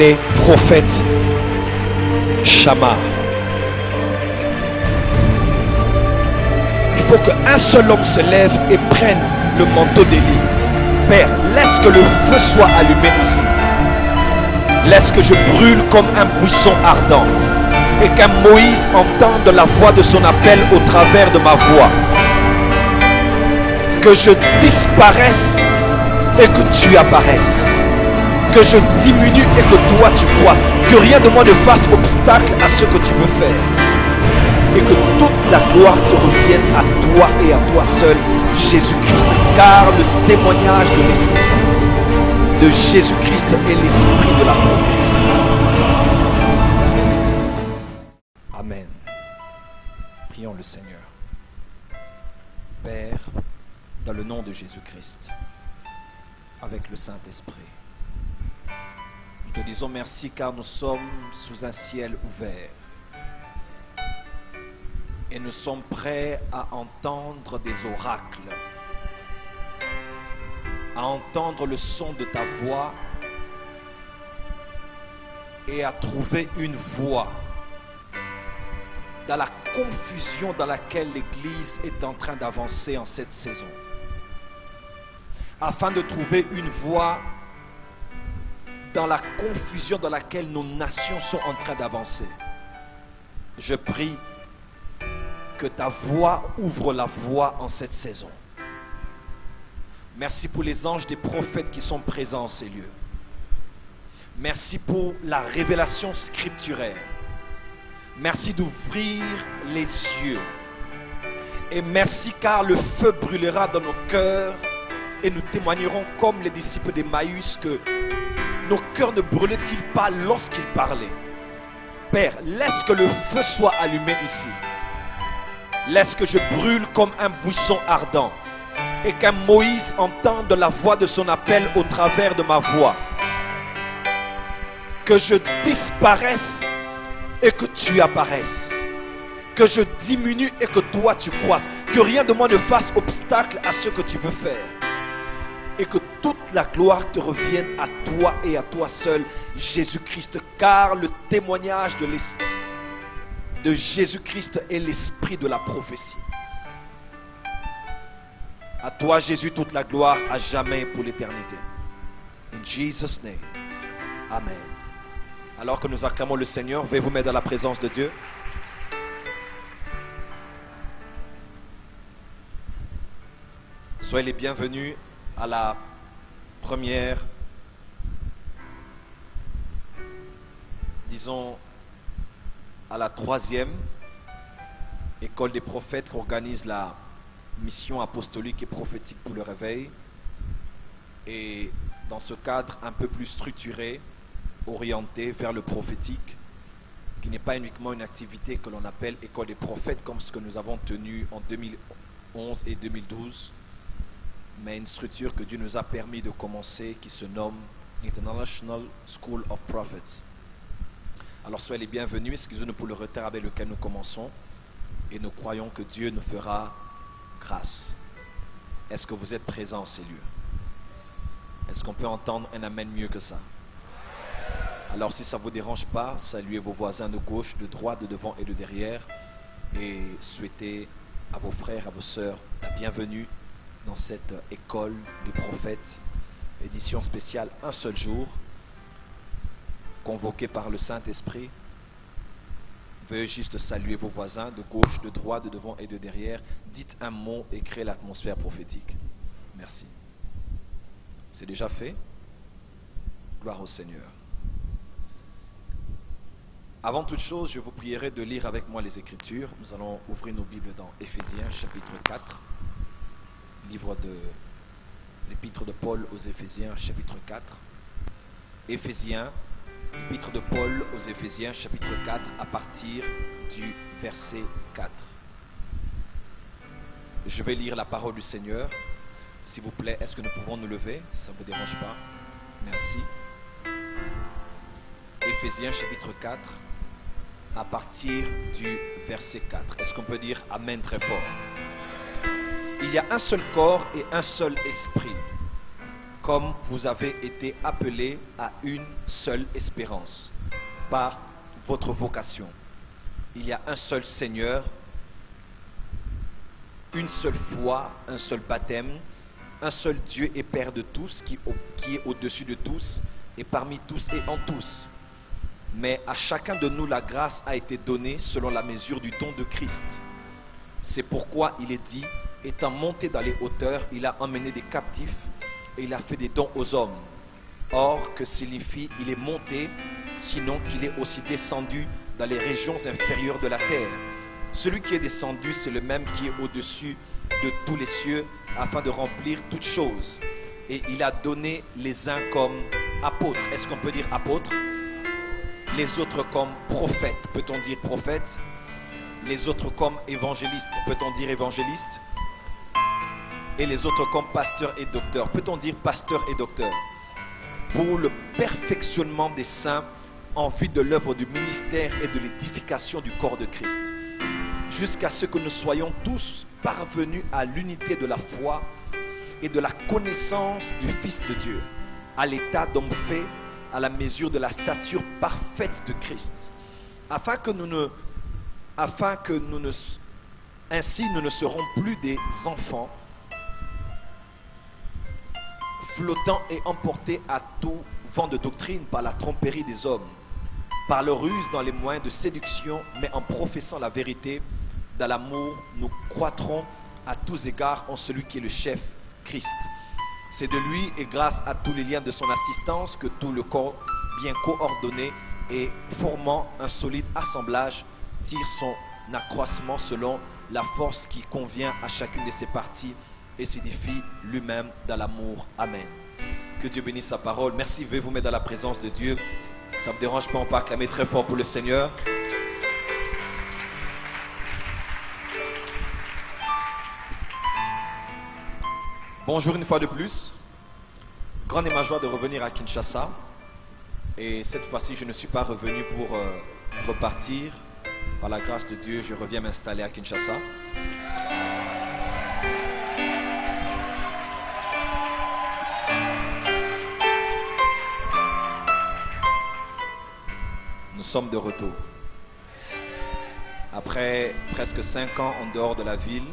appelé prophète Shammah. Il faut qu'un seul homme se lève et prenne le manteau d'Élie. Père, laisse que le feu soit allumé ici. Laisse que je brûle comme un buisson ardent et qu'un Moïse entende la voix de son appel au travers de ma voix. Que je disparaisse et que tu apparaisses. Que je diminue et que toi tu croisses. Que rien de moi ne fasse obstacle à ce que tu veux faire. Et que toute la gloire te revienne à toi et à toi seul, Jésus-Christ. Car le témoignage de l'Esprit de Jésus-Christ est l'esprit de la prophétie. Amen. Prions le Seigneur. Père, dans le nom de Jésus-Christ, avec le Saint-Esprit, nous te disons merci car nous sommes sous un ciel ouvert et nous sommes prêts à entendre des oracles, à entendre le son de ta voix et à trouver une voie dans la confusion dans laquelle l'Église est en train d'avancer en cette saison. Afin de trouver une voie dans la confusion dans laquelle nos nations sont en train d'avancer. Je prie que ta voix ouvre la voie en cette saison. Merci pour les anges des prophètes qui sont présents en ces lieux. Merci pour la révélation scripturaire. Merci d'ouvrir les yeux. Et merci car le feu brûlera dans nos cœurs et nous témoignerons comme les disciples d'Emmaüs que nos cœurs ne brûlaient-ils pas lorsqu'ils parlaient. Père, laisse que le feu soit allumé ici. Laisse que je brûle comme un buisson ardent et qu'un Moïse entende la voix de son appel au travers de ma voix. Que je disparaisse et que tu apparaisses. Que je diminue et que toi tu croisses. Que rien de moi ne fasse obstacle à ce que tu veux faire. Et que toute la gloire te revienne à toi et à toi seul, Jésus-Christ. Car le témoignage de Jésus-Christ est l'esprit de la prophétie. À toi, Jésus, toute la gloire à jamais pour l'éternité. In Jesus' name. Amen. Alors que nous acclamons le Seigneur, veuillez vous mettre dans la présence de Dieu. Soyez les bienvenus à la première, disons, à la troisième école des prophètes qu'organise la mission apostolique et prophétique pour le réveil. Et dans ce cadre un peu plus structuré, orienté vers le prophétique, qui n'est pas uniquement une activité que l'on appelle école des prophètes comme ce que nous avons tenu en 2011 et 2012, mais une structure que Dieu nous a permis de commencer qui se nomme International School of Prophets. Alors soyez les bienvenus, excusez-nous pour le retard avec lequel nous commençons et nous croyons que Dieu nous fera grâce. Est-ce que vous êtes présents en ces lieux? Est-ce qu'on peut entendre un amen mieux que ça? Alors si ça ne vous dérange pas, saluez vos voisins de gauche, de droite, de devant et de derrière et souhaitez à vos frères, à vos sœurs la bienvenue dans cette école des prophètes, édition spéciale un seul jour, convoquée par le Saint-Esprit. Veuillez juste saluer vos voisins de gauche, de droite, de devant et de derrière. Dites un mot et créez l'atmosphère prophétique. Merci. C'est déjà fait. Gloire au Seigneur. Avant toute chose, je vous prierai de lire avec moi les Écritures. Nous allons ouvrir nos Bibles dans Éphésiens chapitre 4, livre de l'épître de Paul aux Éphésiens chapitre 4. Éphésiens, épître de Paul aux Éphésiens chapitre 4 à partir du verset 4. Je vais lire la parole du Seigneur. S'il vous plaît, est-ce que nous pouvons nous lever, si ça ne vous dérange pas? Merci. Éphésiens chapitre 4 à partir du verset 4. Est-ce qu'on peut dire Amen très fort? Il y a un seul corps et un seul esprit, comme vous avez été appelés à une seule espérance, par votre vocation. Il y a un seul Seigneur, une seule foi, un seul baptême, un seul Dieu et Père de tous, qui est au-dessus de tous, et parmi tous et en tous. Mais à chacun de nous, la grâce a été donnée selon la mesure du don de Christ. C'est pourquoi il est dit, étant monté dans les hauteurs, il a emmené des captifs et il a fait des dons aux hommes. Or, que signifie il est monté, sinon qu'il est aussi descendu dans les régions inférieures de la terre. Celui qui est descendu, c'est le même qui est au-dessus de tous les cieux, afin de remplir toutes choses. Et il a donné les uns comme apôtres. Est-ce qu'on peut dire apôtres? Les autres comme prophètes. Peut-on dire prophètes? Les autres comme évangélistes. Peut-on dire évangélistes? Et les autres comme pasteurs et docteurs. Peut-on dire pasteurs et docteurs? Pour le perfectionnement des saints en vue de l'œuvre du ministère et de l'édification du corps de Christ, jusqu'à ce que nous soyons tous parvenus à l'unité de la foi et de la connaissance du Fils de Dieu, à l'état d'homme fait à la mesure de la stature parfaite de Christ, afin que ainsi nous ne serons plus des enfants flottant et emportés à tout vent de doctrine par la tromperie des hommes, par leur ruse dans les moyens de séduction, mais en professant la vérité, dans l'amour, nous croîtrons à tous égards en celui qui est le chef, Christ. C'est de lui et grâce à tous les liens de son assistance que tout le corps, bien coordonné et formant un solide assemblage, tire son accroissement selon la force qui convient à chacune de ses parties et s'édifie lui-même dans l'amour. Amen. Que Dieu bénisse sa parole. Merci, veuillez vous mettre dans la présence de Dieu. Ça ne me dérange pas, on peut acclamer très fort pour le Seigneur. Bonjour une fois de plus. Grande est ma joie de revenir à Kinshasa. Et cette fois-ci, je ne suis pas revenu pour repartir. Par la grâce de Dieu, je reviens m'installer à Kinshasa. Nous sommes de retour. Après presque 5 ans en dehors de la ville,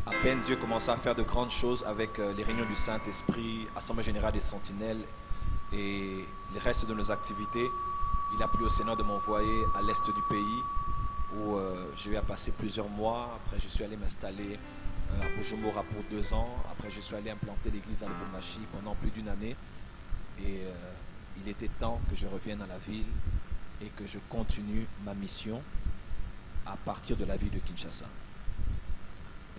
à peine Dieu commençait à faire de grandes choses avec les réunions du Saint-Esprit, Assemblée Générale des Sentinelles et le reste de nos activités. Il a plu au Seigneur de m'envoyer à l'est du pays où je vais passer plusieurs mois. Après, je suis allé m'installer à Bujumbura pour 2 ans. Après, je suis allé implanter l'église à Lubumbashi pendant plus d'1 année. Et il était temps que je revienne à la ville et que je continue ma mission à partir de la ville de Kinshasa.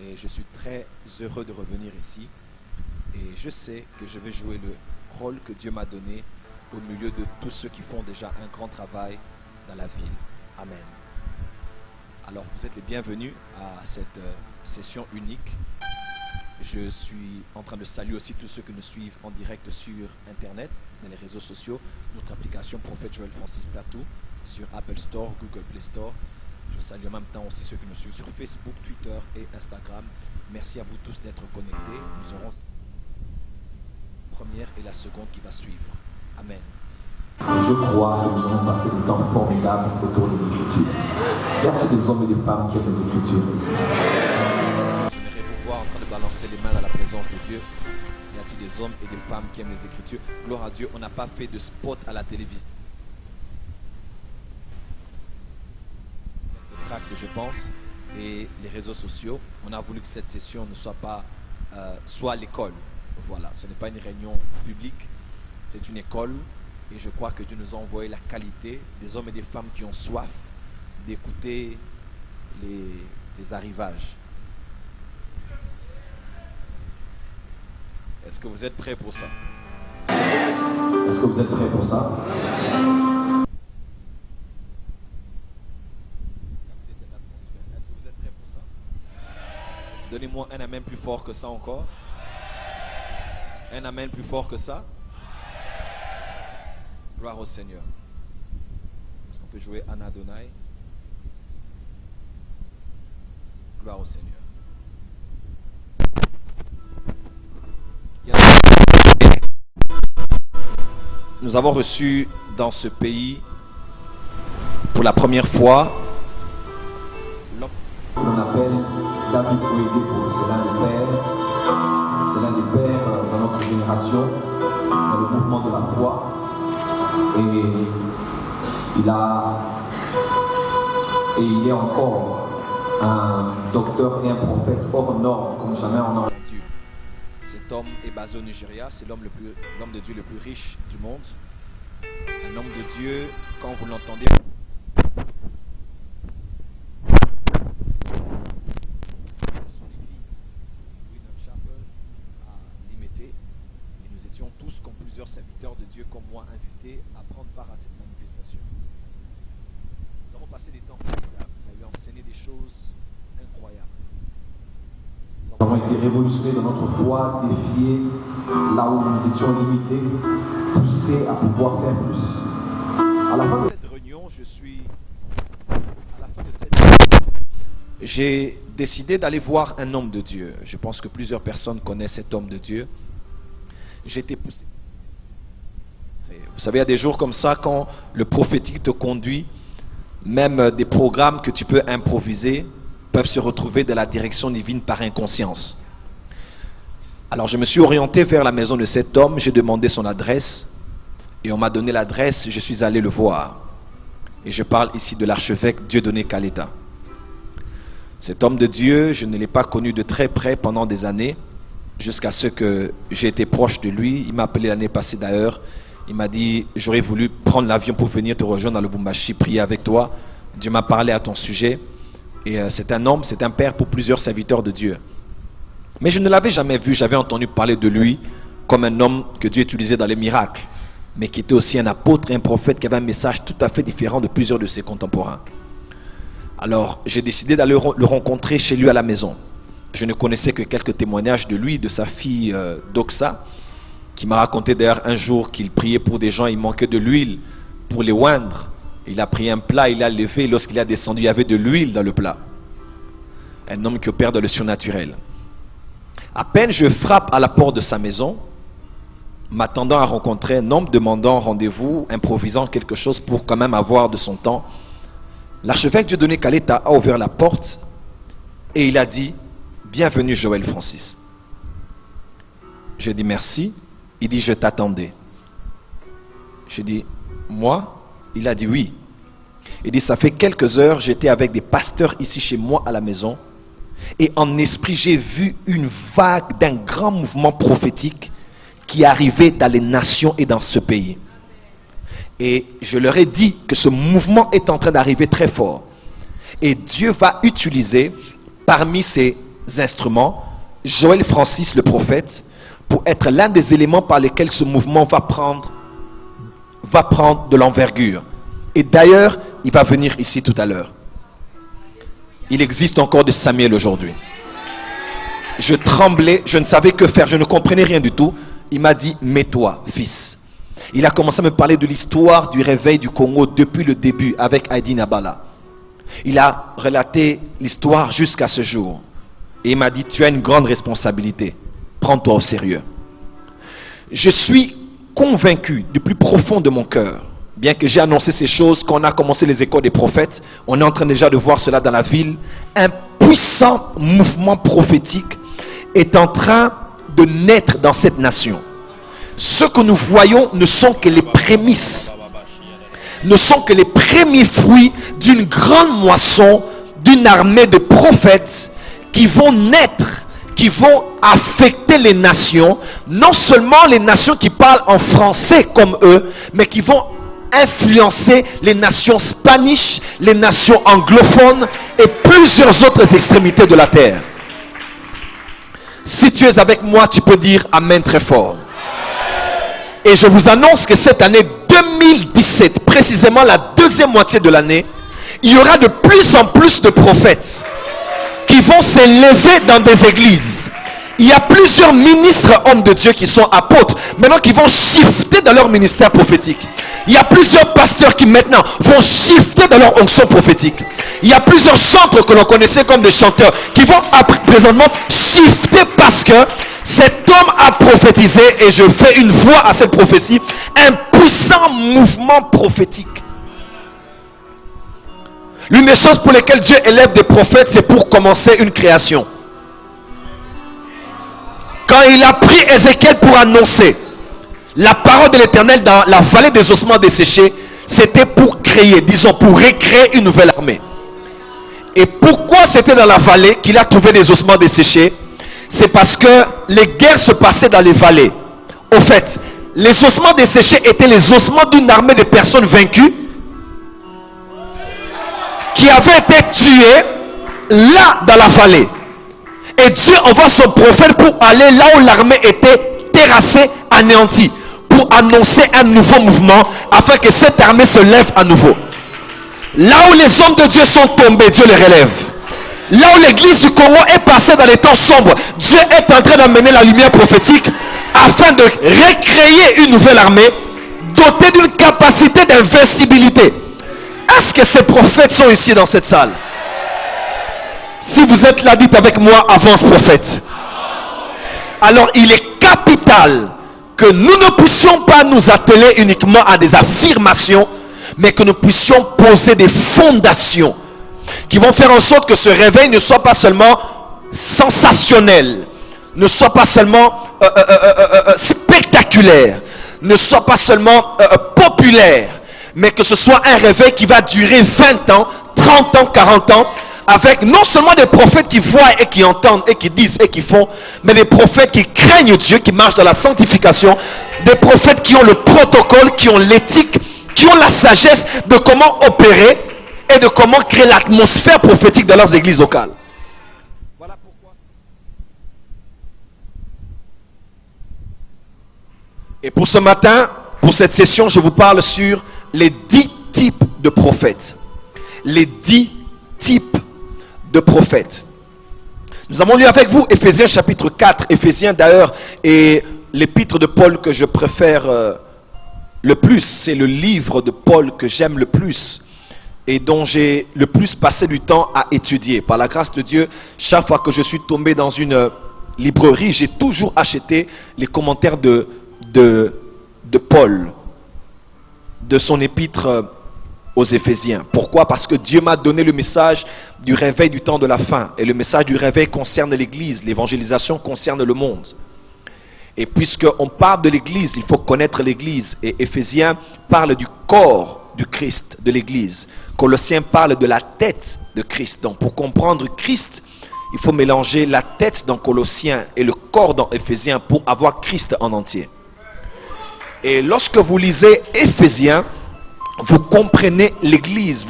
Et je suis très heureux de revenir ici. Et je sais que je vais jouer le rôle que Dieu m'a donné au milieu de tous ceux qui font déjà un grand travail dans la ville. Amen. Alors, vous êtes les bienvenus à cette session unique. Je suis en train de saluer aussi tous ceux qui nous suivent en direct sur Internet, dans les réseaux sociaux. Notre application Prophète Joël Francis Tatou sur Apple Store, Google Play Store. Je salue en même temps aussi ceux qui nous suivent sur Facebook, Twitter et Instagram. Merci à vous tous d'être connectés. Nous aurons la première et la seconde qui va suivre. Amen. Je crois que nous allons passer des temps formidables autour des Écritures. Y a-t-il des hommes et des femmes qui aiment les Écritures ici? J'aimerais vous voir en train de balancer les mains dans la présence de Dieu. Y a-t-il des hommes et des femmes qui aiment les Écritures? Gloire à Dieu, on n'a pas fait de spot à la télévision. Le tract, je pense, et les réseaux sociaux. On a voulu que cette session ne soit pas soit l'école. Voilà, ce n'est pas une réunion publique, c'est une école. Et je crois que Dieu nous a envoyé la qualité des hommes et des femmes qui ont soif d'écouter les arrivages. Est-ce que vous êtes prêts pour ça? Est-ce que vous êtes prêts pour ça? Est-ce que vous êtes prêts pour ça? Donnez-moi un amen plus fort que ça encore. Un amen plus fort que ça. Gloire au Seigneur. Est-ce qu'on peut jouer Anna Adonai? Gloire au Seigneur. Il y a nous avons reçu dans ce pays pour la première fois On appelle David Oyedepo, c'est l'un des pères dans notre génération, dans le mouvement de la foi. Et il est encore un docteur et un prophète hors norme, comme jamais on en a. Cet homme est basé au Nigeria, c'est l'homme de Dieu le plus riche du monde. Un homme de Dieu, quand vous l'entendez, son église, Winner Chapel, à Limité, et nous étions tous, comme plusieurs serviteurs de Dieu comme moi, invités à prendre part à cette manifestation. Nous avons passé des temps formidables, il a eu enseigné des choses incroyables. Nous avons été révolutionnés dans notre foi, défiés là où nous étions limités, poussés à pouvoir faire plus. À la fin de cette réunion, j'ai décidé d'aller voir un homme de Dieu. Je pense que plusieurs personnes connaissent cet homme de Dieu. J'ai été poussé. Vous savez, il y a des jours comme ça, quand le prophétique te conduit, même des programmes que tu peux improviser peuvent se retrouver dans la direction divine par inconscience. Alors je me suis orienté vers la maison de cet homme, j'ai demandé son adresse et on m'a donné l'adresse, je suis allé le voir. Et je parle ici de l'archevêque Dieudonné Kaleta. Cet homme de Dieu, je ne l'ai pas connu de très près pendant des années, jusqu'à ce que j'ai été proche de lui. Il m'a appelé l'année passée d'ailleurs, il m'a dit « J'aurais voulu prendre l'avion pour venir te rejoindre dans le Lubumbashi, prier avec toi. Dieu m'a parlé à ton sujet. » Et c'est un homme, c'est un père pour plusieurs serviteurs de Dieu. Mais je ne l'avais jamais vu, j'avais entendu parler de lui comme un homme que Dieu utilisait dans les miracles, mais qui était aussi un apôtre et un prophète qui avait un message tout à fait différent de plusieurs de ses contemporains. Alors j'ai décidé d'aller le rencontrer chez lui à la maison. Je ne connaissais que quelques témoignages de lui, de sa fille Doxa, qui m'a raconté d'ailleurs un jour qu'il priait pour des gens, il manquait de l'huile pour les oindre. Il a pris un plat, il l'a levé, et lorsqu'il a descendu, il y avait de l'huile dans le plat. Un homme qui opère dans le surnaturel. À peine je frappe à la porte de sa maison, m'attendant à rencontrer un homme, demandant rendez-vous, improvisant quelque chose pour quand même avoir de son temps. L'archevêque Dieudonné Kaleta a ouvert la porte et il a dit « Bienvenue Joël Francis ». J'ai dit « Merci ». Il dit « Je t'attendais ». J'ai dit « Moi ?» Il a dit oui. Il dit, ça fait quelques heures, j'étais avec des pasteurs ici chez moi à la maison. Et en esprit, j'ai vu une vague d'un grand mouvement prophétique qui arrivait dans les nations et dans ce pays. Et je leur ai dit que ce mouvement est en train d'arriver très fort. Et Dieu va utiliser parmi ces instruments, Joël Francis le prophète, pour être l'un des éléments par lesquels ce mouvement va prendre de l'envergure. Et d'ailleurs, il va venir ici tout à l'heure. Il existe encore de Samuel aujourd'hui. Je tremblais, je ne savais que faire, je ne comprenais rien du tout. Il m'a dit, mets-toi, fils. Il a commencé à me parler de l'histoire du réveil du Congo depuis le début avec Heidi Nabala. Il a relaté l'histoire jusqu'à ce jour. Et il m'a dit, tu as une grande responsabilité. Prends-toi au sérieux. Je suis convaincu du plus profond de mon cœur, bien que j'ai annoncé ces choses, qu'on a commencé les écoles des prophètes, on est en train déjà de voir cela dans la ville, un puissant mouvement prophétique est en train de naître dans cette nation. Ce que nous voyons ne sont que les prémices, ne sont que les premiers fruits d'une grande moisson, d'une armée de prophètes qui vont naître, qui vont affecter les nations, non seulement les nations qui parlent en français comme eux, mais qui vont influencer les nations spanish, les nations anglophones et plusieurs autres extrémités de la terre. Si tu es avec moi, tu peux dire Amen très fort. Et je vous annonce que cette année 2017, précisément la deuxième moitié de l'année, il y aura de plus en plus de prophètes qui vont s'élever dans des églises. Il y a plusieurs ministres, hommes de Dieu qui sont apôtres, maintenant qui vont shifter dans leur ministère prophétique. Il y a plusieurs pasteurs qui maintenant vont shifter dans leur onction prophétique. Il y a plusieurs chantres que l'on connaissait comme des chanteurs qui vont présentement shifter parce que cet homme a prophétisé, et je fais une voix à cette prophétie, un puissant mouvement prophétique. L'une des choses pour lesquelles Dieu élève des prophètes, c'est pour commencer une création. Quand il a pris Ézéchiel pour annoncer la parole de l'Éternel dans la vallée des ossements desséchés, c'était pour créer, disons, pour recréer une nouvelle armée. Et pourquoi c'était dans la vallée qu'il a trouvé des ossements desséchés? C'est parce que les guerres se passaient dans les vallées. Au fait, les ossements desséchés étaient les ossements d'une armée de personnes vaincues qui avaient été tuées là dans la vallée. Et Dieu envoie son prophète pour aller là où l'armée était terrassée, anéantie, pour annoncer un nouveau mouvement afin que cette armée se lève à nouveau. Là où les hommes de Dieu sont tombés, Dieu les relève. Là où l'église du Congo est passée dans les temps sombres, Dieu est en train d'amener la lumière prophétique afin de recréer une nouvelle armée dotée d'une capacité d'invincibilité. Est-ce que ces prophètes sont ici dans cette salle? Si vous êtes là, dites avec moi: avance prophète. Alors il est capital que nous ne puissions pas nous atteler uniquement à des affirmations, mais que nous puissions poser des fondations qui vont faire en sorte que ce réveil ne soit pas seulement sensationnel, ne soit pas seulement spectaculaire, ne soit pas seulement populaire, mais que ce soit un réveil qui va durer 20 ans, 30 ans, 40 ans, avec non seulement des prophètes qui voient et qui entendent et qui disent et qui font, mais des prophètes qui craignent Dieu, qui marchent dans la sanctification, des prophètes qui ont le protocole, qui ont l'éthique, qui ont la sagesse de comment opérer et de comment créer l'atmosphère prophétique dans leurs églises locales. Voilà pourquoi. Et pour ce matin, pour cette session, je vous parle sur les 10 types de prophètes. Les 10 types de prophètes. Nous avons lu avec vous Éphésiens chapitre 4. Éphésiens d'ailleurs est l'épître de Paul que je préfère le plus. C'est le livre de Paul que j'aime le plus et dont j'ai le plus passé du temps à étudier. Par la grâce de Dieu, chaque fois que je suis tombé dans une librairie, j'ai toujours acheté les commentaires de Paul, de son épître aux Éphésiens. Pourquoi? Parce que Dieu m'a donné le message du réveil du temps de la fin. Et le message du réveil concerne l'église. L'évangélisation concerne le monde. Et puisqu'on parle de l'église, il faut connaître l'église. Et Éphésiens parle du corps du Christ, de l'église. Colossiens parle de la tête de Christ. Donc pour comprendre Christ, il faut mélanger la tête dans Colossiens et le corps dans Éphésiens pour avoir Christ en entier. Et lorsque vous lisez Éphésiens, vous comprenez l'église,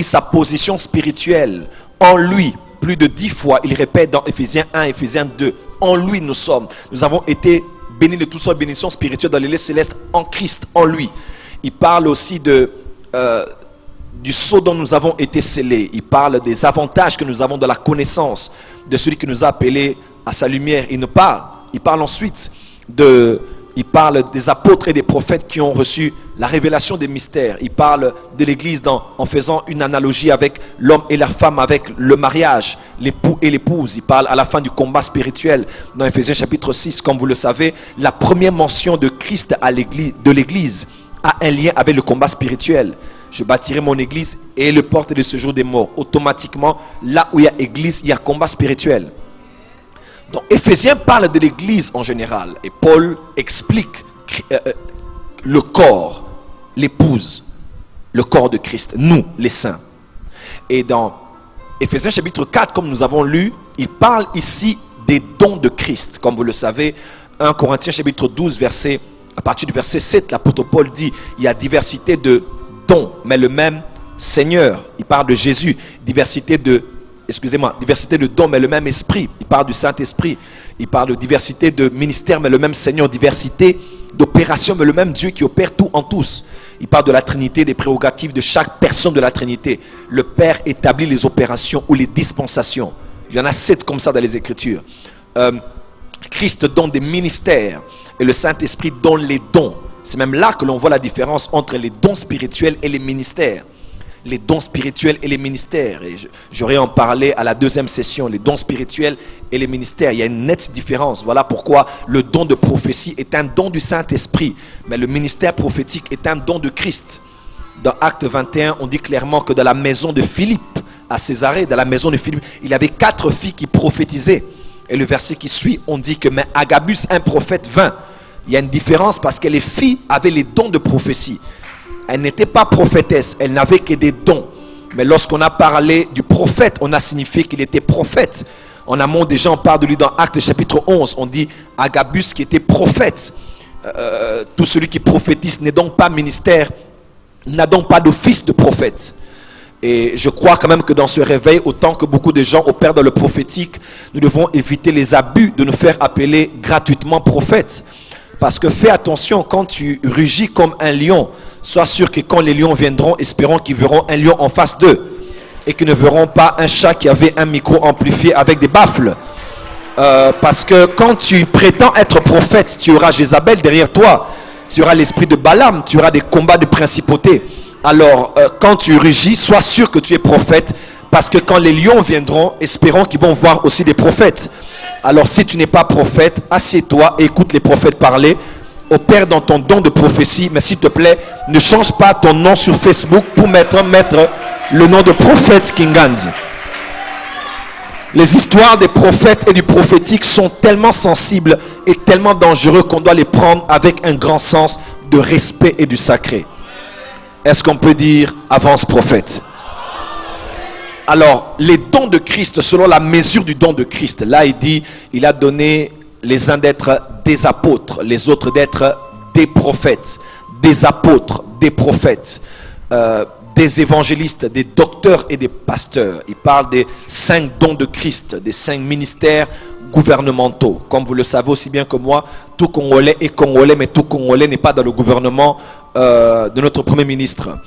sa position spirituelle. En lui, plus de 10 fois, il répète dans Éphésiens 1, Éphésiens 2, en lui nous sommes. Nous avons été bénis de toutes sortes de bénédictions spirituelles dans les lieux célestes en Christ, en lui. Il parle aussi du sceau dont nous avons été scellés. Il parle des avantages que nous avons de la connaissance de celui qui nous a appelés à sa lumière. Il parle ensuite il parle des apôtres et des prophètes qui ont reçu la révélation des mystères. Il parle de l'église en faisant une analogie avec l'homme et la femme, avec le mariage, l'époux et l'épouse. Il parle à la fin du combat spirituel. Dans Éphésiens chapitre 6, comme vous le savez, la première mention de Christ de l'église a un lien avec le combat spirituel. Je bâtirai mon église et le porte de ce jour des morts. Automatiquement, là où il y a église, il y a combat spirituel. Donc Éphésiens parle de l'église en général et Paul explique le corps, l'épouse, le corps de Christ, nous les saints. Et dans Éphésiens chapitre 4, comme nous avons lu, il parle ici des dons de Christ. Comme vous le savez, 1 Corinthiens chapitre 12, à partir du verset 7, l'apôtre Paul dit il y a diversité de dons, mais le même Seigneur. Il parle de Jésus, diversité de dons, mais le même esprit. Il parle du Saint-Esprit. Il parle de diversité de ministères, mais le même Seigneur. Diversité d'opérations, mais le même Dieu qui opère tout en tous. Il parle de la Trinité, des prérogatives de chaque personne de la Trinité. Le Père établit les opérations ou les dispensations. Il y en a 7 comme ça dans les Écritures. Christ donne des ministères et le Saint-Esprit donne les dons. C'est même là que l'on voit la différence entre les dons spirituels et les ministères. Les dons spirituels et les ministères. Et j'aurais en parlé à la deuxième session, les dons spirituels et les ministères. Il y a une nette différence. Voilà pourquoi le don de prophétie est un don du Saint-Esprit, mais le ministère prophétique est un don de Christ. Dans Acte 21, on dit clairement que dans la maison de Philippe, à Césarée, dans la maison de Philippe, il y avait 4 filles qui prophétisaient. Et le verset qui suit, on dit que mais Agabus, un prophète, vint. Il y a une différence parce que les filles avaient les dons de prophétie. Elles n'étaient pas prophétesses, elles n'avaient que des dons. Mais lorsqu'on a parlé du prophète, on a signifié qu'il était prophète. En amont, déjà, on parle de lui dans Actes chapitre 11. On dit Agabus qui était prophète. Tout celui qui prophétise n'est donc pas ministère, n'a donc pas d'office de prophète. Et je crois quand même que dans ce réveil, autant que beaucoup de gens opèrent dans le prophétique, nous devons éviter les abus de nous faire appeler gratuitement prophète. Parce que fais attention, quand tu rugis comme un lion, sois sûr que quand les lions viendront, espérons qu'ils verront un lion en face d'eux. Et qu'ils ne verront pas un chat qui avait un micro amplifié avec des baffles. Parce que quand tu prétends être prophète, tu auras Jézabel derrière toi. Tu auras l'esprit de Balaam, tu auras des combats de principauté. Alors, quand tu rugis, sois sûr que tu es prophète. Parce que quand les lions viendront, espérons qu'ils vont voir aussi des prophètes. Alors si tu n'es pas prophète, assieds-toi et écoute les prophètes parler. Opère dans ton don de prophétie. Mais s'il te plaît, ne change pas ton nom sur Facebook pour mettre le nom de prophète Kingandi. Les histoires des prophètes et du prophétique sont tellement sensibles et tellement dangereux qu'on doit les prendre avec un grand sens de respect et du sacré. Est-ce qu'on peut dire avance prophète? Alors, les dons de Christ, selon la mesure du don de Christ, là il dit, il a donné les uns d'être des apôtres, les autres d'être des prophètes, des apôtres, des prophètes, des évangélistes, des docteurs et des pasteurs. Il parle des 5 dons de Christ, des 5 ministères gouvernementaux. Comme vous le savez aussi bien que moi, tout Congolais est Congolais, mais tout Congolais n'est pas dans le gouvernement de notre Premier ministre.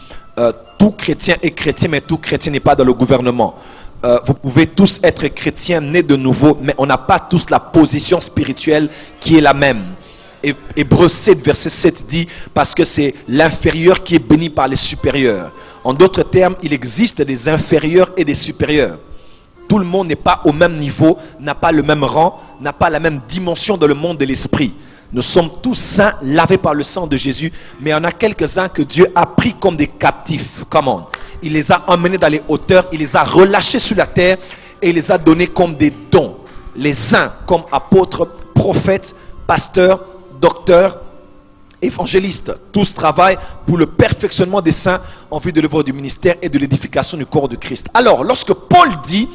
Tout chrétien est chrétien, mais tout chrétien n'est pas dans le gouvernement. Vous pouvez tous être chrétiens nés de nouveau, mais on n'a pas tous la position spirituelle qui est la même. Et Hébreux 7, verset 7 dit, parce que c'est l'inférieur qui est béni par les supérieurs. En d'autres termes, il existe des inférieurs et des supérieurs. Tout le monde n'est pas au même niveau, n'a pas le même rang, n'a pas la même dimension dans le monde de l'esprit. Nous sommes tous saints, lavés par le sang de Jésus, mais il y en a quelques-uns que Dieu a pris comme des captifs. Comment? Il les a emmenés dans les hauteurs, il les a relâchés sur la terre et il les a donnés comme des dons. Les uns comme apôtres, prophètes, pasteurs, docteurs, évangélistes. Tous travaillent pour le perfectionnement des saints en vue de l'œuvre du ministère et de l'édification du corps de Christ. Alors, lorsque Paul dit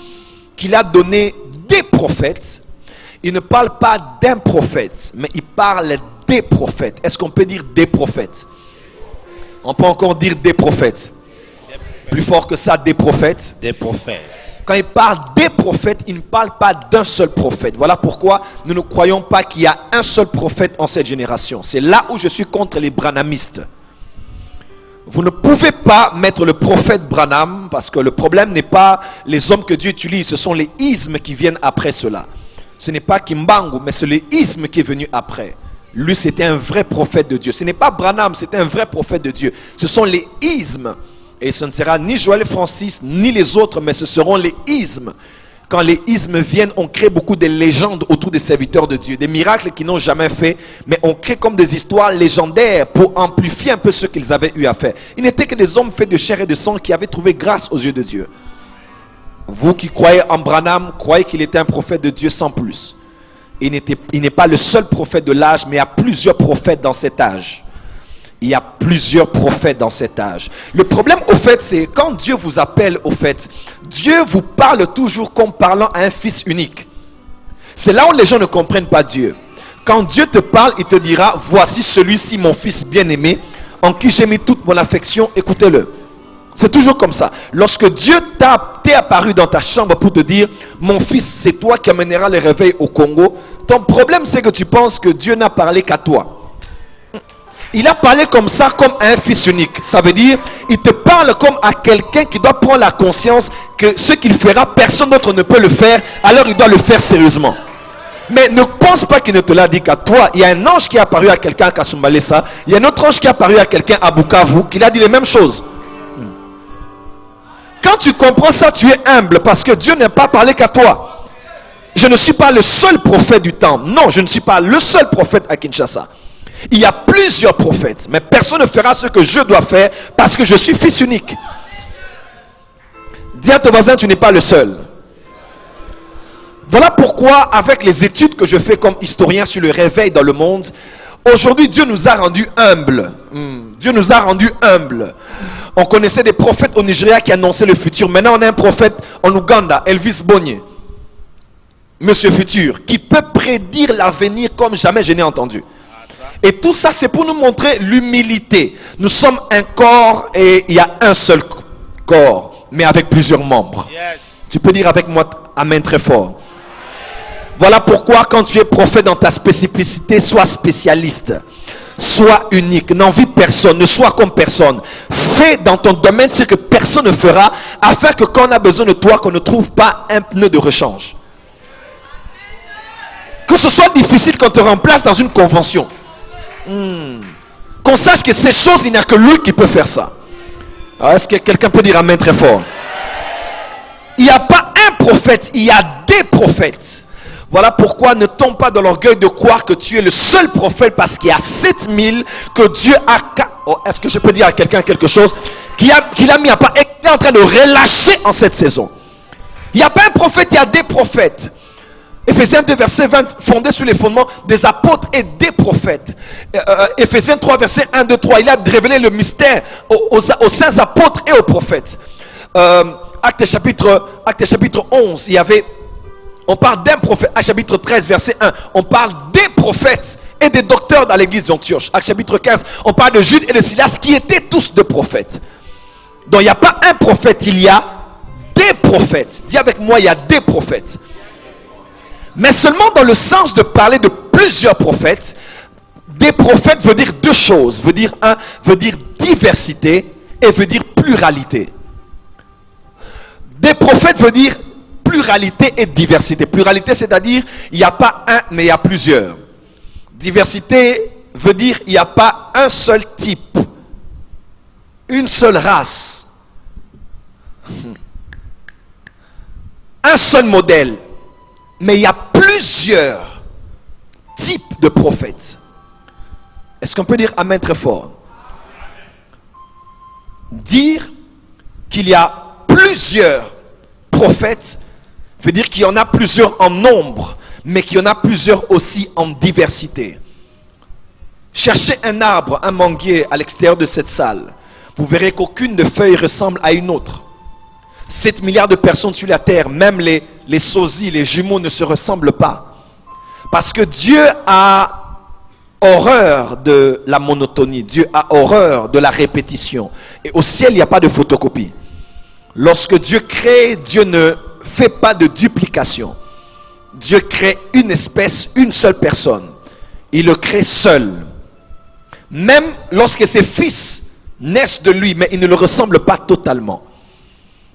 qu'il a donné des prophètes, il ne parle pas d'un prophète, mais il parle des prophètes. Est-ce qu'on peut dire des prophètes? On peut encore dire des prophètes. Plus fort que ça, des prophètes. Des prophètes. Quand il parle des prophètes, il ne parle pas d'un seul prophète. Voilà pourquoi nous ne croyons pas qu'il y a un seul prophète en cette génération. C'est là où je suis contre les branhamistes. Vous ne pouvez pas mettre le prophète Branham, parce que le problème n'est pas les hommes que Dieu utilise, ce sont les ismes qui viennent après cela. Ce n'est pas Kimbangu, mais c'est l'isme qui est venu après. Lui, c'était un vrai prophète de Dieu. Ce n'est pas Branham, c'était un vrai prophète de Dieu. Ce sont les ismes. Et ce ne sera ni Joël Francis, ni les autres, mais ce seront les ismes. Quand les ismes viennent, on crée beaucoup de légendes autour des serviteurs de Dieu. Des miracles qu'ils n'ont jamais fait, mais on crée comme des histoires légendaires pour amplifier un peu ce qu'ils avaient eu à faire. Ils n'étaient que des hommes faits de chair et de sang qui avaient trouvé grâce aux yeux de Dieu. Vous qui croyez en Branham, croyez qu'il était un prophète de Dieu sans plus. Il n'est pas le seul prophète de l'âge, mais il y a plusieurs prophètes dans cet âge. Il y a plusieurs prophètes dans cet âge. Le problème, au fait, c'est quand Dieu vous appelle, au fait, Dieu vous parle toujours comme parlant à un fils unique. C'est là où les gens ne comprennent pas Dieu. Quand Dieu te parle, il te dira, voici celui-ci, mon fils bien-aimé, en qui j'ai mis toute mon affection, écoutez-le. C'est toujours comme ça. Lorsque Dieu t'est apparu dans ta chambre pour te dire, mon fils, c'est toi qui amèneras le réveil au Congo, ton problème, c'est que tu penses que Dieu n'a parlé qu'à toi. Il a parlé comme ça, comme à un fils unique. Ça veut dire, il te parle comme à quelqu'un qui doit prendre la conscience que ce qu'il fera, personne d'autre ne peut le faire, alors il doit le faire sérieusement. Mais ne pense pas qu'il ne te l'a dit qu'à toi. Il y a un ange qui est apparu à quelqu'un à Kasumbalesa. Il y a un autre ange qui est apparu à quelqu'un à Bukavu qui a dit les mêmes choses. Quand tu comprends ça, tu es humble parce que Dieu n'a pas parlé qu'à toi. Je ne suis pas le seul prophète du temps. Non, je ne suis pas le seul prophète à Kinshasa. Il y a plusieurs prophètes, mais personne ne fera ce que je dois faire parce que je suis fils unique. Dis à ton voisin, tu n'es pas le seul. Voilà pourquoi, avec les études que je fais comme historien sur le réveil dans le monde, aujourd'hui Dieu nous a rendus humbles. Dieu nous a rendus humbles. On connaissait des prophètes au Nigeria qui annonçaient le futur. Maintenant, on a un prophète en Ouganda, Elvis Bonye, Monsieur Futur, qui peut prédire l'avenir comme jamais je n'ai entendu. Et tout ça, c'est pour nous montrer l'humilité. Nous sommes un corps et il y a un seul corps, mais avec plusieurs membres. Yes. Tu peux dire avec moi amen très fort. Voilà pourquoi quand tu es prophète dans ta spécificité, sois spécialiste. Sois unique, n'envie personne, ne sois comme personne. Fais dans ton domaine ce que personne ne fera, afin que quand on a besoin de toi, qu'on ne trouve pas un pneu de rechange. Que ce soit difficile qu'on te remplace dans une convention. Qu'on sache que ces choses, il n'y a que lui qui peut faire ça. Alors, est-ce que quelqu'un peut dire amen très fort? Il n'y a pas un prophète, il y a des prophètes. Voilà pourquoi ne tombe pas dans l'orgueil de croire que tu es le seul prophète parce qu'il y a 7000 que Dieu a... Oh, est-ce que je peux dire à quelqu'un quelque chose qu'il a mis à part et qu'il est en train de relâcher en cette saison? Il n'y a pas un prophète, il y a des prophètes. Éphésiens 2 verset 20, fondé sur les fondements des apôtres et des prophètes. Éphésiens 3 verset 1, 2, 3, il a révélé le mystère aux saints apôtres et aux prophètes. Actes chapitre 11, on parle d'un prophète. Actes chapitre 13 verset 1, on parle des prophètes et des docteurs dans l'église d'Antioche. Actes chapitre 15, on parle de Jude et de Silas qui étaient tous des prophètes. Donc il n'y a pas un prophète, il y a des prophètes. Dis avec moi, il y a des prophètes. Mais seulement dans le sens de parler de plusieurs prophètes. Des prophètes veut dire deux choses. Veut dire diversité et veut dire pluralité. Des prophètes veut dire pluralité et diversité. Pluralité, c'est-à-dire il n'y a pas un, mais il y a plusieurs. Diversité veut dire il n'y a pas un seul type, une seule race, un seul modèle. Mais il y a plusieurs types de prophètes. Est-ce qu'on peut dire amen très fort? Dire qu'il y a plusieurs prophètes veut dire qu'il y en a plusieurs en nombre, mais qu'il y en a plusieurs aussi en diversité. Cherchez un arbre, un manguier à l'extérieur de cette salle. Vous verrez qu'aucune de feuilles ressemble à une autre. 7 milliards de personnes sur la terre, même les sosies, les jumeaux ne se ressemblent pas. Parce que Dieu a horreur de la monotonie. Dieu a horreur de la répétition. Et au ciel, il n'y a pas de photocopie. Lorsque Dieu crée, Dieu ne fait pas de duplication. Dieu crée une espèce, une seule personne. Il le crée seul. Même lorsque ses fils naissent de lui, mais ils ne le ressemblent pas totalement.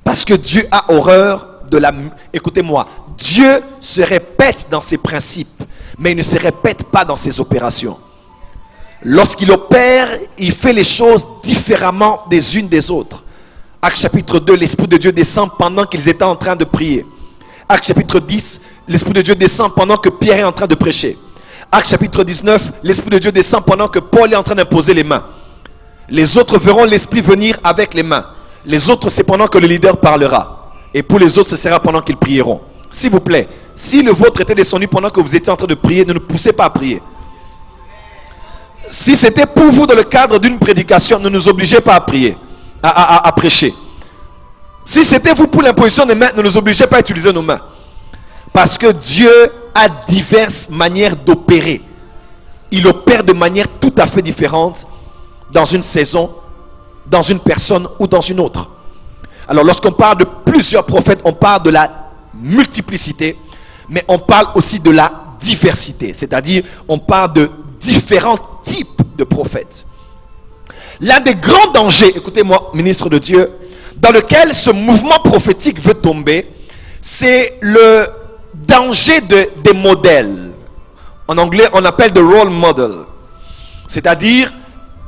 Parce que Dieu a horreur de la... Écoutez-moi, Dieu se répète dans ses principes, mais il ne se répète pas dans ses opérations. Lorsqu'il opère, il fait les choses différemment des unes des autres. Actes chapitre 2, l'Esprit de Dieu descend pendant qu'ils étaient en train de prier. Actes chapitre 10, l'Esprit de Dieu descend pendant que Pierre est en train de prêcher. Actes chapitre 19, l'Esprit de Dieu descend pendant que Paul est en train d'imposer les mains. Les autres verront l'Esprit venir avec les mains. Les autres, c'est pendant que le leader parlera. Et pour les autres, ce sera pendant qu'ils prieront. S'il vous plaît, si le vôtre était descendu pendant que vous étiez en train de prier, ne nous poussez pas à prier. Si c'était pour vous dans le cadre d'une prédication, ne nous obligez pas à prier, à prêcher. Si c'était vous pour l'imposition des mains, ne nous obligez pas à utiliser nos mains. Parce que Dieu a diverses manières d'opérer. Il opère de manière tout à fait différente dans une saison, dans une personne ou dans une autre. Alors lorsqu'on parle de plusieurs prophètes, on parle de la multiplicité, mais on parle aussi de la diversité. C'est-à-dire, on parle de différents types de prophètes. L'un des grands dangers, écoutez-moi, ministre de Dieu, dans lequel ce mouvement prophétique veut tomber, c'est danger des modèles. En anglais, on appelle de role model. C'est-à-dire,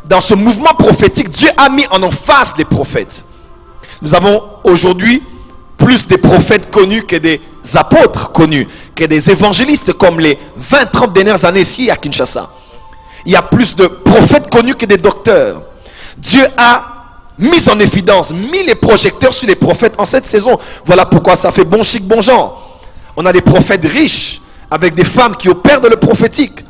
dans ce mouvement prophétique, Dieu a mis en emphase les prophètes. Nous avons aujourd'hui plus des prophètes connus que des apôtres connus, que des évangélistes comme les 20-30 dernières années ici à Kinshasa. Il y a plus de prophètes connus que des docteurs. Dieu a mis en évidence, mis les projecteurs sur les prophètes en cette saison. Voilà pourquoi ça fait bon chic, bon genre. On a des prophètes riches avec des femmes qui opèrent dans le prophétique.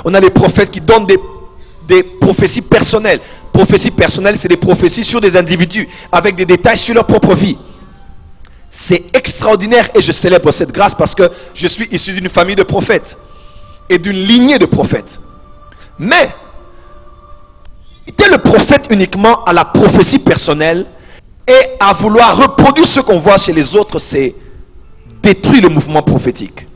On a des prophètes qui donnent des prophéties personnelles. Prophéties personnelles, c'est des prophéties sur des individus avec des détails sur leur propre vie. C'est extraordinaire et je célèbre cette grâce parce que je suis issu d'une famille de prophètes et d'une lignée de prophètes. Mais limiter le prophète uniquement à la prophétie personnelle et à vouloir reproduire ce qu'on voit chez les autres, c'est détruire le mouvement prophétique.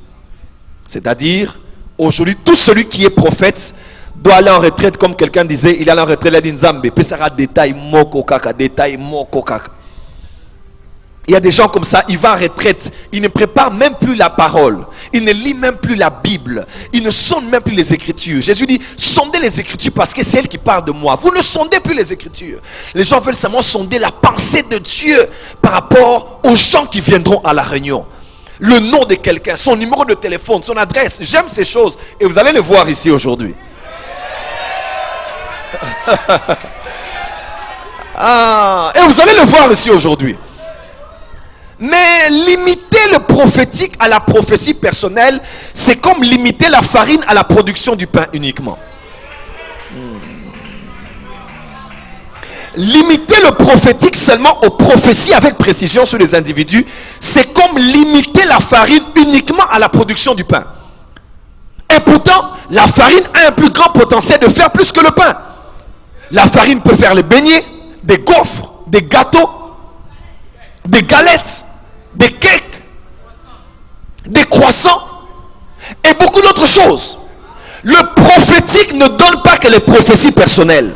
C'est-à-dire, aujourd'hui, tout celui qui est prophète doit aller en retraite, comme quelqu'un disait, il est allé en retraite, il a dit Nzambe, puis ça détail moko kaka, détail moko kaka. Il y a des gens comme ça, ils vont en retraite, ils ne préparent même plus la parole, ils ne lisent même plus la Bible, ils ne sondent même plus les Écritures. Jésus dit, sondez les Écritures parce que c'est elle qui parle de moi. Vous ne sondez plus les Écritures. Les gens veulent seulement sonder la pensée de Dieu par rapport aux gens qui viendront à la réunion. Le nom de quelqu'un, son numéro de téléphone, son adresse. J'aime ces choses et vous allez le voir ici aujourd'hui. Et vous allez le voir ici aujourd'hui. Mais limiter le prophétique à la prophétie personnelle, c'est comme limiter la farine à la production du pain uniquement. Limiter le prophétique seulement aux prophéties avec précision sur les individus, c'est comme limiter la farine uniquement à la production du pain. Et pourtant, la farine a un plus grand potentiel de faire plus que le pain. La farine peut faire les beignets, des gaufres, des gâteaux, des galettes, des cakes, des croissants et beaucoup d'autres choses. Le prophétique ne donne pas que les prophéties personnelles.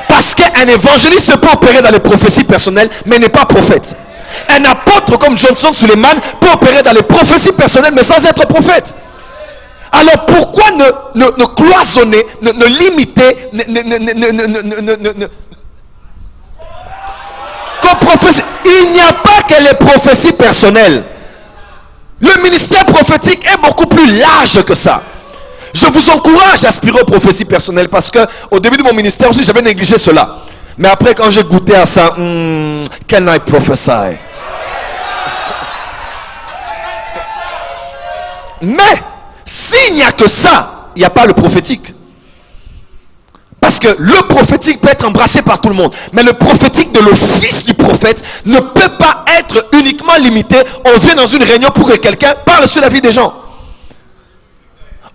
Parce qu'un évangéliste peut opérer dans les prophéties personnelles, mais n'est pas prophète. Un apôtre comme Johnson Suleiman peut opérer dans les prophéties personnelles, mais sans être prophète. Alors pourquoi ne cloisonner, ne limiter, il n'y a pas que les prophéties personnelles. Le ministère prophétique est beaucoup plus large que ça. Je vous encourage à aspirer aux prophéties personnelles parce que au début de mon ministère aussi j'avais négligé cela. Mais après quand j'ai goûté à ça, can I prophesy? Mais s'il n'y a que ça, il n'y a pas le prophétique. Parce que le prophétique peut être embrassé par tout le monde. Mais le prophétique de l'office du prophète ne peut pas être uniquement limité. On vient dans une réunion pour que quelqu'un parle sur la vie des gens.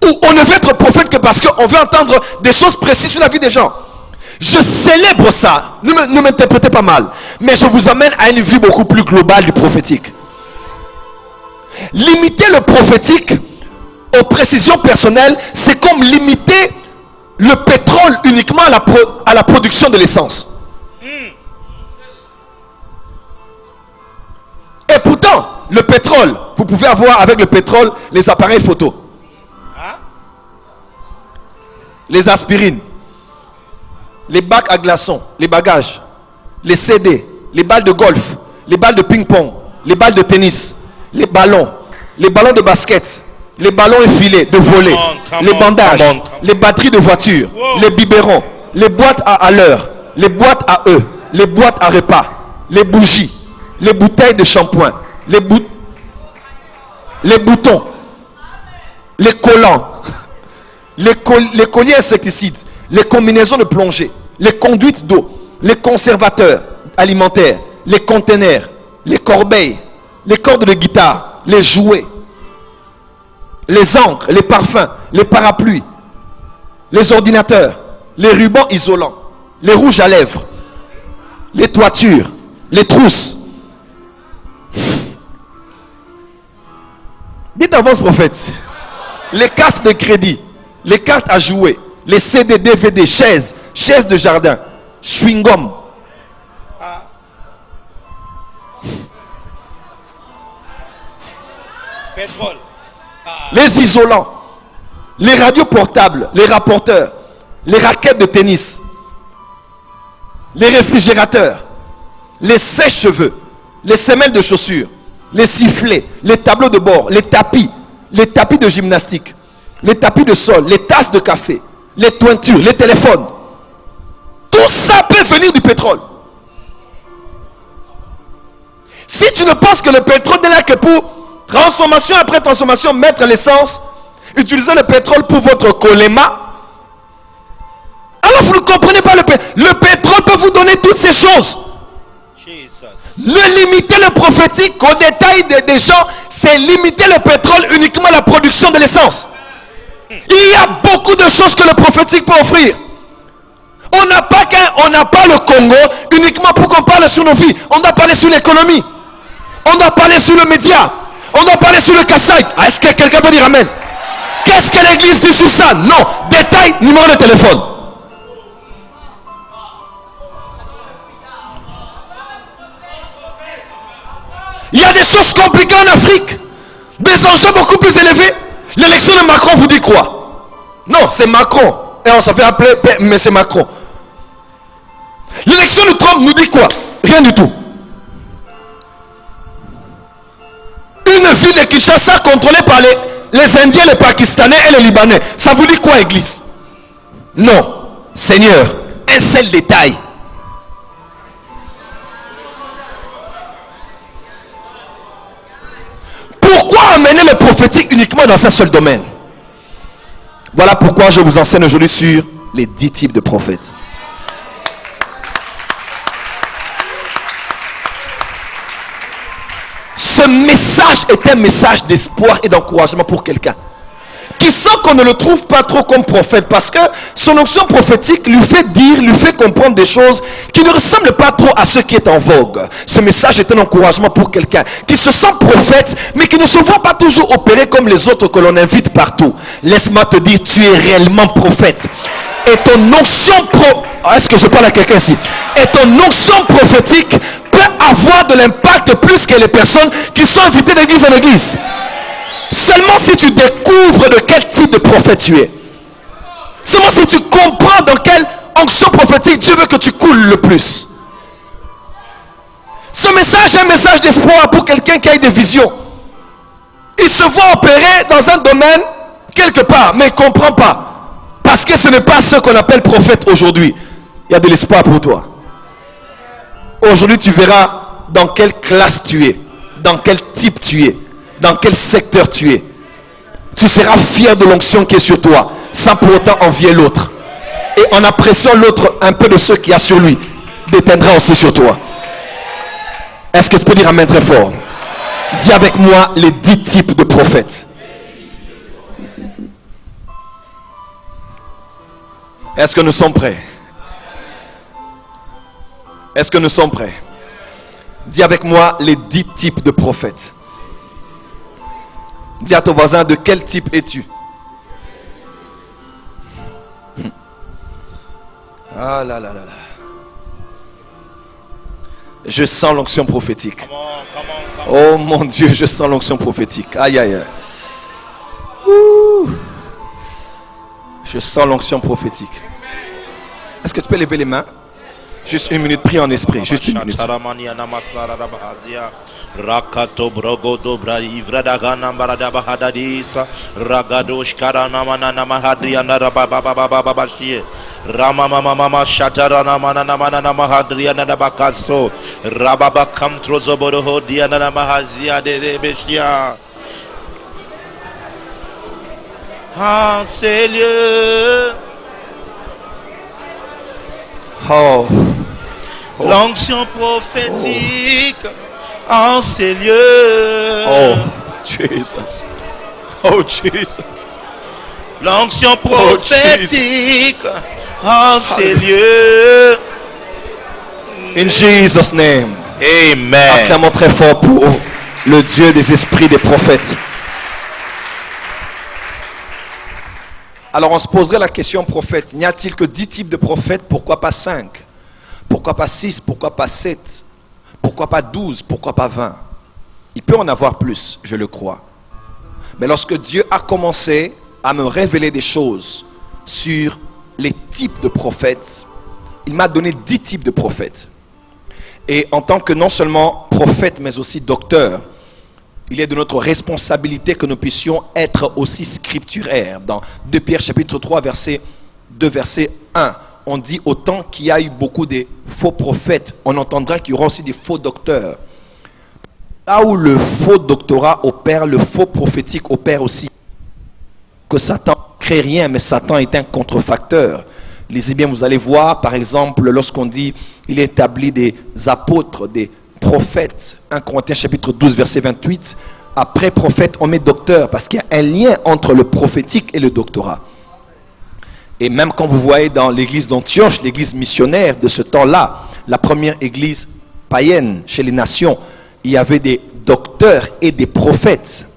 Ou on ne veut être prophète que parce qu'on veut entendre des choses précises sur la vie des gens. Je célèbre ça. Ne m'interprétez pas mal. Mais je vous amène à une vue beaucoup plus globale du prophétique. Limiter le prophétique aux précisions personnelles, c'est comme limiter le pétrole uniquement à la production de l'essence. Et pourtant, le pétrole, vous pouvez avoir avec le pétrole les appareils photo, les aspirines, les bacs à glaçons, les bagages, les CD, les balles de golf, les balles de ping-pong, les balles de tennis, les ballons de basket, les ballons effilés de volley, les bandages, les batteries de voiture, les biberons, les boîtes à l'heure, les boîtes à œufs, les boîtes à repas, les bougies, les bouteilles de shampoing, les boutons, les collants, les colliers insecticides, les combinaisons de plongée, les conduites d'eau, les conservateurs alimentaires, les conteneurs, les corbeilles, les cordes de guitare, les jouets, les encres, les parfums, les parapluies, les ordinateurs, les rubans isolants, les rouges à lèvres, les toitures, les trousses. Dites avance prophète. Les cartes de crédit, les cartes à jouer, les CD, DVD, chaises de jardin, chewing-gum. Pétrole. les isolants, les radios portables, les rapporteurs, les raquettes de tennis, les réfrigérateurs, les sèche-cheveux, les semelles de chaussures, les sifflets, les tableaux de bord, les tapis de gymnastique, les tapis de sol, les tasses de café, les toitures, les téléphones. Tout ça peut venir du pétrole. Si tu ne penses que le pétrole n'est là que pour transformation après transformation, mettre l'essence, utiliser le pétrole pour votre choléma, alors vous ne comprenez pas le pétrole. Le pétrole peut vous donner toutes ces choses. Ne limitez le prophétique au détail des gens, c'est limiter le pétrole uniquement à la production de l'essence. Il y a beaucoup de choses que le prophétique peut offrir. On n'a pas le Congo uniquement pour qu'on parle sur nos vies. On doit parler sur l'économie. On doit parler sur le média. On doit parler sur le Kassai. Est-ce que quelqu'un peut dire amen? Qu'est-ce que l'église dit sur ça? Non. Détail, numéro de téléphone. Il y a des choses compliquées en Afrique. Des enjeux beaucoup plus élevés. L'élection de Macron vous dit quoi? Non, c'est Macron. Et on s'en fait appeler, mais c'est Macron. L'élection de Trump nous dit quoi? Rien du tout. Une ville de Kinshasa contrôlée par les Indiens, les Pakistanais et les Libanais. Ça vous dit quoi, église? Non. Seigneur, un seul détail. Pourquoi amener le prophétique uniquement dans un seul domaine? Voilà pourquoi je vous enseigne aujourd'hui sur les 10 types de prophètes. Ce message est un message d'espoir et d'encouragement pour quelqu'un qui sent qu'on ne le trouve pas trop comme prophète, parce que son onction prophétique lui fait dire, lui fait comprendre des choses qui ne ressemblent pas trop à ce qui est en vogue. Ce message est un encouragement pour quelqu'un qui se sent prophète mais qui ne se voit pas toujours opérer comme les autres que l'on invite partout. Laisse-moi te dire, tu es réellement prophète. Et ton onction est-ce que je parle à quelqu'un ici? Et ton onction prophétique peut avoir de l'impact plus que les personnes qui sont invitées d'église en église. Seulement si tu découvres de quel type de prophète tu es. Seulement si tu comprends dans quelle onction prophétique Dieu veut que tu coules le plus. Ce message est un message d'espoir pour quelqu'un qui a des visions. Il se voit opérer dans un domaine quelque part, mais il ne comprend pas. Parce que ce n'est pas ce qu'on appelle prophète aujourd'hui. Il y a de l'espoir pour toi. Aujourd'hui, tu verras dans quelle classe tu es, dans quel type tu es, dans quel secteur tu es. Tu seras fier de l'onction qui est sur toi, sans pour autant envier l'autre. Et en appréciant l'autre un peu de ce qu'il y a sur lui, déteindra aussi sur toi. Est-ce que tu peux dire amen très fort? Dis avec moi les 10 types de prophètes. Est-ce que nous sommes prêts? Est-ce que nous sommes prêts? Dis avec moi les 10 types de prophètes. Dis à ton voisin, de quel type es-tu? Ah là là là là. Je sens l'onction prophétique. Oh mon Dieu, je sens l'onction prophétique. Aïe aïe aïe. Ouh. Je sens l'onction prophétique. Est-ce que tu peux lever les mains? Juste une minute, prie en esprit. Juste une minute. Rakato brogo dobra ivradaga nambarada bahadadisa ragadosh karanamana namahadriana rabababababashie ramamamama shatarana manana namahadriana nabakaso rababakam trozoboroho diana namahazia de rebeshia. Ah, c'est lieu. Oh. L'onction prophétique en ces lieux. Oh, Jesus. Oh, Jesus. L'onction prophétique en ces lieux. In Jesus' name. Amen. Acclamons très fort pour le Dieu des esprits des prophètes. Alors on se poserait la question prophète. N'y a-t-il que 10 types de prophètes? Pourquoi pas 5? Pourquoi pas 6? Pourquoi pas 7? Pourquoi pas 12? Pourquoi pas 20? Il peut en avoir plus, je le crois. Mais lorsque Dieu a commencé à me révéler des choses sur les types de prophètes, il m'a donné 10 types de prophètes. Et en tant que non seulement prophète, mais aussi docteur, il est de notre responsabilité que nous puissions être aussi scripturaires. Dans 2 Pierre chapitre 3, verset 2, verset 1, on dit autant qu'il y a eu beaucoup de faux prophètes, on entendra qu'il y aura aussi des faux docteurs. Là où le faux doctorat opère, le faux prophétique opère aussi. Que Satan ne crée rien, mais Satan est un contrefacteur. Lisez bien, vous allez voir, par exemple, lorsqu'on dit il établit des apôtres, des prophètes, 1 Corinthiens chapitre 12, verset 28, après prophète, on met docteur, parce qu'il y a un lien entre le prophétique et le doctorat. Et même quand vous voyez dans l'église d'Antioche, l'église missionnaire de ce temps-là, la première église païenne chez les nations, il y avait des docteurs et des prophètes.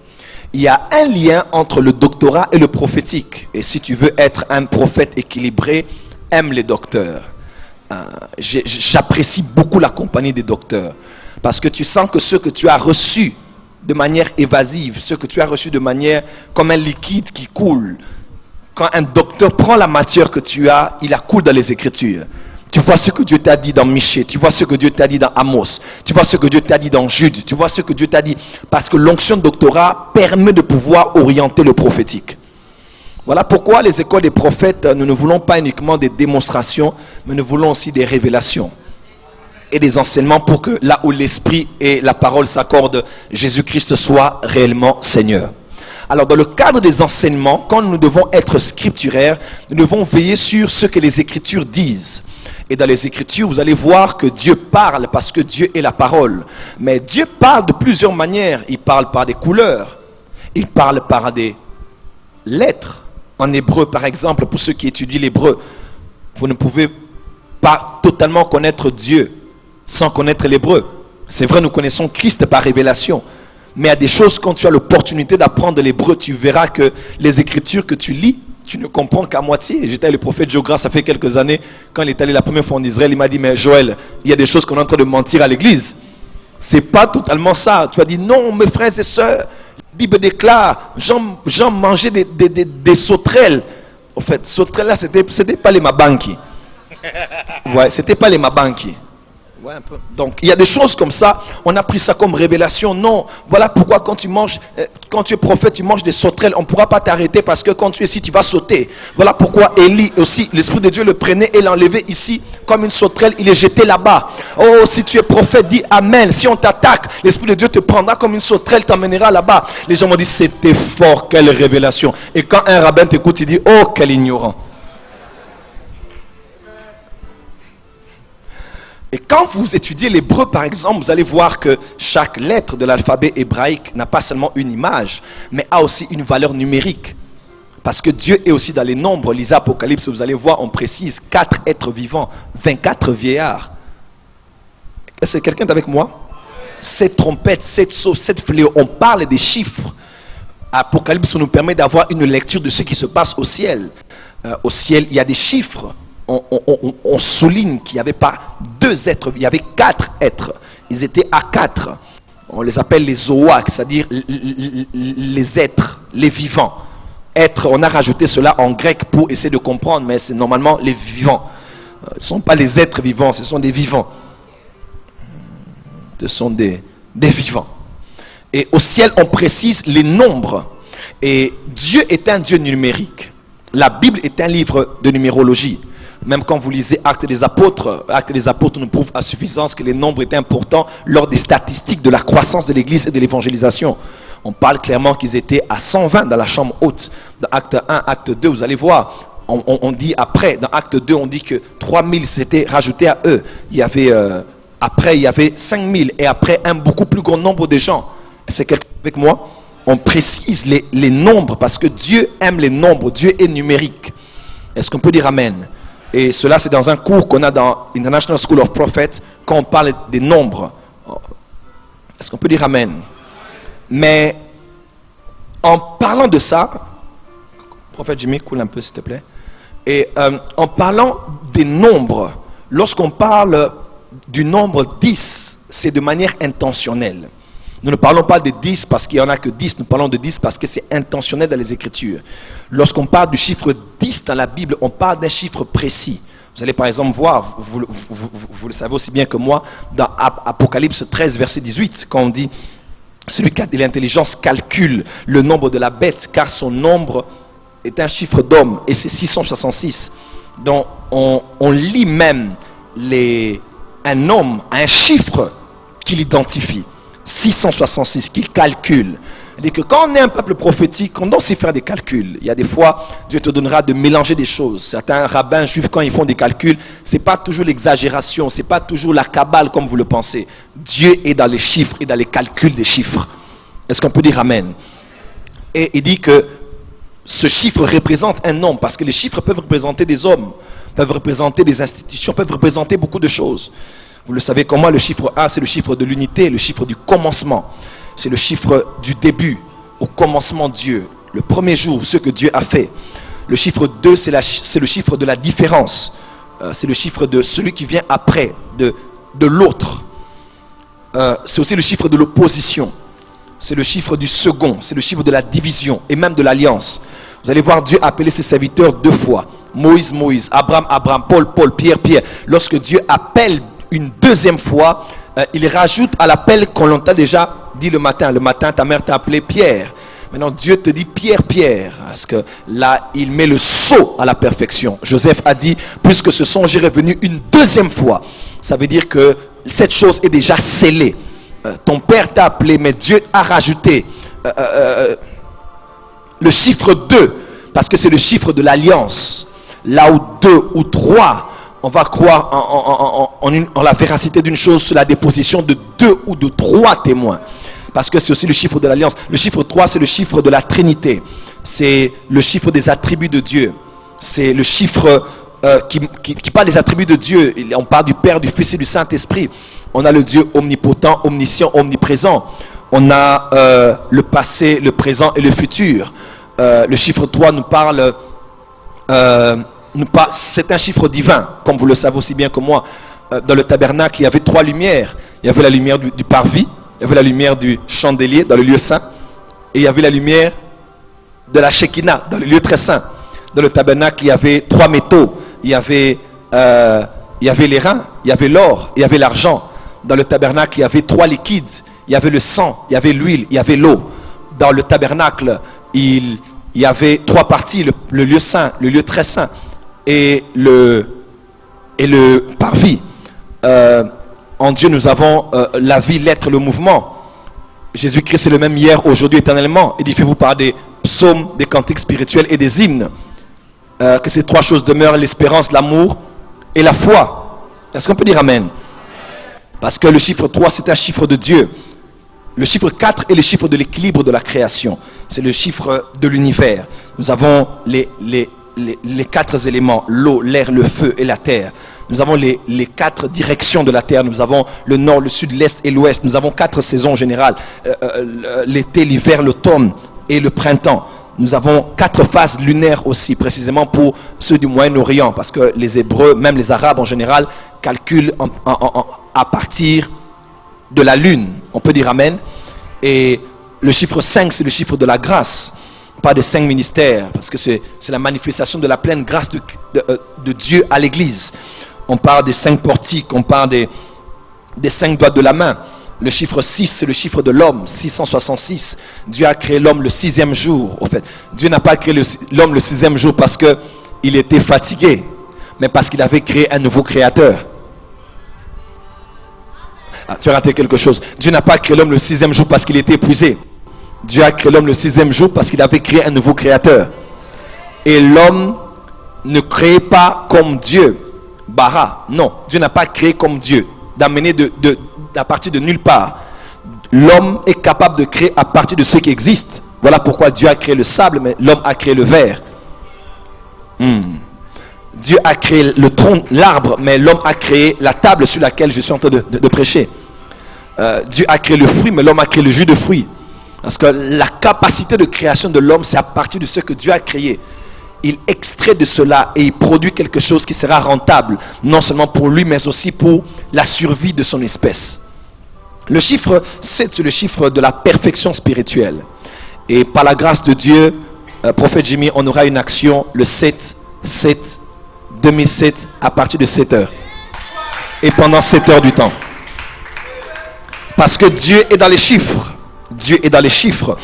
Il y a un lien entre le doctorat et le prophétique. Et si tu veux être un prophète équilibré, aime les docteurs. J'apprécie beaucoup la compagnie des docteurs. Parce que tu sens que ce que tu as reçu de manière évasive, ce que tu as reçu de manière comme un liquide qui coule, quand un docteur prend la matière que tu as, il la coule dans les Écritures. Tu vois ce que Dieu t'a dit dans Michée, tu vois ce que Dieu t'a dit dans Amos, tu vois ce que Dieu t'a dit dans Jude, tu vois ce que Dieu t'a dit. Parce que l'onction de doctorat permet de pouvoir orienter le prophétique. Voilà pourquoi les écoles des prophètes, nous ne voulons pas uniquement des démonstrations, mais nous voulons aussi des révélations et des enseignements pour que là où l'esprit et la parole s'accordent, Jésus-Christ soit réellement Seigneur. Alors dans le cadre des enseignements, quand nous devons être scripturaires, nous devons veiller sur ce que les Écritures disent. Et dans les Écritures, vous allez voir que Dieu parle parce que Dieu est la parole. Mais Dieu parle de plusieurs manières. Il parle par des couleurs. Il parle par des lettres. En hébreu, par exemple, pour ceux qui étudient l'hébreu, vous ne pouvez pas totalement connaître Dieu sans connaître l'hébreu. C'est vrai, nous connaissons Christ par révélation. Mais il y a des choses, quand tu as l'opportunité d'apprendre l'hébreu, tu verras que les Écritures que tu lis, tu ne comprends qu'à moitié. J'étais avec le prophète Jogra, ça fait quelques années, quand il est allé la première fois en Israël, il m'a dit, mais Joël, il y a des choses qu'on est en train de mentir à l'église. C'est pas totalement ça. Tu as dit, non, mes frères et sœurs, la Bible déclare, Jean mangeait des sauterelles. En fait, sauterelles là, c'était pas les mabanki. Ouais, c'était pas les mabanki. Ouais, un peu. Donc il y a des choses comme ça, on a pris ça comme révélation. Non, voilà pourquoi quand tu es prophète, tu manges des sauterelles, on ne pourra pas t'arrêter parce que quand tu es ici, tu vas sauter. Voilà pourquoi Élie aussi, l'Esprit de Dieu le prenait et l'enlevait ici comme une sauterelle, il est jeté là-bas. Oh, si tu es prophète, dis Amen. Si on t'attaque, l'Esprit de Dieu te prendra comme une sauterelle, t'emmènera là-bas. Les gens m'ont dit, c'était fort, quelle révélation. Et quand un rabbin t'écoute, il dit, oh, quel ignorant. Et quand vous étudiez l'hébreu, par exemple, vous allez voir que chaque lettre de l'alphabet hébraïque n'a pas seulement une image, mais a aussi une valeur numérique. Parce que Dieu est aussi dans les nombres. Lisez Apocalypse, vous allez voir, on précise 4 êtres vivants, 24 vieillards. Est-ce que quelqu'un est avec moi? 7 trompettes, 7 sceaux, 7 fléaux. On parle des chiffres. Apocalypse nous permet d'avoir une lecture de ce qui se passe au ciel. Au ciel, il y a des chiffres. On souligne qu'il n'y avait pas 2 êtres, il y avait 4 êtres. Ils étaient à 4. On les appelle les zoaks, c'est-à-dire les êtres, les vivants. Être, on a rajouté cela en grec pour essayer de comprendre, mais c'est normalement les vivants. Ce ne sont pas les êtres vivants, ce sont des vivants. Ce sont des vivants. Et au ciel, on précise les nombres. Et Dieu est un Dieu numérique. La Bible est un livre de numérologie. Même quand vous lisez Actes des Apôtres nous prouve à suffisance que les nombres étaient importants lors des statistiques de la croissance de l'Église et de l'évangélisation. On parle clairement qu'ils étaient à 120 dans la chambre haute. Dans Acte 1, Acte 2, vous allez voir, on dit après, dans Acte 2, on dit que 3000 s'étaient rajoutés à eux. Il y avait, après, il y avait 5000 et après, un beaucoup plus grand nombre de gens. C'est quelqu'un avec moi? On précise les nombres parce que Dieu aime les nombres. Dieu est numérique. Est-ce qu'on peut dire Amen? Et cela, c'est dans un cours qu'on a dans International School of Prophets, quand on parle des nombres. Est-ce qu'on peut dire Amen? Mais en parlant de ça, prophète Jimmy, coule un peu s'il te plaît. Et en parlant des nombres, lorsqu'on parle du nombre 10, c'est de manière intentionnelle. Nous ne parlons pas de 10 parce qu'il n'y en a que 10. Nous parlons de 10 parce que c'est intentionnel dans les Écritures. Lorsqu'on parle du chiffre 10 dans la Bible, on parle d'un chiffre précis. Vous allez par exemple voir, vous le savez aussi bien que moi, dans Apocalypse 13, verset 18, quand on dit « Celui qui a de l'intelligence calcule le nombre de la bête, car son nombre est un chiffre d'homme. » Et c'est 666. Donc on lit même un homme, un chiffre qui l'identifie. 666, qu'il calcule. C'est-à-dire que quand on est un peuple prophétique, on doit aussi faire des calculs. Il y a des fois, Dieu te donnera de mélanger des choses. Certains rabbins juifs, quand ils font des calculs, ce n'est pas toujours l'exagération, ce n'est pas toujours la cabale comme vous le pensez. Dieu est dans les chiffres et dans les calculs des chiffres. Est-ce qu'on peut dire Amen? Et il dit que ce chiffre représente un homme, parce que les chiffres peuvent représenter des hommes, peuvent représenter des institutions, peuvent représenter beaucoup de choses. Vous le savez comment le chiffre 1, c'est le chiffre de l'unité, le chiffre du commencement. C'est le chiffre du début, au commencement Dieu, le premier jour, ce que Dieu a fait. Le chiffre 2, c'est le chiffre de la différence. C'est le chiffre de celui qui vient après, de l'autre. C'est aussi le chiffre de l'opposition. C'est le chiffre du second, c'est le chiffre de la division et même de l'alliance. Vous allez voir Dieu appeler ses serviteurs 2 fois. Moïse, Moïse, Abraham, Abraham, Paul, Paul, Pierre, Pierre. Lorsque Dieu appelle une deuxième fois, il rajoute à l'appel qu'on t'a déjà dit le matin. Le matin, ta mère t'a appelé Pierre. Maintenant, Dieu te dit Pierre, Pierre. Parce que là, il met le sceau à la perfection. Joseph a dit, puisque ce songe est revenu une deuxième fois, ça veut dire que cette chose est déjà scellée. Ton père t'a appelé, mais Dieu a rajouté le chiffre 2, parce que c'est le chiffre de l'alliance. Là où 2 ou 3, on va croire en la véracité d'une chose sur la déposition de 2 ou de 3 témoins. Parce que c'est aussi le chiffre de l'alliance. Le chiffre 3, c'est le chiffre de la Trinité. C'est le chiffre des attributs de Dieu. C'est le chiffre qui parle des attributs de Dieu. On parle du Père, du Fils et du Saint-Esprit. On a le Dieu omnipotent, omniscient, omniprésent. On a le passé, le présent et le futur. Le chiffre 3 nous parle... c'est un chiffre divin, comme vous le savez aussi bien que moi. Dans le tabernacle, il y avait 3 lumières. Il y avait la lumière du parvis, il y avait la lumière du chandelier dans le lieu saint, et il y avait la lumière de la Shekinah dans le lieu très saint. Dans le tabernacle, il y avait 3 métaux. Il y avait les reins, il y avait l'or, il y avait l'argent. Dans le tabernacle, il y avait 3 liquides. Il y avait le sang, il y avait l'huile, il y avait l'eau. Dans le tabernacle, il y avait 3 parties, le lieu saint, le lieu très saint et le parvis. En Dieu, nous avons la vie, l'être, le mouvement. Jésus-Christ est le même hier, aujourd'hui, éternellement. Édifiez-vous par des psaumes, des cantiques spirituels et des hymnes. Que ces 3 choses demeurent, l'espérance, l'amour et la foi. Est-ce qu'on peut dire Amen? Parce que le chiffre 3, c'est un chiffre de Dieu. Le chiffre 4 est le chiffre de l'équilibre de la création. C'est le chiffre de l'univers. Nous avons les 4 éléments, l'eau, l'air, le feu et la terre. Nous avons les 4 directions de la terre. Nous avons le nord, le sud, l'est et l'ouest. Nous avons 4 saisons générales. L'été, l'hiver, l'automne et le printemps. Nous avons 4 phases lunaires aussi, précisément pour ceux du Moyen-Orient. Parce que les Hébreux, même les Arabes en général, calculent à partir de la lune. On peut dire Amen. Et le chiffre 5, c'est le chiffre de la grâce. On parle des 5 ministères, parce que c'est la manifestation de la pleine grâce de Dieu à l'Église. On parle des 5 portiques, on parle des 5 doigts de la main. Le chiffre 6, c'est le chiffre de l'homme, 666. Dieu a créé l'homme le 6e jour. En fait, Dieu n'a pas créé l'homme le 6e jour parce qu'il était fatigué, mais parce qu'il avait créé un nouveau créateur. Ah, tu as raté quelque chose. Dieu n'a pas créé l'homme le 6e jour parce qu'il était épuisé. Dieu a créé l'homme le 6e jour parce qu'il avait créé un nouveau créateur. Et l'homme ne crée pas comme Dieu. Bara, non. Dieu n'a pas créé comme Dieu, d'amener à partir de nulle part. L'homme est capable de créer à partir de ce qui existe. Voilà pourquoi Dieu a créé le sable, mais l'homme a créé le verre. Dieu a créé le tronc, l'arbre, mais l'homme a créé la table sur laquelle je suis en train de prêcher. Dieu a créé le fruit, mais l'homme a créé le jus de fruit. Parce que la capacité de création de l'homme, c'est à partir de ce que Dieu a créé. Il extrait de cela et il produit quelque chose qui sera rentable, non seulement pour lui, mais aussi pour la survie de son espèce. Le chiffre 7, c'est le chiffre de la perfection spirituelle. Et par la grâce de Dieu, prophète Jimmy, on aura une action le 7/7/2007 à partir de 7 heures. Et pendant 7 heures du temps. Parce que Dieu est dans les chiffres. Dieu est dans les chiffres.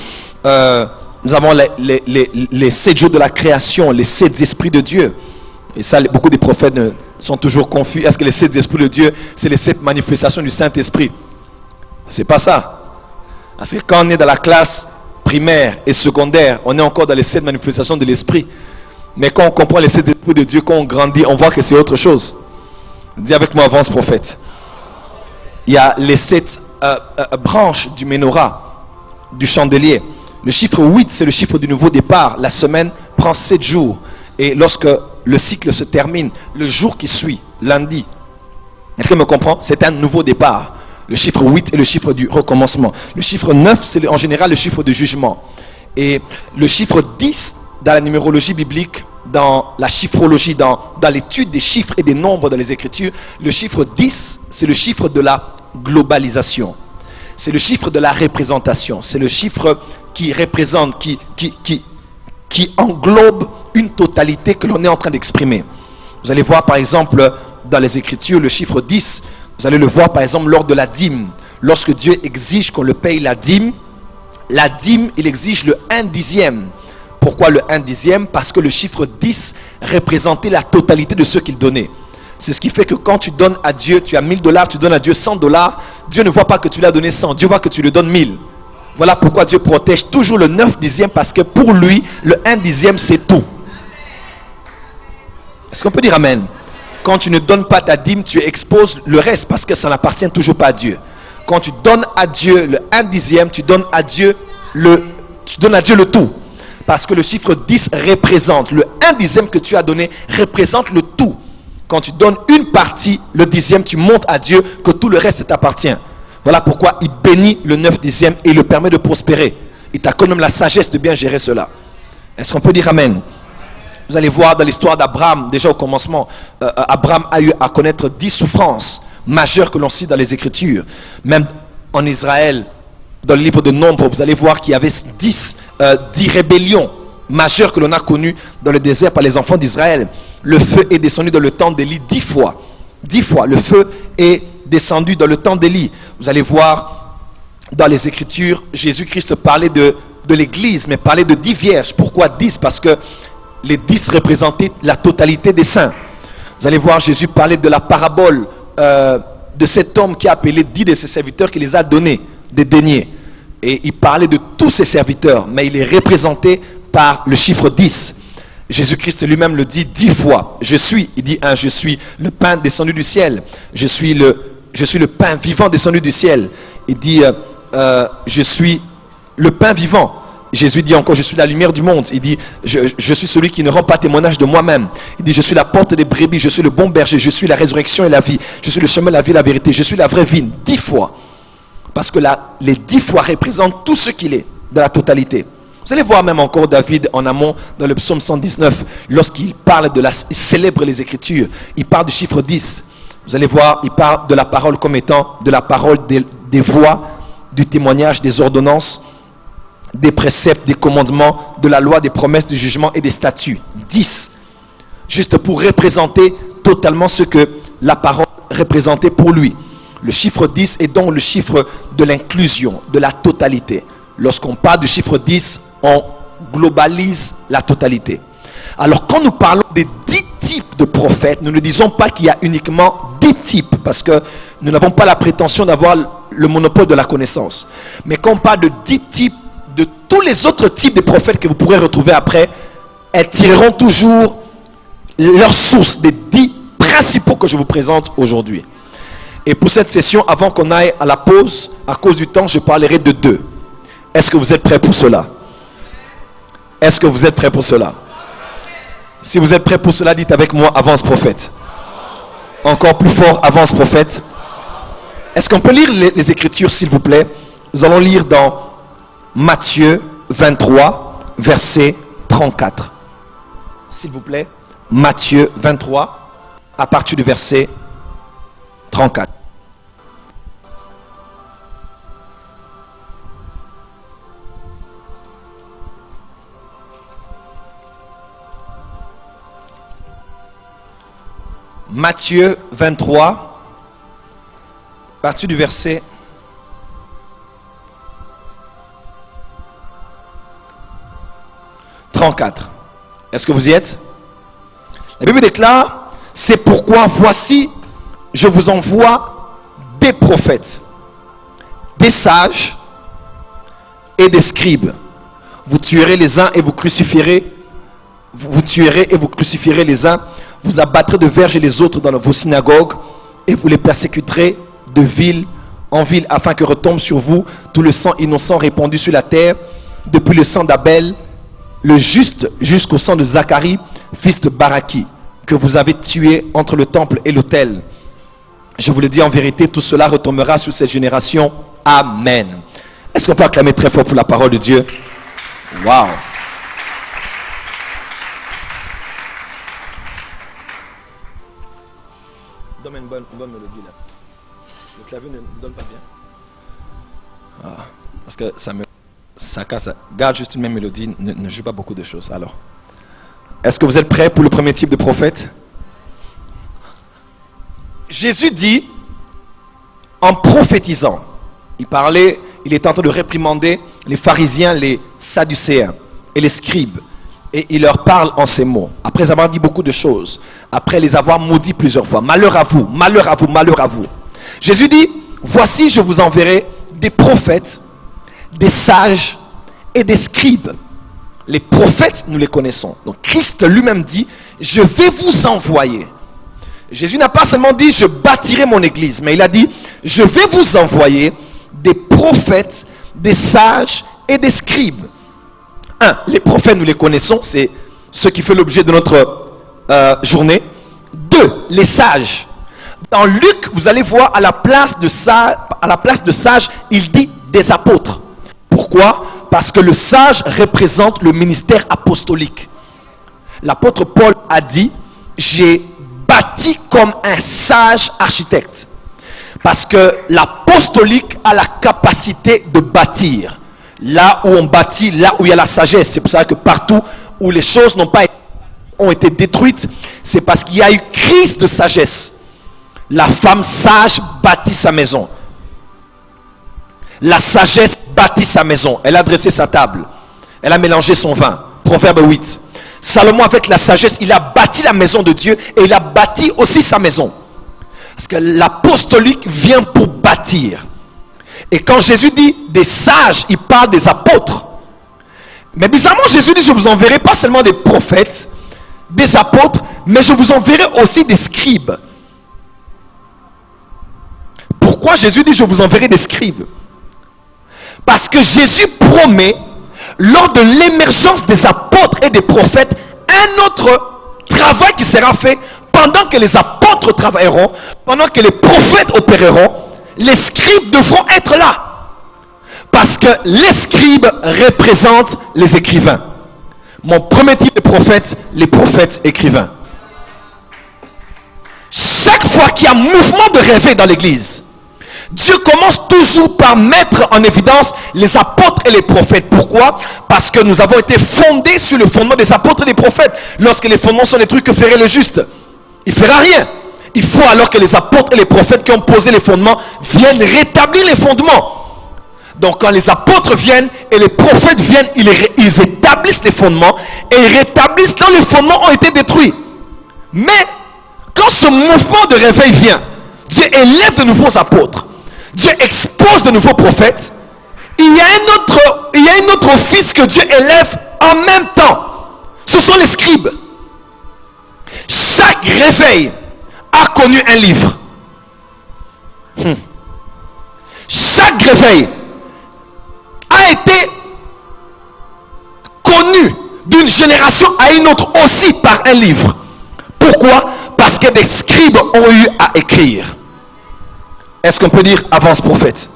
Nous avons les 7 jours de la création, les 7 esprits de Dieu. Et ça, beaucoup de prophètes sont toujours confus. Est-ce que les 7 esprits de Dieu, c'est les 7 manifestations du Saint-Esprit? C'est pas ça. Parce que quand on est dans la classe primaire et secondaire, on est encore dans les 7 manifestations de l'Esprit. Mais quand on comprend les 7 esprits de Dieu, quand on grandit, on voit que c'est autre chose. Dis avec moi, avance prophète. Il y a les 7 branches du menorah, du chandelier. Le chiffre 8, c'est le chiffre du nouveau départ. La semaine prend 7 jours. Et lorsque le cycle se termine, le jour qui suit, lundi, quelqu'un me comprend? C'est un nouveau départ. Le chiffre 8 est le chiffre du recommencement. Le chiffre 9, c'est en général le chiffre de jugement. Et le chiffre 10, dans la numérologie biblique, dans la chiffrologie, dans l'étude des chiffres et des nombres dans les Écritures, le chiffre 10, c'est le chiffre de la globalisation. C'est le chiffre de la représentation. C'est le chiffre qui représente, qui englobe une totalité que l'on est en train d'exprimer. Vous allez voir par exemple dans les Écritures le chiffre 10. Vous allez le voir par exemple lors de la dîme. Lorsque Dieu exige qu'on le paye la dîme, il exige le 1/10. Pourquoi le 1/10? Parce que le chiffre 10 représentait la totalité de ce qu'il donnait. C'est ce qui fait que quand tu donnes à Dieu, tu as $1000, tu donnes à Dieu $100, Dieu ne voit pas que tu l'as donné 100, Dieu voit que tu le donnes 1000. Voilà pourquoi Dieu protège toujours le 9/10, parce que pour lui, le 1/10 c'est tout. Est-ce qu'on peut dire amen? Quand tu ne donnes pas ta dîme, tu exposes le reste parce que ça n'appartient toujours pas à Dieu. Quand tu donnes à Dieu le 1/10, tu donnes à Dieu le tout. Parce que le chiffre 10 représente, le 1/10 que tu as donné représente le tout. Quand tu donnes une partie, le 10e, tu montres à Dieu que tout le reste t'appartient. Voilà pourquoi il bénit le 9/10 et il le permet de prospérer. Il t'accorde même la sagesse de bien gérer cela. Est-ce qu'on peut dire amen? Vous allez voir dans l'histoire d'Abraham, déjà au commencement, Abraham a eu à connaître 10 souffrances majeures que l'on cite dans les Écritures. Même en Israël, dans le livre de Nombres, vous allez voir qu'il y avait 10 rébellions majeures que l'on a connues dans le désert par les enfants d'Israël. Le feu est descendu dans le temps d'Élie 10 fois. 10 fois, le feu est descendu dans le temps d'Élie. Vous allez voir dans les Écritures, Jésus-Christ parlait de l'Église, mais parlait de 10 vierges. Pourquoi 10? Parce que les 10 représentaient la totalité des saints. Vous allez voir Jésus parler de la parabole de cet homme qui a appelé 10 de ses serviteurs, qui les a donnés des deniers. Et il parlait de tous ses serviteurs, mais il est représenté par le chiffre 10. Jésus-Christ lui-même le dit 10 fois. Je suis le pain descendu du ciel. Je suis le pain vivant descendu du ciel. Il dit, je suis le pain vivant. Jésus dit encore, je suis la lumière du monde. Il dit, je suis celui qui ne rend pas témoignage de moi-même. Il dit, je suis la porte des brebis, je suis le bon berger, je suis la résurrection et la vie. Je suis le chemin, la vie et la vérité. Je suis la vraie vigne. 10 fois. Parce que les 10 fois représentent tout ce qu'il est, de la totalité. Vous allez voir même encore David en amont dans le psaume 119, lorsqu'il parle il célèbre les Écritures, il parle du chiffre 10. Vous allez voir, il parle de la parole comme étant de la parole des voix, du témoignage, des ordonnances, des préceptes, des commandements, de la loi, des promesses, du jugement et des statuts. 10. Juste pour représenter totalement ce que la parole représentait pour lui. Le chiffre 10 est donc le chiffre de l'inclusion, de la totalité. Lorsqu'on parle du chiffre 10, on globalise la totalité. Alors quand nous parlons des 10 types de prophètes, nous ne disons pas qu'il y a uniquement 10 types, parce que nous n'avons pas la prétention d'avoir le monopole de la connaissance. Mais quand on parle de 10 types, de tous les autres types de prophètes que vous pourrez retrouver après, elles tireront toujours leur source des 10 principaux que je vous présente aujourd'hui. Et pour cette session, avant qu'on aille à la pause, à cause du temps, je parlerai de 2. Est-ce que vous êtes prêts pour cela? Est-ce que vous êtes prêts pour cela? Si vous êtes prêts pour cela, dites avec moi, avance prophète. Encore plus fort, avance prophète. Est-ce qu'on peut lire les Écritures, s'il vous plaît? Nous allons lire dans Matthieu 23, verset 34. S'il vous plaît, Matthieu 23, à partir du verset 34. Matthieu 23, à partir du verset 34. Est-ce que vous y êtes? La Bible déclare, c'est pourquoi voici, je vous envoie des prophètes, des sages et des scribes. Vous tuerez les uns et vous crucifierez. Vous tuerez et vous crucifierez les uns. Vous abattrez de verges les autres dans vos synagogues et vous les persécuterez de ville en ville afin que retombe sur vous tout le sang innocent répandu sur la terre, depuis le sang d'Abel, le juste, jusqu'au sang de Zacharie, fils de Baraki, que vous avez tué entre le temple et l'autel. Je vous le dis en vérité, tout cela retombera sur cette génération. Amen. Est-ce qu'on peut acclamer très fort pour la parole de Dieu? Waouh! Donne une bonne mélodie là. Le clavier ne donne pas bien. Parce que ça casse. Garde juste une même mélodie, ne joue pas beaucoup de choses. Alors, est-ce que vous êtes prêts pour le premier type de prophète? Jésus dit, en prophétisant, il est en train de réprimander les pharisiens, les sadducéens et les scribes. Et il leur parle en ces mots, après avoir dit beaucoup de choses, après les avoir maudits plusieurs fois. Malheur à vous, malheur à vous, malheur à vous. Jésus dit, voici je vous enverrai des prophètes, des sages et des scribes. Les prophètes, nous les connaissons. Donc Christ lui-même dit, je vais vous envoyer. Jésus n'a pas seulement dit, je bâtirai mon église, mais il a dit, je vais vous envoyer des prophètes, des sages et des scribes. Les prophètes, nous les connaissons, c'est ce qui fait l'objet de notre journée. 2, les sages. Dans Luc, vous allez voir, à la place de sage, il dit des apôtres. Pourquoi? Parce que le sage représente le ministère apostolique. L'apôtre Paul a dit, j'ai bâti comme un sage architecte. Parce que l'apostolique a la capacité de bâtir. Là où on bâtit, là où il y a la sagesse. C'est pour ça que partout où les choses ont été détruites, c'est parce qu'il y a eu crise de sagesse. La femme sage bâtit sa maison. La sagesse bâtit sa maison. Elle a dressé sa table. Elle a mélangé son vin. Proverbe 8. Salomon, avec la sagesse, il a bâti la maison de Dieu et il a bâti aussi sa maison. Parce que l'apostolique vient pour bâtir. Et quand Jésus dit des sages, il parle des apôtres. Mais bizarrement, Jésus dit, je vous enverrai pas seulement des prophètes, des apôtres, mais je vous enverrai aussi des scribes. Pourquoi Jésus dit, je vous enverrai des scribes? Parce que Jésus promet, lors de l'émergence des apôtres et des prophètes, un autre travail qui sera fait pendant que les apôtres travailleront, pendant que les prophètes opéreront. Les scribes devront être là. Parce que les scribes représentent les écrivains. Mon premier type de prophète, les prophètes écrivains. Chaque fois qu'il y a un mouvement de réveil dans l'église, Dieu commence toujours par mettre en évidence les apôtres et les prophètes. Pourquoi? Parce que nous avons été fondés sur le fondement des apôtres et des prophètes. Lorsque les fondements sont les trucs, que ferait le juste? Il ne fera rien. Il faut alors que les apôtres et les prophètes qui ont posé les fondements viennent rétablir les fondements. Donc quand les apôtres viennent et les prophètes viennent, ils établissent les fondements et ils rétablissent là où les fondements ont été détruits. Mais quand ce mouvement de réveil vient, Dieu élève de nouveaux apôtres, Dieu expose de nouveaux prophètes. Il y a un autre office que Dieu élève en même temps. Ce sont les scribes. Chaque réveil a connu un livre. Chaque réveil a été connu d'une génération à une autre aussi par un livre. Pourquoi? Parce que des scribes ont eu à écrire. Est-ce qu'on peut dire avance prophète?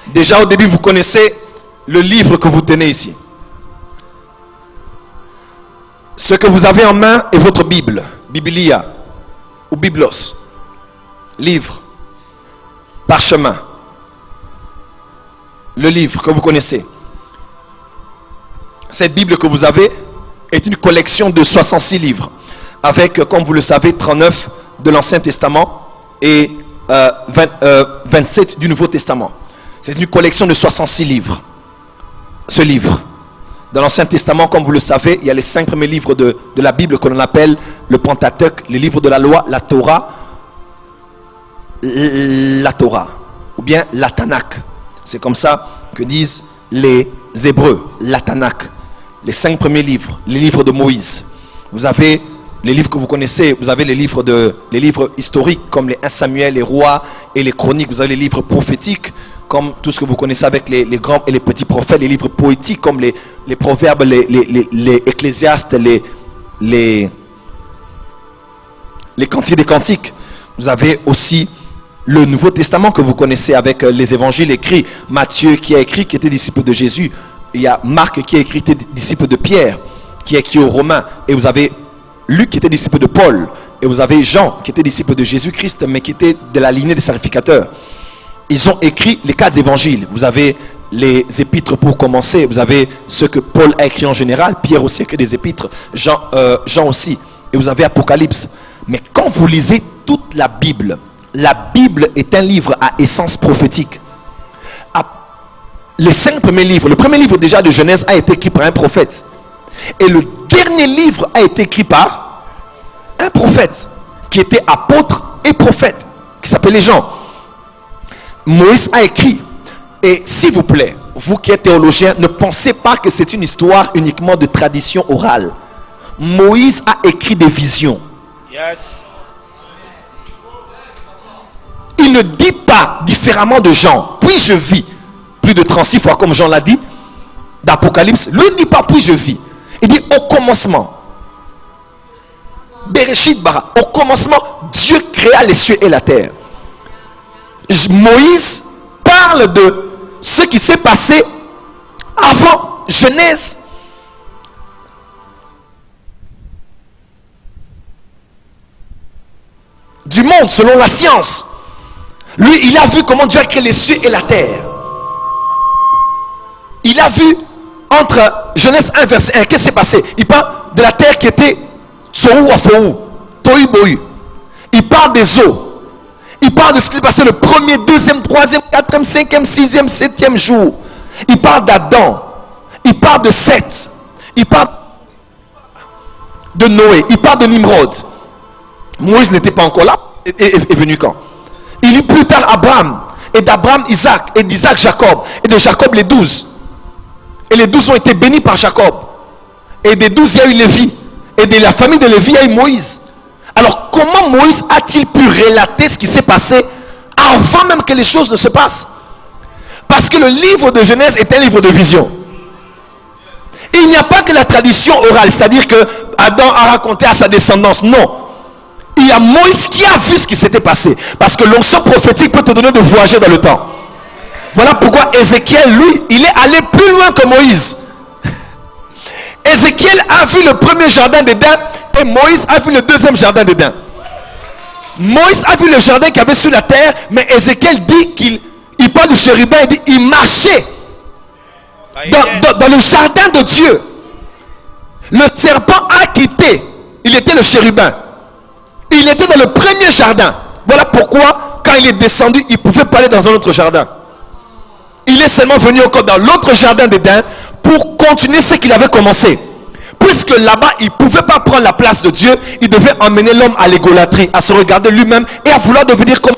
Déjà au début, vous connaissez le livre que vous tenez ici. Ce que vous avez en main est votre Bible, Biblia ou Biblos, livre, parchemin. Le livre que vous connaissez. Cette Bible que vous avez est une collection de 66 livres avec, comme vous le savez, 39 de l'Ancien Testament et 27 du Nouveau Testament. C'est une collection de 66 livres. Ce livre. Dans l'Ancien Testament, comme vous le savez, il y a les 5 premiers livres de la Bible que l'on appelle le Pentateuque, les livres de la loi, la Torah, ou bien la Tanakh. C'est comme ça que disent les Hébreux, la Tanakh. Les 5 premiers livres, les livres de Moïse. Vous avez les livres que vous connaissez, vous avez les livres historiques comme les 1 Samuel, les rois et les chroniques. Vous avez les livres prophétiques comme tout ce que vous connaissez avec les grands et les petits prophètes, les livres poétiques comme les proverbes, les ecclésiastes, les cantiques des cantiques. Vous avez aussi le Nouveau Testament que vous connaissez avec les évangiles écrits. Matthieu qui a écrit, qui était disciple de Jésus. Il y a Marc qui a écrit, qui était disciple de Pierre, qui a écrit aux Romains. Et vous avez Luc qui était disciple de Paul. Et vous avez Jean qui était disciple de Jésus-Christ, mais qui était de la lignée des sacrificateurs. Ils ont écrit les 4 évangiles. Vous avez les épîtres pour commencer. Vous avez ce que Paul a écrit en général. Pierre aussi a écrit des épîtres. Jean aussi. Et vous avez Apocalypse. Mais quand vous lisez toute la Bible est un livre à essence prophétique. Les 5 premiers livres, le premier livre déjà de Genèse a été écrit par un prophète. Et le dernier livre a été écrit par un prophète qui était apôtre et prophète, qui s'appelait Jean. Moïse a écrit. Et s'il vous plaît, vous qui êtes théologien, ne pensez pas que c'est une histoire uniquement de tradition orale. Moïse a écrit des visions. Yes. Il ne dit pas différemment de Jean. Puis je vis. Plus de 36 fois comme Jean l'a dit. D'Apocalypse. Lui ne dit pas puis je vis. Il dit au commencement. Bereshit bara. Au commencement, Dieu créa les cieux et la terre. Moïse parle de ce qui s'est passé avant Genèse. Du monde selon la science. Lui, il a vu comment Dieu a créé les cieux et la terre. Il a vu entre Genèse 1 verset 1, qu'est-ce qui s'est passé? Il parle de la terre qui était Tsohu Afou, Tohu Bohu. Il parle des eaux. Il parle de ce qui s'est passé le premier, deuxième, troisième, quatrième, cinquième, sixième, septième jour. Il parle d'Adam. Il parle de Seth. Il parle de Noé. Il parle de Nimrod. Moïse n'était pas encore là. Est venu quand? Il eut plus tard Abraham. Et d'Abraham Isaac. Et d'Isaac Jacob. Et de Jacob les 12. Et les 12 ont été bénis par Jacob. Et des 12 il y a eu Lévi. Et de la famille de Lévi il y a eu Moïse. Alors comment Moïse a-t-il pu relater ce qui s'est passé avant même que les choses ne se passent? Parce que le livre de Genèse est un livre de vision. Il n'y a pas que la tradition orale, c'est-à-dire que Adam a raconté à sa descendance. Non. Il y a Moïse qui a vu ce qui s'était passé. Parce que l'onction prophétique peut te donner de voyager dans le temps. Voilà pourquoi Ézéchiel, lui, il est allé plus loin que Moïse. Ézéchiel a vu le premier jardin d'Éden et Moïse a vu le deuxième jardin d'Éden. Moïse a vu le jardin qu'il y avait sur la terre, mais Ézéchiel dit qu'il parle du chérubin, il dit il marchait dans le jardin de Dieu. Le serpent a quitté, il était le chérubin. Il était dans le premier jardin. Voilà pourquoi quand il est descendu, il pouvait pas aller dans un autre jardin. Il est seulement venu encore dans l'autre jardin d'Éden pour continuer ce qu'il avait commencé. Puisque là-bas, il ne pouvait pas prendre la place de Dieu, il devait emmener l'homme à l'égolâtrie, à se regarder lui-même et à vouloir devenir comme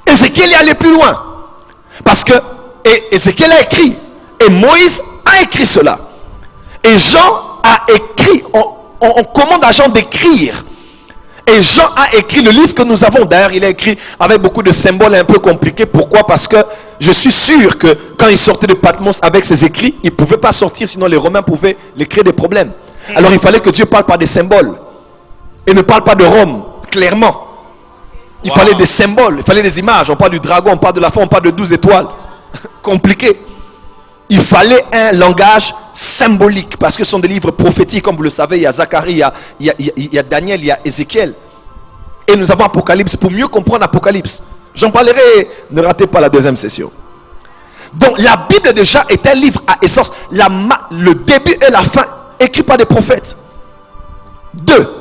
Ézéchiel est allé plus loin. Parce que Ézéchiel a écrit, et Moïse a écrit cela. Et Jean a écrit, on commande à Jean d'écrire. Et Jean a écrit le livre que nous avons. D'ailleurs, il a écrit avec beaucoup de symboles un peu compliqués. Pourquoi? Parce que je suis sûr que quand il sortait de Patmos avec ses écrits, il ne pouvait pas sortir, sinon les Romains pouvaient les créer des problèmes. Alors il fallait que Dieu parle par des symboles. Et ne parle pas de Rome, clairement. Il fallait des symboles, il fallait des images. On parle du dragon, on parle de la femme, on parle de 12 étoiles. Compliqué. Il fallait un langage symbolique, parce que ce sont des livres prophétiques, comme vous le savez. Il y a Zacharie, il y a Daniel, il y a Ézéchiel. Et nous avons Apocalypse, pour mieux comprendre Apocalypse. J'en parlerai, ne ratez pas la deuxième session. Donc la Bible déjà est un livre à essence. Le début et la fin, écrit par des prophètes. 2.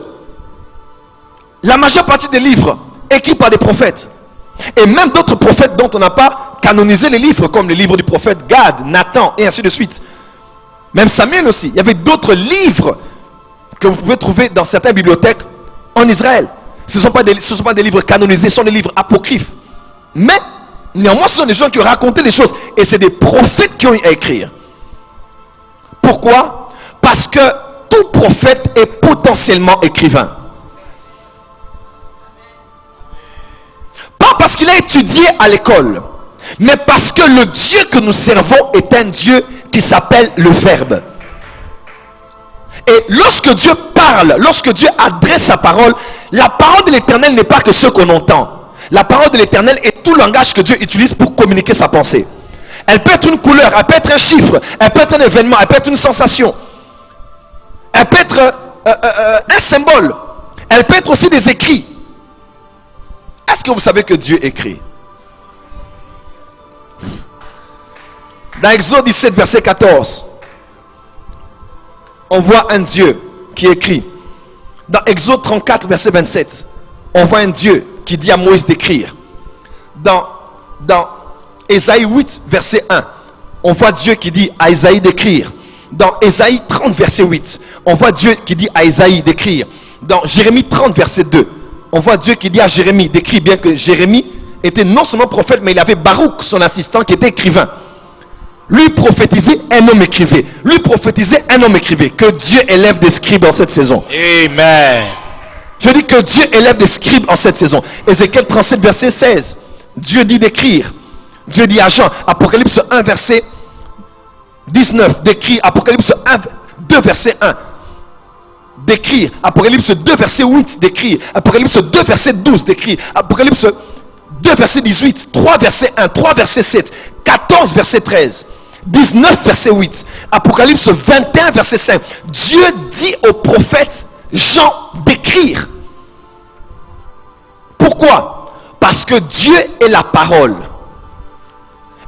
la majeure partie des livres écrits par des prophètes, et même d'autres prophètes dont on n'a pas canonisé les livres, comme les livres du prophète Gad, Nathan, et ainsi de suite. Même Samuel aussi. Il y avait d'autres livres que vous pouvez trouver dans certaines bibliothèques en Israël. Ce ne sont pas des livres canonisés, ce sont des livres apocryphes. Mais, néanmoins, ce sont des gens qui ont raconté les choses. Et c'est des prophètes qui ont eu à écrire. Pourquoi? Parce que tout prophète est potentiellement écrivain. Pas parce qu'il a étudié à l'école, mais parce que le Dieu que nous servons est un Dieu qui s'appelle le Verbe. Et lorsque Dieu parle, lorsque Dieu adresse sa parole, la parole de l'Éternel n'est pas que ce qu'on entend. La parole de l'Éternel est tout langage que Dieu utilise pour communiquer sa pensée. Elle peut être une couleur, elle peut être un chiffre, elle peut être un événement, elle peut être une sensation. Elle peut être un symbole. Elle peut être aussi des écrits. Est-ce que vous savez que Dieu écrit? Dans Exode 17, verset 14, on voit un Dieu qui écrit. Dans Exode 34, verset 27, on voit un Dieu qui dit à Moïse d'écrire. Dans Ésaïe 8, verset 1, on voit Dieu qui dit à Ésaïe d'écrire. Dans Ésaïe 30, verset 8, on voit Dieu qui dit à Ésaïe d'écrire. Dans Jérémie 30, verset 2, on voit Dieu qui dit à Jérémie d'écrire, bien que Jérémie était non seulement prophète, mais il avait Baruch, son assistant, qui était écrivain. Lui prophétisait, un homme écrivait. Lui prophétisait, un homme écrivait. Que Dieu élève des scribes en cette saison. Amen. Je dis que Dieu élève des scribes en cette saison. Ézéchiel 37, verset 16. Dieu dit d'écrire. Dieu dit à Jean, Apocalypse 1, verset 19, d'écrire. Apocalypse 1, 2, verset 1. D'écrire. Apocalypse 2, verset 8, d'écrire. Apocalypse 2, verset 12, d'écrire. Apocalypse 2, verset 18. 3, verset 1. 3, verset 7. 14, verset 13. 19, verset 8. Apocalypse 21, verset 5. Dieu dit au prophète Jean d'écrire. Pourquoi? Parce que Dieu est la parole.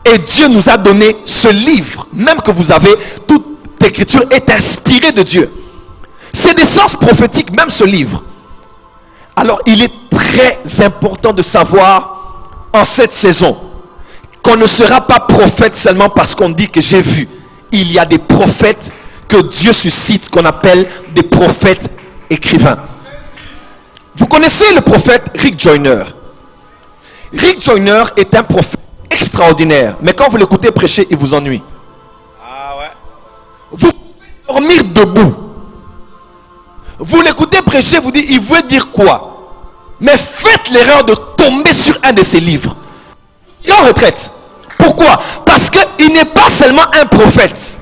Et Dieu nous a donné ce livre. Même que vous avez, toute écriture est inspirée de Dieu. C'est des sens prophétiques, même ce livre. Alors il est très important de savoir en cette saison qu'on ne sera pas prophète seulement parce qu'on dit que j'ai vu. Il y a des prophètes que Dieu suscite, qu'on appelle des prophètes écrivains. Vous connaissez le prophète Rick Joyner. Rick Joyner est un prophète extraordinaire, mais quand vous l'écoutez prêcher, il vous ennuie. Ah ouais. Vous pouvez dormir debout. Vous l'écoutez prêcher, vous dites, il veut dire quoi? Mais faites l'erreur de tomber sur un de ses livres. Il est en retraite. Pourquoi? Parce qu'il n'est pas seulement un prophète,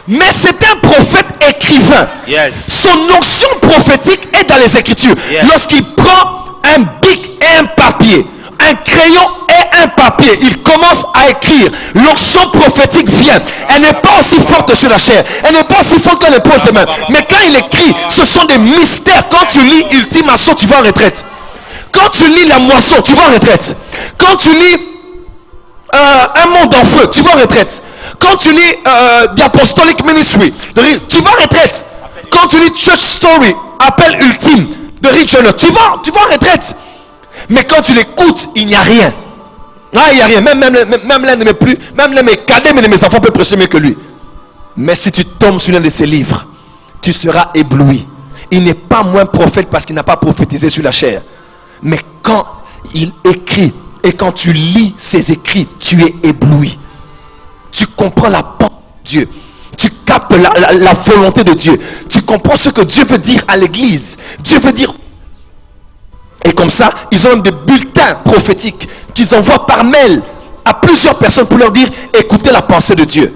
mais c'est un prophète écrivain. Yes. Son onction prophétique est dans les Écritures. Yes. Lorsqu'il prend un bic et un papier, un crayon et un papier, il commence à écrire. L'onction prophétique vient. Elle n'est pas aussi forte sur la chair. Elle n'est pas aussi forte qu'on les pose des mains. Mais quand il écrit, ce sont des mystères. Quand tu lis Ultime Assaut, tu vas en retraite. Quand tu lis La Moisson, tu vas en retraite. Quand tu lis Un monde en feu, tu vas en retraite. Quand tu lis The Apostolic Ministry, tu vas en retraite. Quand tu lis Church Story, Appel Ultime de Rick Joyner, tu vas en retraite. Mais quand tu l'écoutes, il n'y a rien. Ah, il n'y a rien. Même l'un de mes plus, même l'un de mes cadets, mais de mes enfants peut prêcher mieux que lui. Mais si tu tombes sur l'un de ses livres, tu seras ébloui. Il n'est pas moins prophète parce qu'il n'a pas prophétisé sur la chair. Mais quand il écrit et quand tu lis ses écrits, tu es ébloui. Tu comprends la pensée de Dieu. Tu captes la volonté de Dieu. Tu comprends ce que Dieu veut dire à l'église. Dieu veut dire. Et comme ça, ils ont même des bulletins prophétiques qu'ils envoient par mail à plusieurs personnes pour leur dire, écoutez la pensée de Dieu.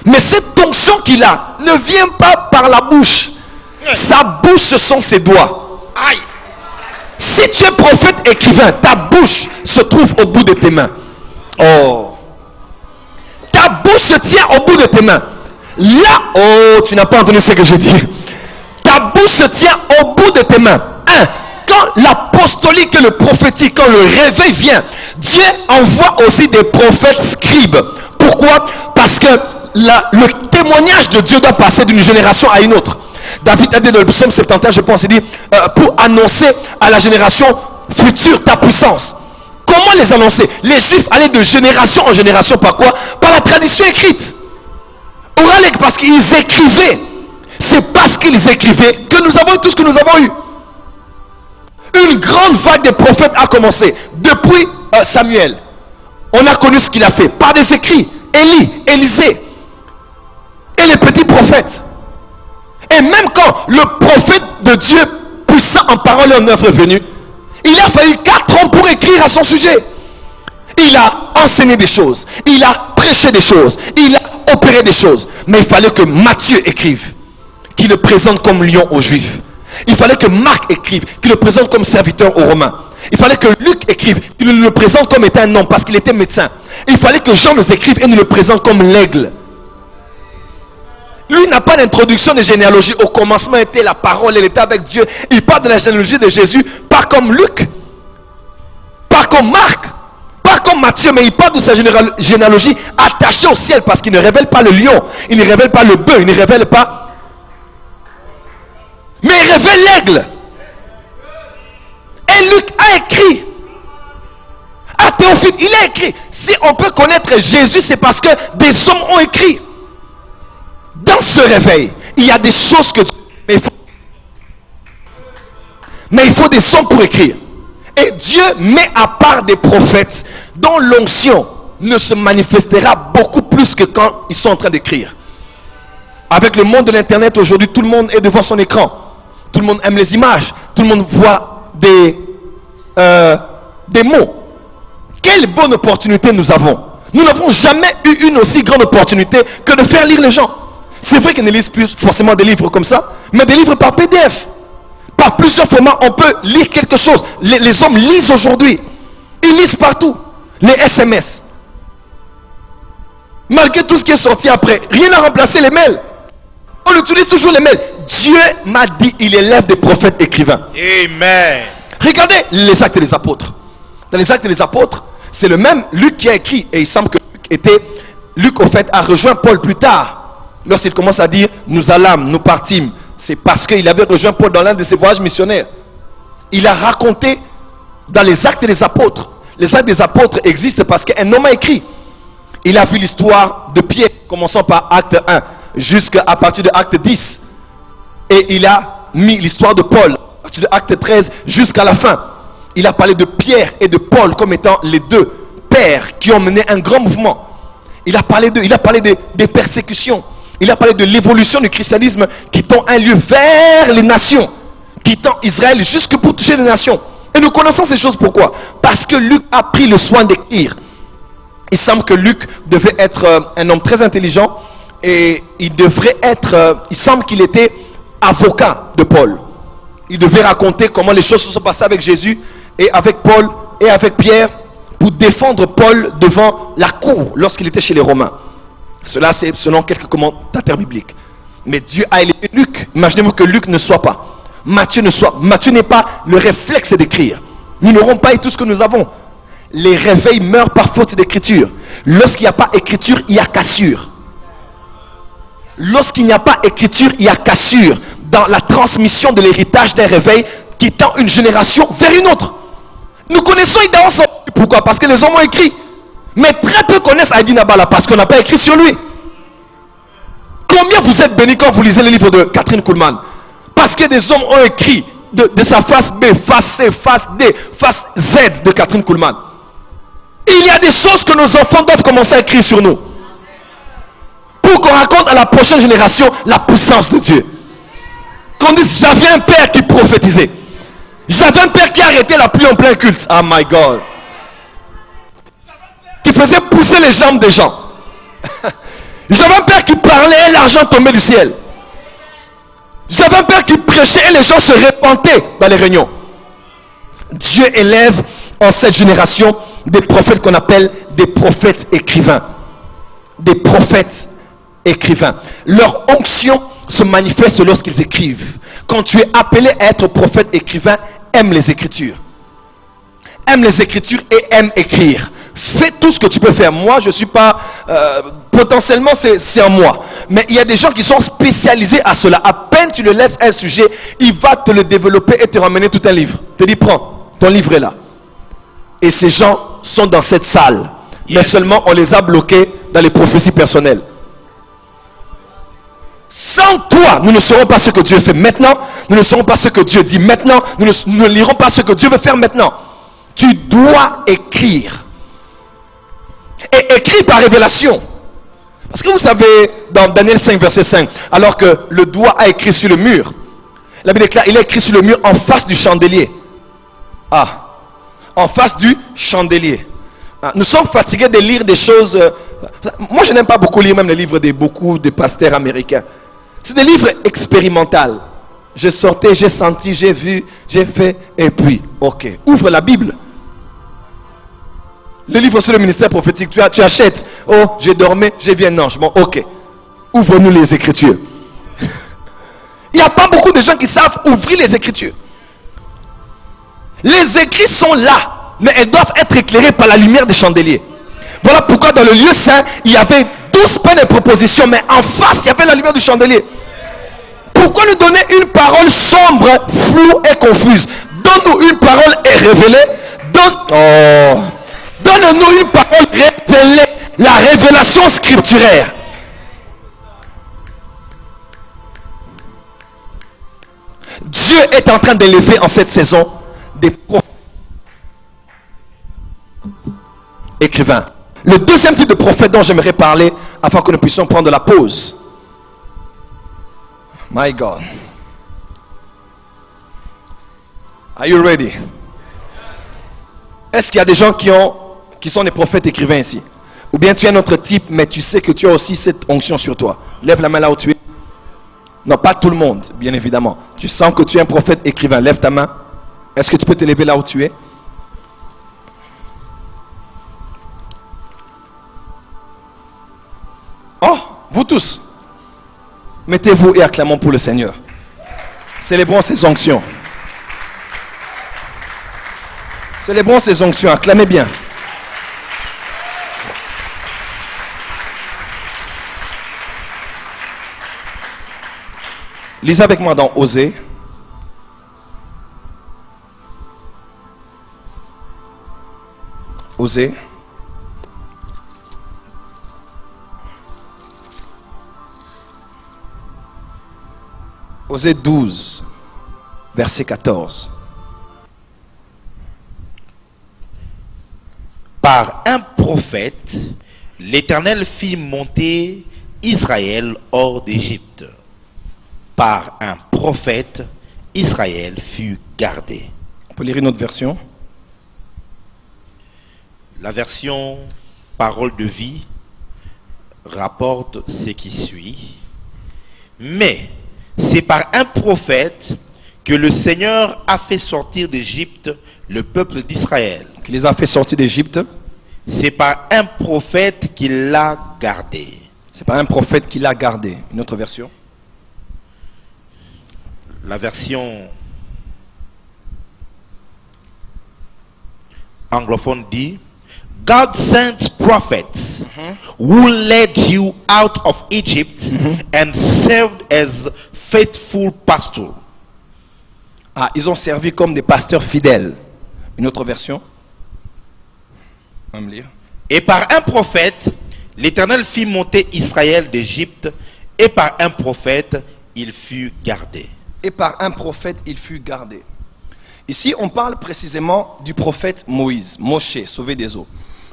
Mais cette onction qu'il a ne vient pas par la bouche. Sa bouche, ce sont ses doigts. Aïe. Si tu es prophète écrivain, ta bouche se trouve au bout de tes mains. Oh. Ta bouche se tient au bout de tes mains. Là, oh, tu n'as pas entendu ce que je dis. Ta bouche se tient au bout de tes mains. Quand l'apostolique et le prophétique, quand le réveil vient, Dieu envoie aussi des prophètes scribes. Pourquoi? Parce que le témoignage de Dieu doit passer d'une génération à une autre. David a dit dans le psaume 71, je pense, il dit, pour annoncer à la génération future ta puissance. Comment les annoncer? Les Juifs allaient de génération en génération par quoi? Par la tradition écrite. Orale, parce qu'ils écrivaient. C'est parce qu'ils écrivaient que nous avons eu tout ce que nous avons eu. Une grande vague de prophètes a commencé. Depuis Samuel, on a connu ce qu'il a fait. Par des écrits. Élie, Élisée. Et les petits prophètes. Et même quand le prophète de Dieu, puissant en parole et en œuvre est venu, il a fallu 4 ans pour écrire à son sujet. Il a enseigné des choses. Il a prêché des choses. Il a opéré des choses. Mais il fallait que Matthieu écrive, qui le présente comme lion aux Juifs. Il fallait que Marc écrive, qui le présente comme serviteur aux Romains. Il fallait que Luc écrive, qui le présente comme étant un homme, parce qu'il était médecin. Il fallait que Jean nous écrive et nous le présente comme l'aigle. Lui n'a pas d'introduction de généalogie. Au commencement était la parole, elle était avec Dieu. Il parle de la généalogie de Jésus, pas comme Luc, pas comme Marc, pas comme Matthieu, mais il parle de sa généalogie attachée au ciel, parce qu'il ne révèle pas le lion, il ne révèle pas le bœuf, il ne révèle pas, mais il révèle l'aigle. Et Luc a écrit à Théophile, il a écrit. Si on peut connaître Jésus, c'est parce que des hommes ont écrit. Dans ce réveil, il y a des choses que Dieu... Mais il faut des sons pour écrire. Et Dieu met à part des prophètes dont l'onction ne se manifestera beaucoup plus que quand ils sont en train d'écrire. Avec le monde de l'internet aujourd'hui, tout le monde est devant son écran. Tout le monde aime les images. Tout le monde voit des mots. Quelle bonne opportunité nous avons. Nous n'avons jamais eu une aussi grande opportunité que de faire lire les gens. C'est vrai qu'ils ne lisent plus forcément des livres comme ça, mais des livres par PDF. Par plusieurs formats, on peut lire quelque chose. Les hommes lisent aujourd'hui. Ils lisent partout. Les SMS. Malgré tout ce qui est sorti après, rien n'a remplacé les mails. On utilise toujours les mails. Dieu m'a dit, il élève des prophètes écrivains. Amen. Regardez les actes des apôtres. Dans les actes des apôtres, c'est le même Luc qui a écrit. Et il semble que Luc au fait a rejoint Paul plus tard. Lorsqu'il commence à dire, nous allâmes, nous partîmes. C'est parce qu'il avait rejoint Paul dans l'un de ses voyages missionnaires. Il a raconté dans les actes des apôtres. Les actes des apôtres existent parce qu'un homme a écrit. Il a vu l'histoire de Pierre, commençant par acte 1, jusqu'à partir de acte 10. Et il a mis l'histoire de Paul, à partir de acte 13 jusqu'à la fin. Il a parlé de Pierre et de Paul comme étant les deux pères qui ont mené un grand mouvement. Il a parlé des persécutions. Il a parlé de l'évolution du christianisme quittant un lieu vers les nations, quittant Israël jusque pour toucher les nations. Et nous connaissons ces choses pourquoi? Parce que Luc a pris le soin d'écrire. Il semble que Luc devait être un homme très intelligent et il semble qu'il était avocat de Paul. Il devait raconter comment les choses se sont passées avec Jésus et avec Paul et avec Pierre pour défendre Paul devant la cour lorsqu'il était chez les Romains. Cela, c'est selon quelques commentateurs bibliques. Mais Dieu a élevé Luc. Imaginez-vous que Luc ne soit pas. Matthieu n'est pas le réflexe d'écrire. Nous n'aurons pas eu tout ce que nous avons. Les réveils meurent par faute d'écriture. Lorsqu'il n'y a pas écriture, il y a cassure. Lorsqu'il n'y a pas écriture, il y a cassure dans la transmission de l'héritage d'un réveil qui tend une génération vers une autre. Nous connaissons Idaho. Pourquoi? Parce que les hommes ont écrit. Mais très peu connaissent Heidi Nabala parce qu'on n'a pas écrit sur lui. Combien vous êtes bénis quand vous lisez le livre de Catherine Kuhlman? Parce que des hommes ont écrit de sa face B, face C, face D, face Z de Catherine Kuhlman. Il y a des choses que nos enfants doivent commencer à écrire sur nous. Pour qu'on raconte à la prochaine génération la puissance de Dieu. Qu'on dise, j'avais un père qui prophétisait. J'avais un père qui arrêtait la pluie en plein culte. Oh my God. Qui faisait pousser les jambes des gens. J'avais un père qui parlait et l'argent tombait du ciel. J'avais un père qui prêchait et les gens se repentaient dans les réunions. Dieu élève en cette génération des prophètes qu'on appelle des prophètes écrivains. Des prophètes écrivains. Leur onction se manifeste lorsqu'ils écrivent. Quand tu es appelé à être prophète écrivain, aime les écritures. Aime les écritures et aime écrire. Fais tout ce que tu peux faire. Moi, je ne suis pas... potentiellement, c'est en moi. Mais il y a des gens qui sont spécialisés à cela. À peine tu le laisses un sujet, il va te le développer et te ramener tout un livre. Te dit, prends, ton livre est là. Et ces gens sont dans cette salle. Mais seulement on les a bloqués dans les prophéties personnelles. Sans toi, nous ne saurons pas ce que Dieu fait maintenant. Nous ne saurons pas ce que Dieu dit maintenant. Nous ne lirons pas ce que Dieu veut faire maintenant. Tu dois écrire. Et écrire par révélation. Parce que vous savez, dans Daniel 5, verset 5, alors que le doigt a écrit sur le mur, la Bible déclare, il a écrit sur le mur en face du chandelier. Ah, en face du chandelier. Ah, nous sommes fatigués de lire des choses. Moi, je n'aime pas beaucoup lire même les livres de beaucoup de pasteurs américains. C'est des livres expérimentaux. J'ai sorti, j'ai senti, j'ai vu, j'ai fait, et puis, ok. Ouvre la Bible. Le livre sur le ministère prophétique, tu achètes. Oh, j'ai dormi, j'ai vu un ange. Bon, ok. Ouvre-nous les Écritures. Il n'y a pas beaucoup de gens qui savent ouvrir les Écritures. Les écrits sont là, mais elles doivent être éclairées par la lumière des chandeliers. Voilà pourquoi dans le lieu saint, il y avait 12 peines et propositions, mais en face, il y avait la lumière du chandelier. Pourquoi nous donner une parole sombre, floue et confuse? Donne-nous une parole révélée. Donne-nous une parole révélée, la révélation scripturaire. Dieu est en train d'élever en cette saison des écrivains. Le deuxième type de prophète dont j'aimerais parler, afin que nous puissions prendre la pause. My God. Are you ready? Est-ce qu'il y a des gens qui sont des prophètes écrivains ici? Ou bien tu es un autre type, mais tu sais que tu as aussi cette onction sur toi. Lève la main là où tu es. Non, pas tout le monde, bien évidemment. Tu sens que tu es un prophète écrivain. Lève ta main. Est-ce que tu peux te lever là où tu es? Oh, vous tous. Mettez-vous et acclamons pour le Seigneur. Célébrons ses onctions. Célébrons ses onctions. Acclamez bien. Lisez avec moi dans Osée. Osée. Osée 12, verset 14. Par un prophète, l'Éternel fit monter Israël hors d'Égypte. Par un prophète, Israël fut gardé. On peut lire une autre version. La version Parole de vie rapporte ce qui suit. Mais c'est par un prophète que le Seigneur a fait sortir d'Égypte le peuple d'Israël. Qui les a fait sortir d'Égypte. C'est par un prophète qu'il l'a gardé. C'est par un prophète qui l'a gardé. Une autre version. La version anglophone dit God sent prophets who led you out of Egypt and served as faithful pastors. Ah, ils ont servi comme des pasteurs fidèles. Une autre version. On va me lire. Et par un prophète, l'Éternel fit monter Israël d'Égypte, et par un prophète, il fut gardé. Et par un prophète, il fut gardé. Ici, on parle précisément du prophète Moïse, Moshe, sauvé des eaux.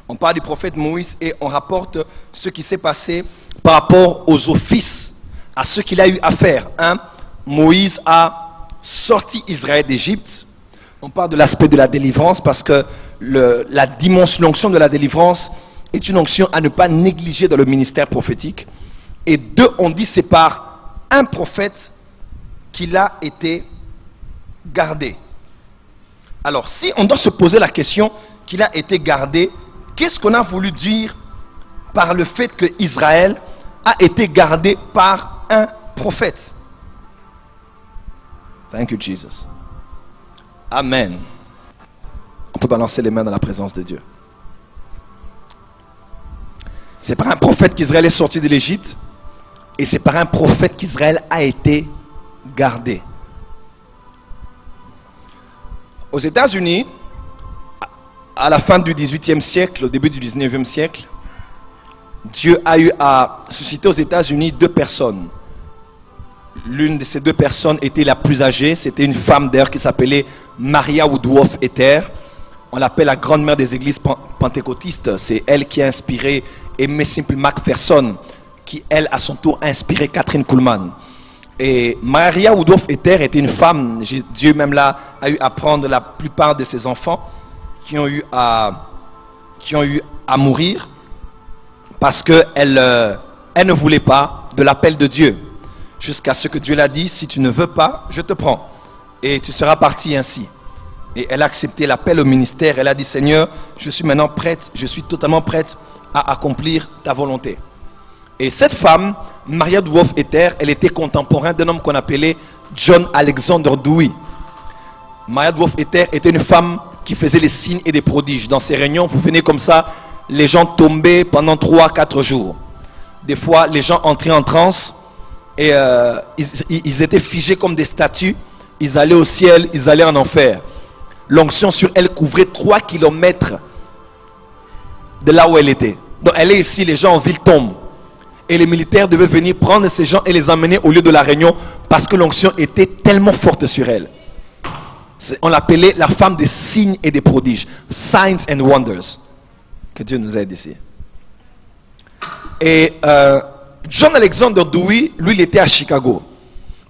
On parle du prophète Moïse et on rapporte ce qui s'est passé par rapport aux offices, à ce qu'il a eu à faire. Moïse a sorti Israël d'Égypte. On parle de l'aspect de la délivrance parce que la dimension, l'onction de la délivrance est une onction à ne pas négliger dans le ministère prophétique. Et deux, on dit c'est par un prophète qu'il a été gardé. Alors, si on doit se poser la question qu'il a été gardé, qu'est-ce qu'on a voulu dire par le fait que Israël a été gardé par un prophète? Thank you, Jesus. Amen. On peut balancer les mains dans la présence de Dieu. C'est par un prophète qu'Israël est sorti de l'Égypte et c'est par un prophète qu'Israël a été garder. Aux États-Unis, à la fin du XVIIIe siècle, au début du XIXe siècle, Dieu a eu à susciter aux États-Unis 2 personnes. L'une de ces 2 personnes était la plus âgée. C'était une femme d'ailleurs qui s'appelait Maria Woodworth Ether. On l'appelle la grande-mère des églises pentecôtistes. C'est elle qui a inspiré Aimé Simple McPherson, qui elle à son tour a inspiré Catherine Kuhlman. Et Maria Woodworth Ether était une femme. Dieu même là a eu à prendre la plupart de ses enfants qui ont eu à mourir parce qu'elle ne voulait pas de l'appel de Dieu. Jusqu'à ce que Dieu l'a dit, si tu ne veux pas, je te prends. Et tu seras parti ainsi. Et elle a accepté l'appel au ministère. Elle a dit, Seigneur, je suis maintenant prête, je suis totalement prête à accomplir ta volonté. Et cette femme, Maria Woodworth Ether, elle était contemporaine d'un homme qu'on appelait John Alexander Dewey. Maria Woodworth Ether était une femme qui faisait les signes et des prodiges. Dans ces réunions, vous venez comme ça, les gens tombaient pendant 3-4 jours. Des fois, les gens entraient en transe et ils étaient figés comme des statues. Ils allaient au ciel, ils allaient en enfer. L'onction sur elle couvrait 3 kilomètres de là où elle était. Donc elle est ici, les gens en ville tombent. Et les militaires devaient venir prendre ces gens et les emmener au lieu de la réunion parce que l'onction était tellement forte sur elle. On l'appelait la femme des signes et des prodiges. Signs and wonders. Que Dieu nous aide ici. Et John Alexander Dewey, lui, il était à Chicago.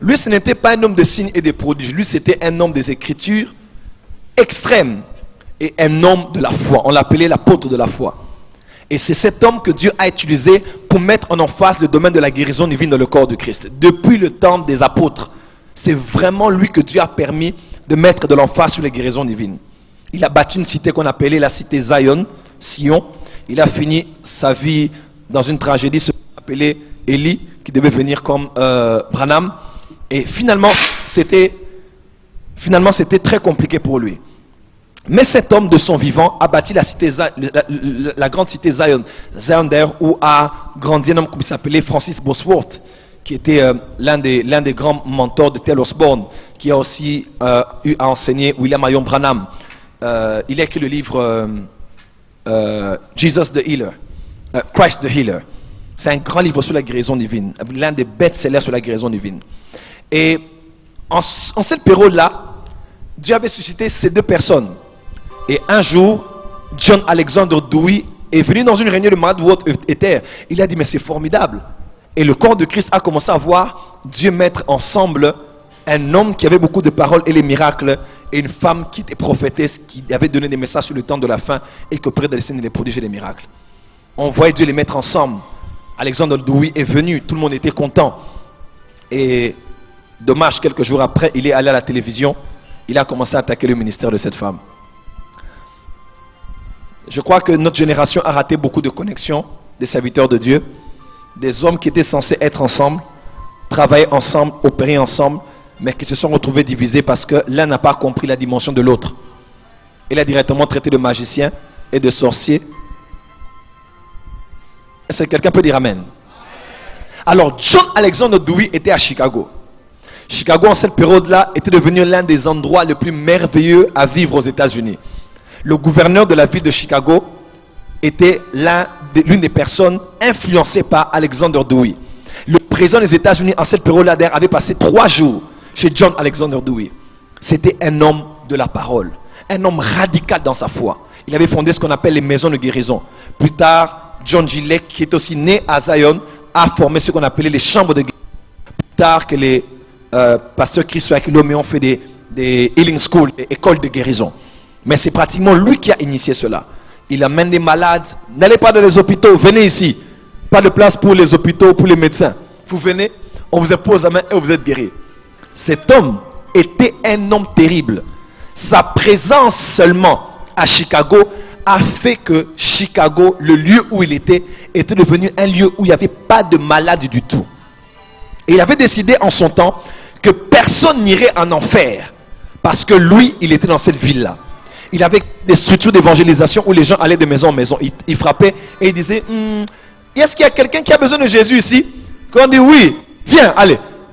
Lui, ce n'était pas un homme de signes et des prodiges. Lui, c'était un homme des Écritures extrêmes et un homme de la foi. On l'appelait l'apôtre de la foi. Et c'est cet homme que Dieu a utilisé pour mettre en emphase le domaine de la guérison divine dans le corps de Christ. Depuis le temps des apôtres, c'est vraiment lui que Dieu a permis de mettre de l'emphase sur les guérisons divines. Il a bâti une cité qu'on appelait la cité Zion, Sion. Il a fini sa vie dans une tragédie, ce qu'on appelait Élie, qui devait venir comme Branham. Et finalement, c'était très compliqué pour lui. Mais cet homme de son vivant a bâti la cité, la grande cité Zion. Zion d'ailleurs où a grandi un homme qui s'appelait Francis Bosworth, qui était l'un des grands mentors de Tel Osborne, qui a aussi eu à enseigner William Marion Branham. Il a écrit le livre Jesus the Healer, Christ the Healer. C'est un grand livre sur la guérison divine, l'un des best-sellers sur la guérison divine. Et en cette période-là, Dieu avait suscité ces 2 personnes. Et un jour, John Alexander Dewey est venu dans une réunion de Maria Woodworth Ether. Il a dit, mais c'est formidable. Et le corps de Christ a commencé à voir Dieu mettre ensemble un homme qui avait beaucoup de paroles et les miracles, et une femme qui était prophétesse, qui avait donné des messages sur le temps de la fin, et que près de les signes, les prodiges et les miracles. On voyait Dieu les mettre ensemble. Alexander Dewey est venu, tout le monde était content. Et dommage, quelques jours après, il est allé à la télévision, il a commencé à attaquer le ministère de cette femme. Je crois que notre génération a raté beaucoup de connexions des serviteurs de Dieu, des hommes qui étaient censés être ensemble, travailler ensemble, opérer ensemble, mais qui se sont retrouvés divisés parce que l'un n'a pas compris la dimension de l'autre. Il a directement traité de magicien et de sorcier. Est-ce que quelqu'un peut dire amen? Alors, John Alexander Dewey était à Chicago. Chicago, en cette période-là, était devenu l'un des endroits les plus merveilleux à vivre aux États-Unis. Le gouverneur de la ville de Chicago était l'une des personnes influencées par Alexander Dewey. Le président des États-Unis, en cette période-là, avait passé 3 jours chez John Alexander Dewey. C'était un homme de la parole, un homme radical dans sa foi. Il avait fondé ce qu'on appelle les maisons de guérison. Plus tard, John Gillette, qui est aussi né à Zion, a formé ce qu'on appelait les chambres de guérison. Plus tard que les pasteurs Chris Aquilomé ont fait des healing schools, des écoles de guérison. Mais c'est pratiquement lui qui a initié cela. Il amène des malades. N'allez pas dans les hôpitaux, venez ici. Pas de place pour les hôpitaux, pour les médecins. Vous venez, on vous impose la main et vous êtes guéri. Cet homme était un homme terrible. Sa présence seulement à Chicago a fait que Chicago, le lieu où il était devenu un lieu où il n'y avait pas de malades du tout. Et il avait décidé en son temps que personne n'irait en enfer parce que lui, il était dans cette ville-là. Il avait des structures d'évangélisation où les gens allaient de maison en maison. Il frappait et il disait, est-ce qu'il y a quelqu'un qui a besoin de Jésus ici? Quand on dit oui, viens, allez.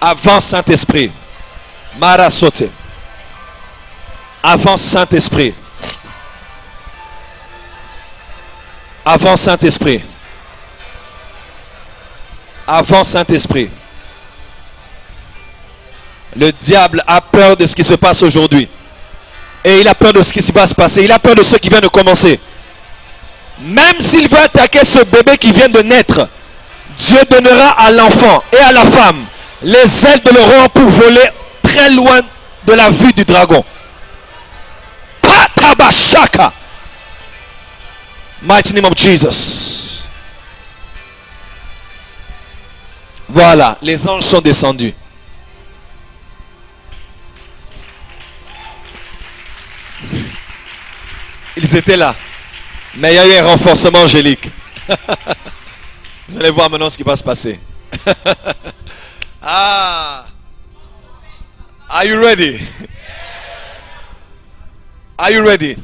Avance, Saint-Esprit. Mara sauté. Avance, Saint-Esprit. Avance, Saint-Esprit. Avance, Saint-Esprit. Le diable a peur de ce qui se passe aujourd'hui. Et il a peur de ce qui va se passer. Il a peur de ce qui vient de commencer. Même s'il veut attaquer ce bébé qui vient de naître, Dieu donnera à l'enfant et à la femme les ailes de l'aurore pour voler très loin de la vue du dragon. Patabashaka. Mighty name of Jesus. Voilà, les anges sont descendus. Ils étaient là. Mais il y a eu un renforcement angélique. Vous allez voir maintenant ce qui va se passer. Ah. Are you ready? Are you ready?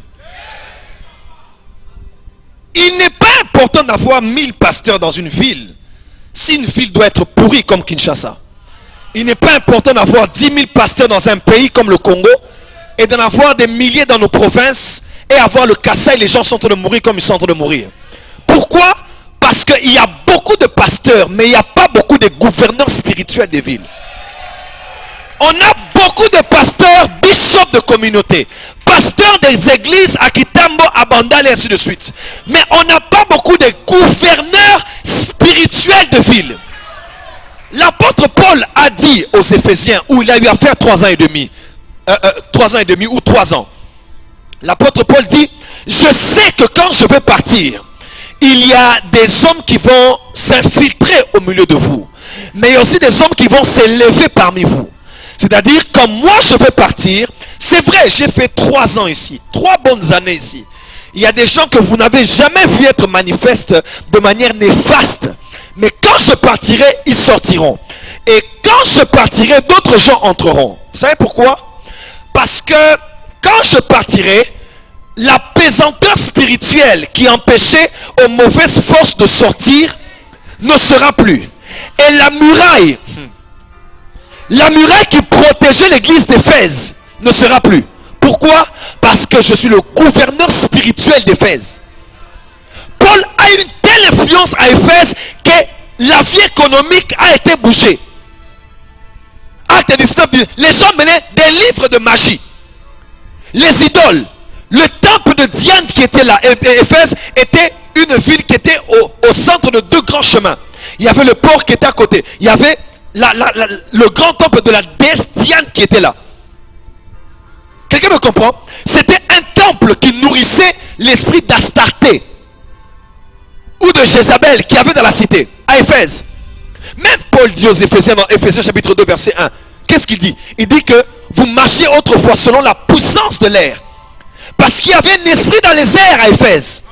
Il n'est pas important d'avoir 1000 pasteurs dans une ville si une ville doit être pourrie comme Kinshasa. Il n'est pas important d'avoir 10 000 pasteurs dans un pays comme le Congo et d'en avoir des milliers dans nos provinces et avoir le Kassai, les gens sont en train de mourir comme ils sont en train de mourir. Pourquoi? Parce qu'il y a beaucoup de pasteurs, mais il n'y a pas beaucoup de gouverneurs spirituels des villes. On a beaucoup de pasteurs, bishops de communauté, pasteurs des églises à Kitambo, à Bandal et ainsi de suite. Mais on n'a pas beaucoup de gouverneurs spirituels de ville. L'apôtre Paul a dit aux Éphésiens, où il a eu à faire 3 ans et demi, 3 ans et demi ou 3 ans. L'apôtre Paul dit, je sais que quand je vais partir, il y a des hommes qui vont s'infiltrer au milieu de vous. Mais il y a aussi des hommes qui vont s'élever parmi vous. C'est-à-dire, comme moi je vais partir, c'est vrai, j'ai fait 3 ans ici, 3 bonnes années ici. Il y a des gens que vous n'avez jamais vu être manifestes de manière néfaste. Mais quand je partirai, ils sortiront. Et quand je partirai, d'autres gens entreront. Vous savez pourquoi? Parce que quand je partirai, la pesanteur spirituelle qui empêchait aux mauvaises forces de sortir ne sera plus. Et la muraille qui protégeait l'église d'Éphèse ne sera plus. Pourquoi? Parce que je suis le gouverneur spirituel d'Éphèse. Paul a une telle influence à Éphèse que la vie économique a été bougée. Acte 19 dit, les gens menaient des livres de magie. Les idoles, le temple de Diane qui était là, Éphèse était une ville qui était au centre de 2 grands chemins. Il y avait le port qui était à côté. Il y avait le grand temple de la déesse Diane qui était là. Quelqu'un me comprend? C'était un temple qui nourrissait l'esprit d'Astarté ou de Jézabel qui avait dans la cité, à Éphèse. Même Paul dit aux Éphésiens dans Éphésiens chapitre 2 verset 1, qu'est-ce qu'il dit? Il dit que vous marchiez autrefois selon la puissance de l'air. Parce qu'il y avait un esprit dans les airs à Éphèse.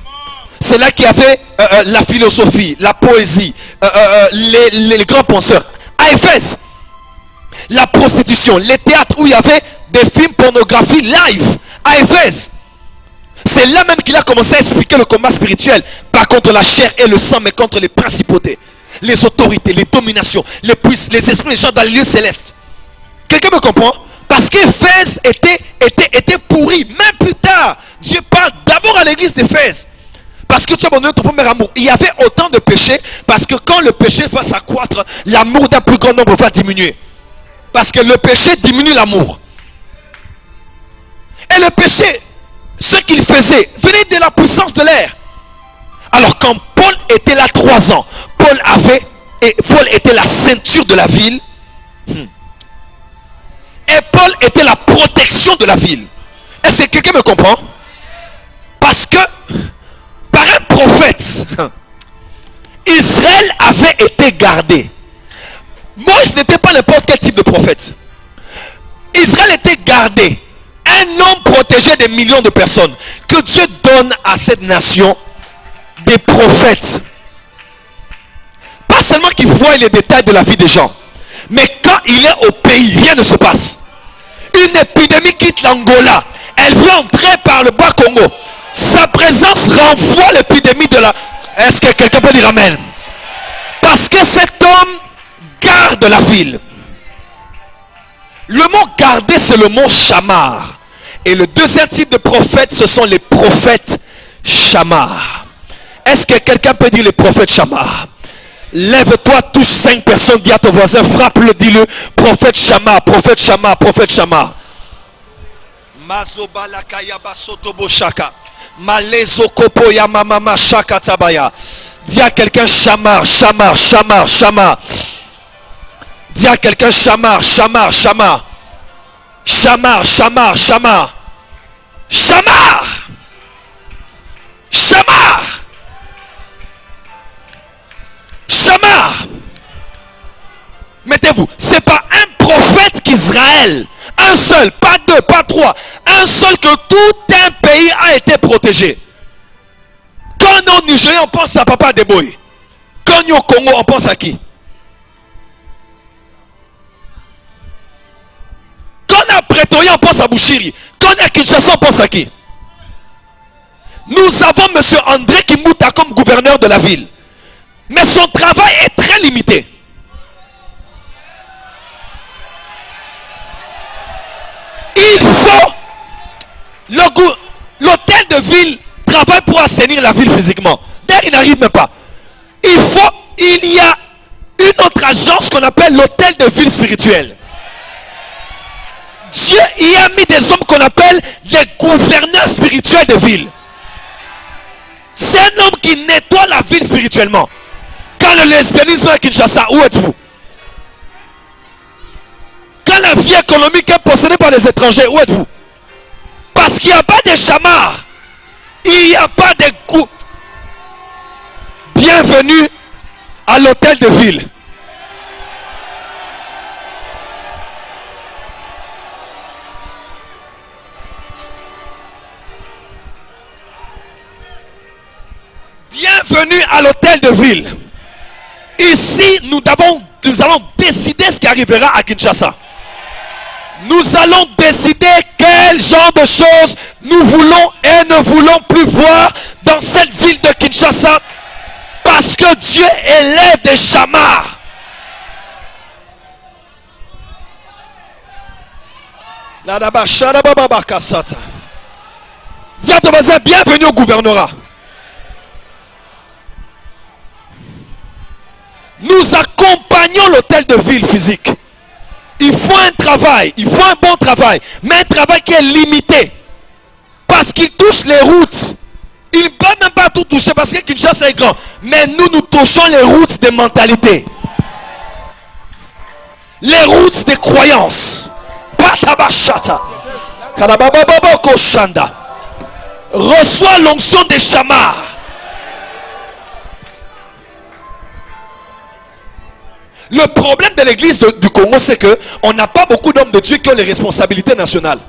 C'est là qu'il y avait la philosophie, la poésie, les grands penseurs. À Éphèse, la prostitution, les théâtres où il y avait des films pornographie live. À Éphèse, c'est là même qu'il a commencé à expliquer le combat spirituel. Pas contre la chair et le sang, mais contre les principautés, les autorités, les dominations, les puissances, les esprits, les gens dans les lieux célestes. Quelqu'un me comprend? Parce qu'Éphèse était pourri. Même plus tard, Dieu parle d'abord à l'église d'Éphèse. Parce que tu as abandonné ton premier amour. Il y avait autant de péchés. Parce que quand le péché va s'accroître, l'amour d'un plus grand nombre va diminuer. Parce que le péché diminue l'amour. Et le péché, ce qu'il faisait, venait de la puissance de l'air. Alors quand Paul était là 3 ans, Paul était la ceinture de la ville. Et Paul était la protection de la ville. Est-ce que quelqu'un me comprend? Parce que par un prophète, Israël avait été gardé. Moïse n'était pas n'importe quel type de prophète. Israël était gardé. Un homme protégé des millions de personnes. Que Dieu donne à cette nation des prophètes. Pas seulement qu'ils voient les détails de la vie des gens. Mais quand il est au pays, rien ne se passe. Une épidémie quitte l'Angola. Elle veut entrer par le bas Congo. Sa présence renvoie l'épidémie de la... Est-ce que quelqu'un peut dire amen? Parce que cet homme garde la ville. Le mot garder, c'est le mot chamar. Et le deuxième type de prophète, ce sont les prophètes chamar. Est-ce que quelqu'un peut dire les prophètes chamar? Lève-toi, touche 5 personnes, dis à ton voisin, frappe-le, dis-le, prophète chamar, prophète chamar, prophète chamar. Dis à quelqu'un chamar, chamar, chamar, chamar. Dis à quelqu'un chamar, chamar, chamar. Chamar, chamar, chamar. Chamar. Chamar. Chamar. Mettez-vous. C'est pas un prophète qu'Israël, un seul, pas 2, pas 3, un seul que tout un pays a été protégé. Quand on est au Nigeria, on pense à Papa Deboye. Quand on est au Congo, on pense à qui? Quand on est à Pretoria, on pense à Bushiri. Quand on est à Kinshasa, on pense à qui? Nous avons M. André Kimbuta comme gouverneur de la ville. Mais son travail est très limité. Il faut... L'hôtel de ville travaille pour assainir la ville physiquement. D'ailleurs, il n'arrive même pas. Il y a une autre agence qu'on appelle l'hôtel de ville spirituelle. Dieu y a mis des hommes qu'on appelle les gouverneurs spirituels de ville. C'est un homme qui nettoie la ville spirituellement. Quand le lesbianisme est à Kinshasa, où êtes-vous? Quand la vie économique est possédée par les étrangers, où êtes-vous? Parce qu'il n'y a pas de chamards. Il n'y a pas de coups. Bienvenue à l'hôtel de ville. Bienvenue à l'hôtel de ville. Ici, nous allons décider ce qui arrivera à Kinshasa. Nous allons décider quel genre de choses nous voulons et ne voulons plus voir dans cette ville de Kinshasa. Parce que Dieu élève des chamards. Dis à ton voisin, bienvenue au gouvernorat. Nous accompagnons l'hôtel de ville physique. Il faut un travail, il faut un bon travail, mais un travail qui est limité. Parce qu'il touche les routes. Il ne peut même pas tout toucher parce que Kinshasa est grand. Mais nous touchons les routes des mentalités. Les routes des croyances. Patabashata. Kalabababoko Shanda. Reçois l'onction des chamards. Le problème de l'église du Congo, c'est que on n'a pas beaucoup d'hommes de Dieu qui ont les responsabilités nationales.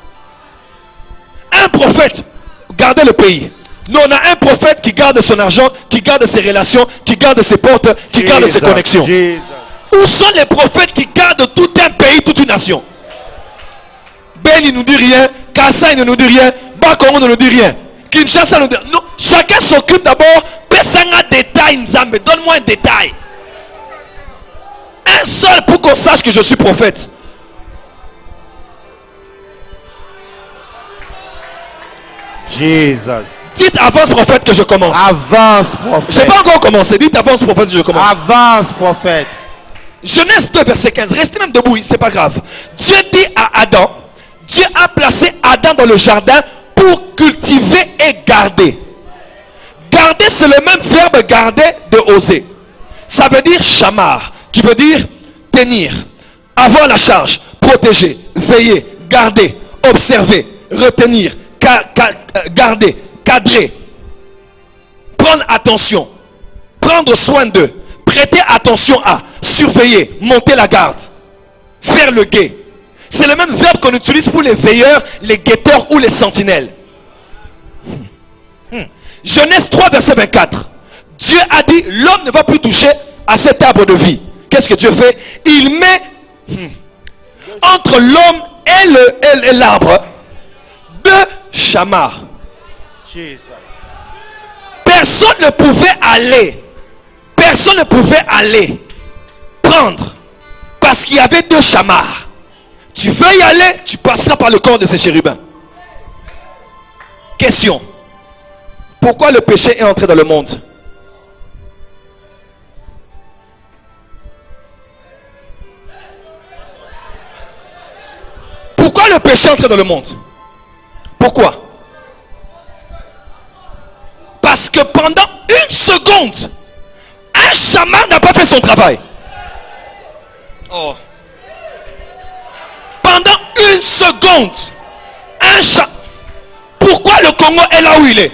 Un prophète, gardez le pays. Nous, on a un prophète qui garde son argent, qui garde ses relations, qui garde ses portes, qui garde ses connexions. Où sont les prophètes qui gardent tout un pays, toute une nation? Ben, il ne nous dit rien. Kassa, il ne nous dit rien. Bakongo ne nous dit rien. Kinshasa nous dit... Non, chacun s'occupe d'abord. Pessanga détail, Nzambe. Donne-moi un détail. Un seul pour qu'on sache que je suis prophète. Jesus. Dites avance prophète que je commence. Avance prophète. Je n'ai pas encore commencé. Dites avance prophète que je commence. Avance prophète. Genèse 2 verset 15. Restez même debout, c'est pas grave. Dieu dit à Adam, Dieu a placé Adam dans le jardin pour cultiver et garder. Garder, c'est le même verbe garder de oser. Ça veut dire chamar, qui veut dire tenir, avoir la charge, protéger, veiller, garder, observer, retenir, garder, cadrer, prendre attention, prendre soin d'eux, prêter attention à, surveiller, monter la garde, faire le guet. C'est le même verbe qu'on utilise pour les veilleurs, les guetteurs ou les sentinelles. Genèse 3 verset 24. Dieu a dit, l'homme ne va plus toucher à cet arbre de vie. Qu'est-ce que Dieu fait? Il met entre l'homme et l'arbre 2 chamards. Personne ne pouvait aller prendre parce qu'il y avait 2 chamards. Tu veux y aller, tu passeras par le corps de ces chérubins. Question. Pourquoi le péché est entré dans le monde? Pourquoi le péché est entré dans le monde? Pourquoi? Parce que pendant une seconde, un chaman n'a pas fait son travail. Oh. Pendant une seconde, un chaman. Pourquoi le Congo est là où il est?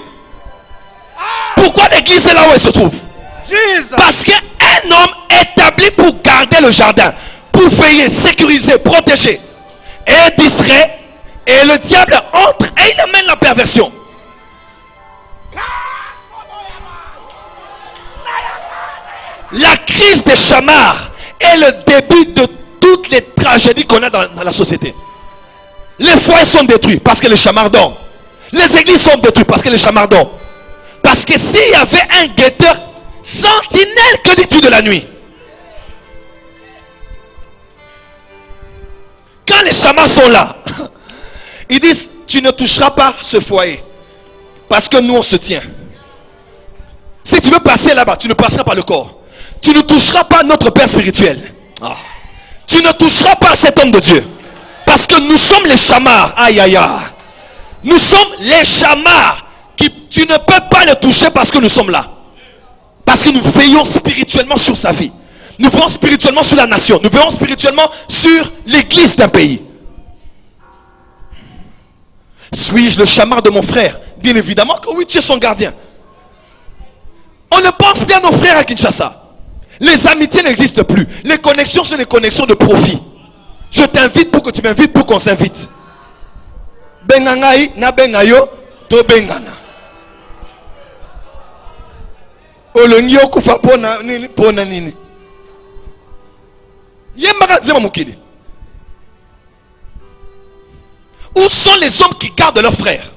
Pourquoi l'église est là où elle se trouve? Parce qu'un homme établi pour garder le jardin, pour veiller, sécuriser, protéger, est distrait et le diable entre et il amène la perversion. des chamards est le début de toutes les tragédies qu'on a dans la société. Les foyers sont détruits parce que les chamards dorment. Les églises sont détruites parce que les chamards dorment. Parce que s'il y avait un guetteur sentinelle, que dis-tu de la nuit? Quand les chamards sont là, ils disent, tu ne toucheras pas ce foyer. Parce que nous on se tient. Si tu veux passer là-bas, tu ne passeras pas le corps. Tu ne toucheras pas notre Père spirituel. Tu ne toucheras pas cet homme de Dieu. Parce que nous sommes les chamards. Aïe aïe aïe. Nous sommes les chamards. Tu ne peux pas le toucher parce que nous sommes là. Parce que nous veillons spirituellement sur sa vie. Nous veillons spirituellement sur la nation. Nous veillons spirituellement sur l'église d'un pays. Suis-je le chamard de mon frère? Bien évidemment que oui, tu es son gardien. On ne pense plus à nos frères à Kinshasa. Les amitiés n'existent plus. Les connexions sont des connexions de profit. Je t'invite pour que tu m'invites pour qu'on s'invite. Bengangaï na bengayo to bengana. Olongi okufa pona nini pona nini. Yembaka nzema mukili. Où sont les hommes qui gardent leurs frères?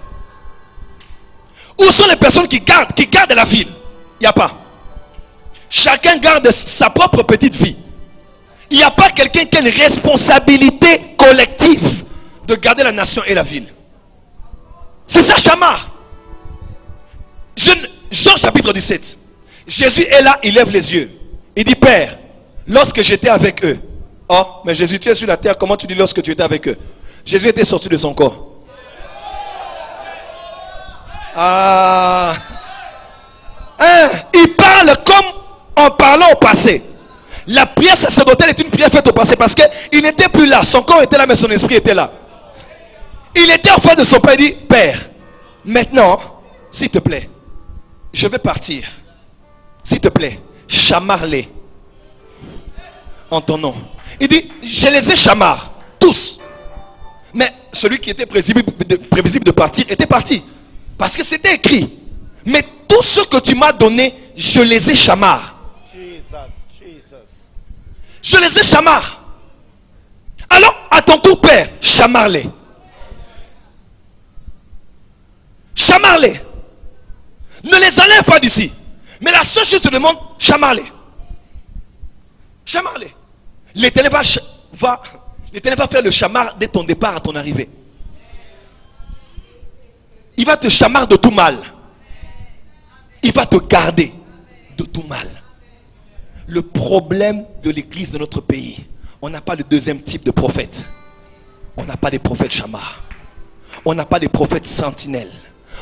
Où sont les personnes qui gardent la ville? Il n'y a pas. Chacun garde sa propre petite vie. Il n'y a pas quelqu'un qui a une responsabilité collective de garder la nation et la ville. C'est ça, chamard. Jean chapitre 17. Jésus est là, il lève les yeux. Il dit, Père, lorsque j'étais avec eux. Oh, mais Jésus, tu es sur la terre, comment tu dis lorsque tu étais avec eux? Jésus était sorti de son corps. Il parle comme en parlant au passé. La prière sacerdotale est une prière faite au passé parce qu'il n'était plus là. Son corps était là, mais son esprit était là. Il était en face de son père. Il dit, Père, maintenant, s'il te plaît, je vais partir. S'il te plaît, chamard-les en ton nom. Il dit, je les ai chamards, tous. Mais celui qui était prévisible de partir était parti. Parce que c'était écrit. Mais tout ce que tu m'as donné, je les ai chamards. Je les ai chamards. Alors, à ton tour, Père, chamards-les. Chamards-les. Ne les enlève pas d'ici. Mais la seule chose que je te demande, chamards-les. Chamards-les. L'Éternel va faire le chamard dès ton départ à ton arrivée. Il va te chamar de tout mal. Il va te garder de tout mal. Le problème de l'église de notre pays, on n'a pas le deuxième type de prophète. On n'a pas des prophètes chamars. On n'a pas des prophètes sentinelles.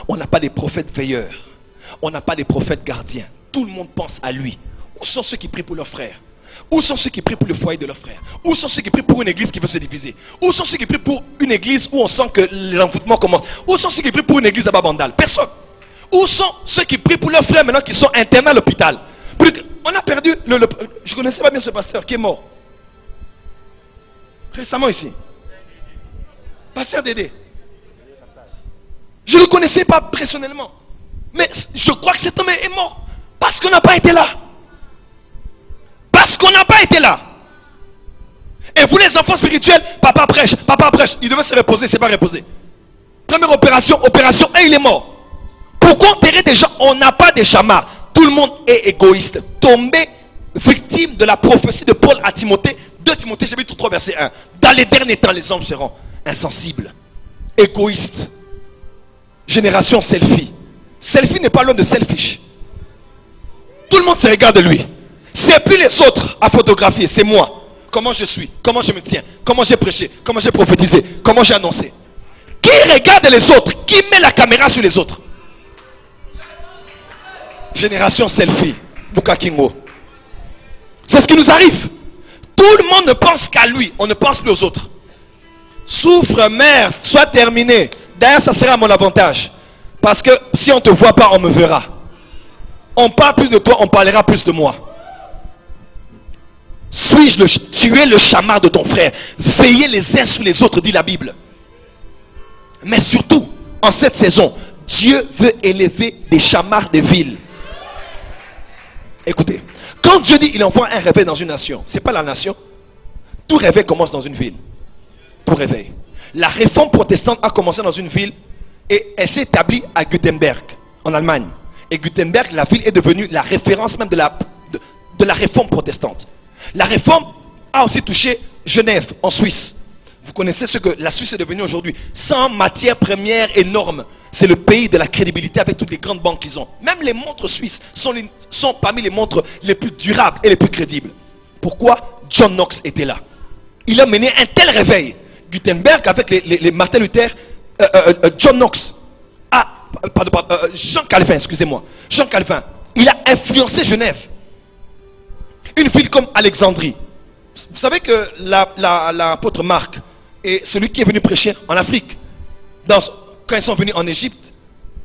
On n'a pas des prophètes veilleurs. On n'a pas des prophètes gardiens. Tout le monde pense à lui. Où sont ceux qui prient pour leurs frères? Où sont ceux qui prient pour le foyer de leurs frères? Où sont ceux qui prient pour une église qui veut se diviser? Où sont ceux qui prient pour une église où on sent que les envoûtements commencent? Où sont ceux qui prient pour une église à Babandal? Personne. Où sont ceux qui prient pour leurs frères maintenant qui sont internés à l'hôpital? On a perdu je ne connaissais pas bien ce pasteur qui est mort récemment ici. Pasteur Dédé. Je ne le connaissais pas personnellement. Mais je crois que cet homme est mort. Parce qu'on n'a pas été là. Parce qu'on n'a pas été là. Et vous les enfants spirituels, papa prêche. Il devait se reposer, il ne s'est pas reposé. Première opération, et il est mort. Pourquoi enterrer des gens? On n'a pas de chamards. Tout le monde est égoïste. Tombé victime de la prophétie de Paul à Timothée. 2 Timothée chapitre 3 verset 1. Dans les derniers temps, les hommes seront insensibles, égoïstes. Génération selfie. Selfie n'est pas loin de selfish. Tout le monde se regarde de lui. C'est plus les autres à photographier, c'est moi. Comment je suis, comment je me tiens, comment j'ai prêché, comment j'ai prophétisé, comment j'ai annoncé. Qui regarde les autres? Qui met la caméra sur les autres? Génération selfie, Bukakingo. C'est ce qui nous arrive. Tout le monde ne pense qu'à lui, on ne pense plus aux autres. Souffre, merde, sois terminé. D'ailleurs, ça sera à mon avantage. Parce que si on ne te voit pas, on me verra. On parle plus de toi, on parlera plus de moi. Tu es le chamard de ton frère. Veillez les uns sur les autres, dit la Bible. Mais surtout, en cette saison, Dieu veut élever des chamards de villes. Écoutez, Quand Dieu dit il envoie un réveil dans une nation, ce n'est pas la nation. Tout réveil commence dans une ville. Tout réveil. La réforme protestante a commencé dans une ville et elle s'est établie à Gutenberg, en Allemagne. Et Gutenberg, la ville est devenue la référence même de la réforme protestante. La réforme a aussi touché Genève, en Suisse. Vous connaissez ce que la Suisse est devenue aujourd'hui. Sans matières premières énormes. C'est le pays de la crédibilité avec toutes les grandes banques qu'ils ont. Même les montres suisses sont parmi les montres les plus durables et les plus crédibles. Pourquoi? John Knox était là. Il a mené un tel réveil. Gutenberg avec les Martin Luther, John Knox, Jean Calvin, excusez-moi. Jean Calvin, il a influencé Genève. Une ville comme Alexandrie. Vous savez que l'apôtre Marc est celui qui est venu prêcher en Afrique. Quand ils sont venus en Égypte,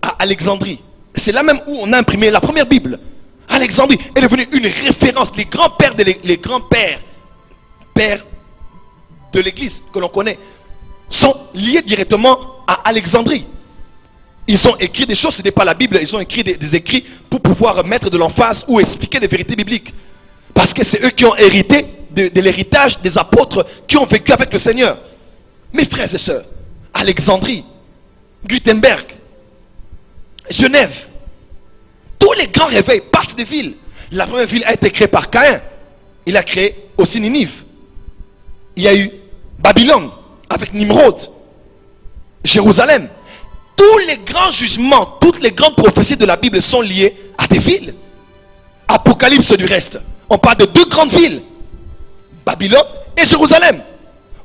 à Alexandrie. C'est là même où on a imprimé la première Bible. Alexandrie est devenue une référence. Les grands-pères pères de l'église que l'on connaît sont liés directement à Alexandrie. Ils ont écrit des choses, ce n'était pas la Bible, ils ont écrit des écrits pour pouvoir mettre de l'emphase ou expliquer les vérités bibliques. Parce que c'est eux qui ont hérité de l'héritage des apôtres qui ont vécu avec le Seigneur. Mes frères et sœurs, Alexandrie, Gutenberg, Genève, tous les grands réveils partent des villes. La première ville a été créée par Caïn. Il a créé aussi Ninive. Il y a eu Babylone avec Nimrod, Jérusalem. Tous les grands jugements, toutes les grandes prophéties de la Bible sont liées à des villes. Apocalypse du reste. On parle de deux grandes villes, Babylone et Jérusalem.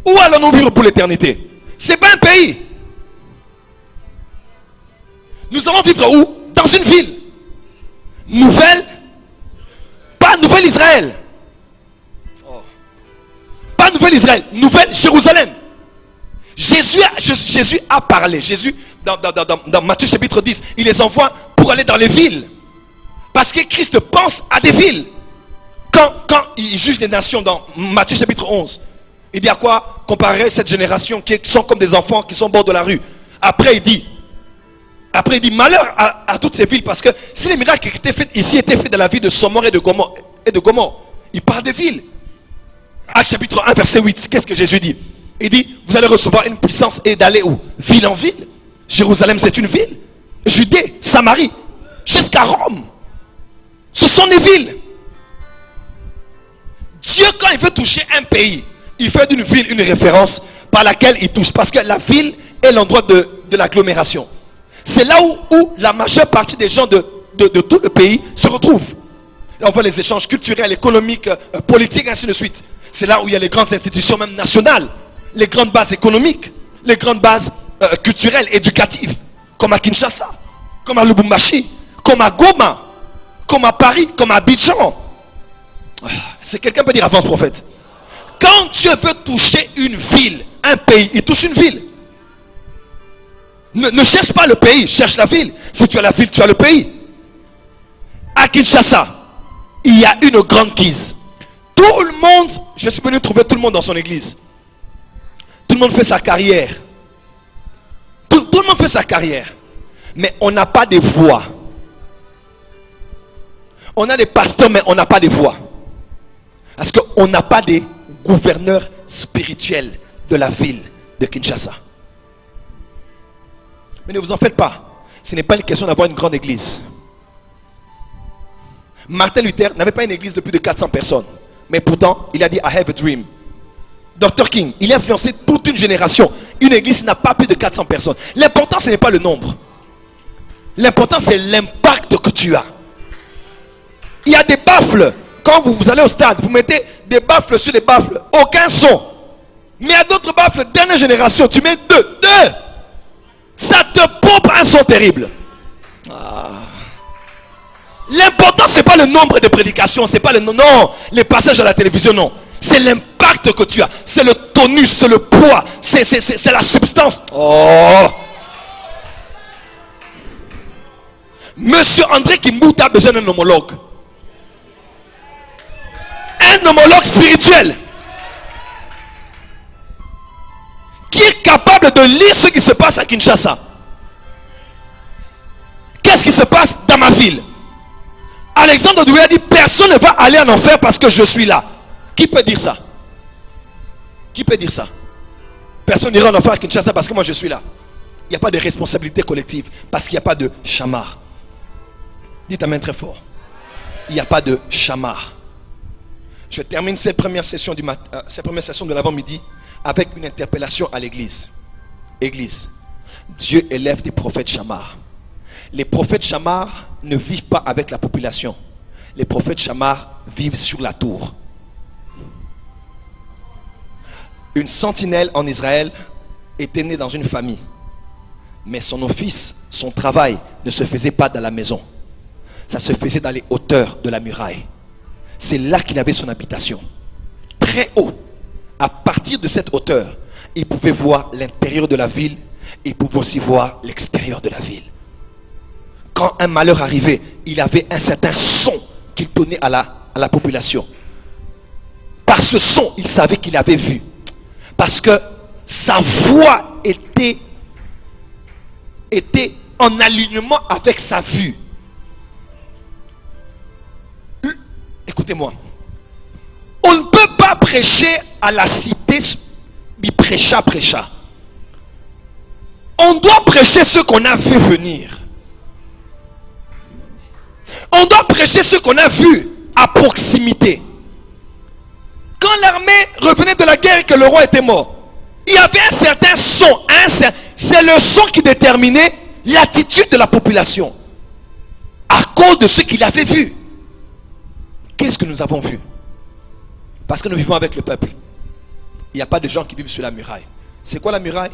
Où allons-nous vivre pour l'éternité? Ce n'est pas un pays. Nous allons vivre où? Dans une ville. Nouvelle, pas Nouvelle Israël. Pas Nouvelle Israël, Nouvelle Jérusalem. Jésus a parlé. Jésus, dans Matthieu chapitre 10, il les envoie pour aller dans les villes. Parce que Christ pense à des villes. Quand il juge les nations dans Matthieu chapitre 11, il dit à quoi comparer cette génération qui sont comme des enfants qui sont au bord de la rue. Après il dit malheur à toutes ces villes, parce que si les miracles qui étaient faits ici étaient faits dans la ville de Somor et de Gomorrhe, il parle des villes. Actes chapitre 1 verset 8, qu'est-ce que Jésus dit? Il dit, vous allez recevoir une puissance et d'aller où? Ville en ville. Jérusalem c'est une ville. Judée, Samarie, jusqu'à Rome. Ce sont des villes. Dieu, quand il veut toucher un pays, il fait d'une ville une référence par laquelle il touche. Parce que la ville est l'endroit de l'agglomération. C'est là où la majeure partie des gens de tout le pays se retrouvent. Là, on voit les échanges culturels, économiques, politiques, ainsi de suite. C'est là où il y a les grandes institutions même nationales, les grandes bases économiques, les grandes bases culturelles, éducatives, comme à Kinshasa, comme à Lubumbashi, comme à Goma, comme à Paris, comme à Abidjan. C'est quelqu'un peut dire avance prophète. Quand Dieu veut toucher une ville, un pays, il touche une ville. Ne cherche pas le pays, cherche la ville. Si tu as la ville, tu as le pays. À Kinshasa, il y a une grande guise. Tout le monde, je suis venu trouver tout le monde dans son église. Tout le monde fait sa carrière. Tout le monde fait sa carrière. Mais on n'a pas de voix. On a des pasteurs, mais on n'a pas de voix. Parce qu'on n'a pas de gouverneur spirituel de la ville de Kinshasa. Mais ne vous en faites pas. Ce n'est pas une question d'avoir une grande église. Martin Luther n'avait pas une église de plus de 400 personnes. Mais pourtant, il a dit I have a dream. Dr. King, il a influencé toute une génération. Une église n'a pas plus de 400 personnes. L'important, ce n'est pas le nombre. L'important, c'est l'impact que tu as. Il y a des baffles. Quand vous allez au stade, vous mettez des baffles sur des baffles. Aucun son. Mais il y a d'autres baffles, dernière génération. Tu mets deux. Ça te pompe un son terrible. L'important, ce n'est pas le nombre de prédications. C'est pas les passages à la télévision, non. C'est l'impact que tu as. C'est le tonus, c'est le poids. C'est la substance. Oh. Monsieur André Kimbuta a besoin d'un homologue. Un homologue spirituel. Qui est capable de lire ce qui se passe à Kinshasa. Qu'est-ce qui se passe dans ma ville? Alexandre Doué a dit, personne ne va aller en enfer parce que je suis là. Qui peut dire ça? Qui peut dire ça? Personne n'ira en enfer à Kinshasa parce que moi je suis là. Il n'y a pas de responsabilité collective parce qu'il n'y a pas de chamar. Dites amen très fort. Il n'y a pas de chamar. Je termine cette première session de l'avant-midi avec une interpellation à l'église. Église, Dieu élève des prophètes chamars. Les prophètes chamars ne vivent pas avec la population. Les prophètes chamars vivent sur la tour. Une sentinelle en Israël était née dans une famille. Mais son office, son travail ne se faisait pas dans la maison. Ça se faisait dans les hauteurs de la muraille. C'est là qu'il avait son habitation. Très haut. À partir de cette hauteur, il pouvait voir l'intérieur de la ville. Il pouvait aussi voir l'extérieur de la ville. Quand un malheur arrivait, il avait un certain son qu'il donnait à la population. Par ce son, il savait qu'il avait vu. Parce que sa voix était en alignement avec sa vue. Écoutez-moi. On ne peut pas prêcher à la cité, prêcha. On doit prêcher ce qu'on a vu venir. On doit prêcher ce qu'on a vu à proximité. Quand l'armée revenait de la guerre et que le roi était mort, il y avait un certain son. C'est le son qui déterminait l'attitude de la population. À cause de ce qu'il avait vu. Qu'est-ce que nous avons vu? Parce que nous vivons avec le peuple. Il n'y a pas de gens qui vivent sur la muraille. C'est quoi la muraille?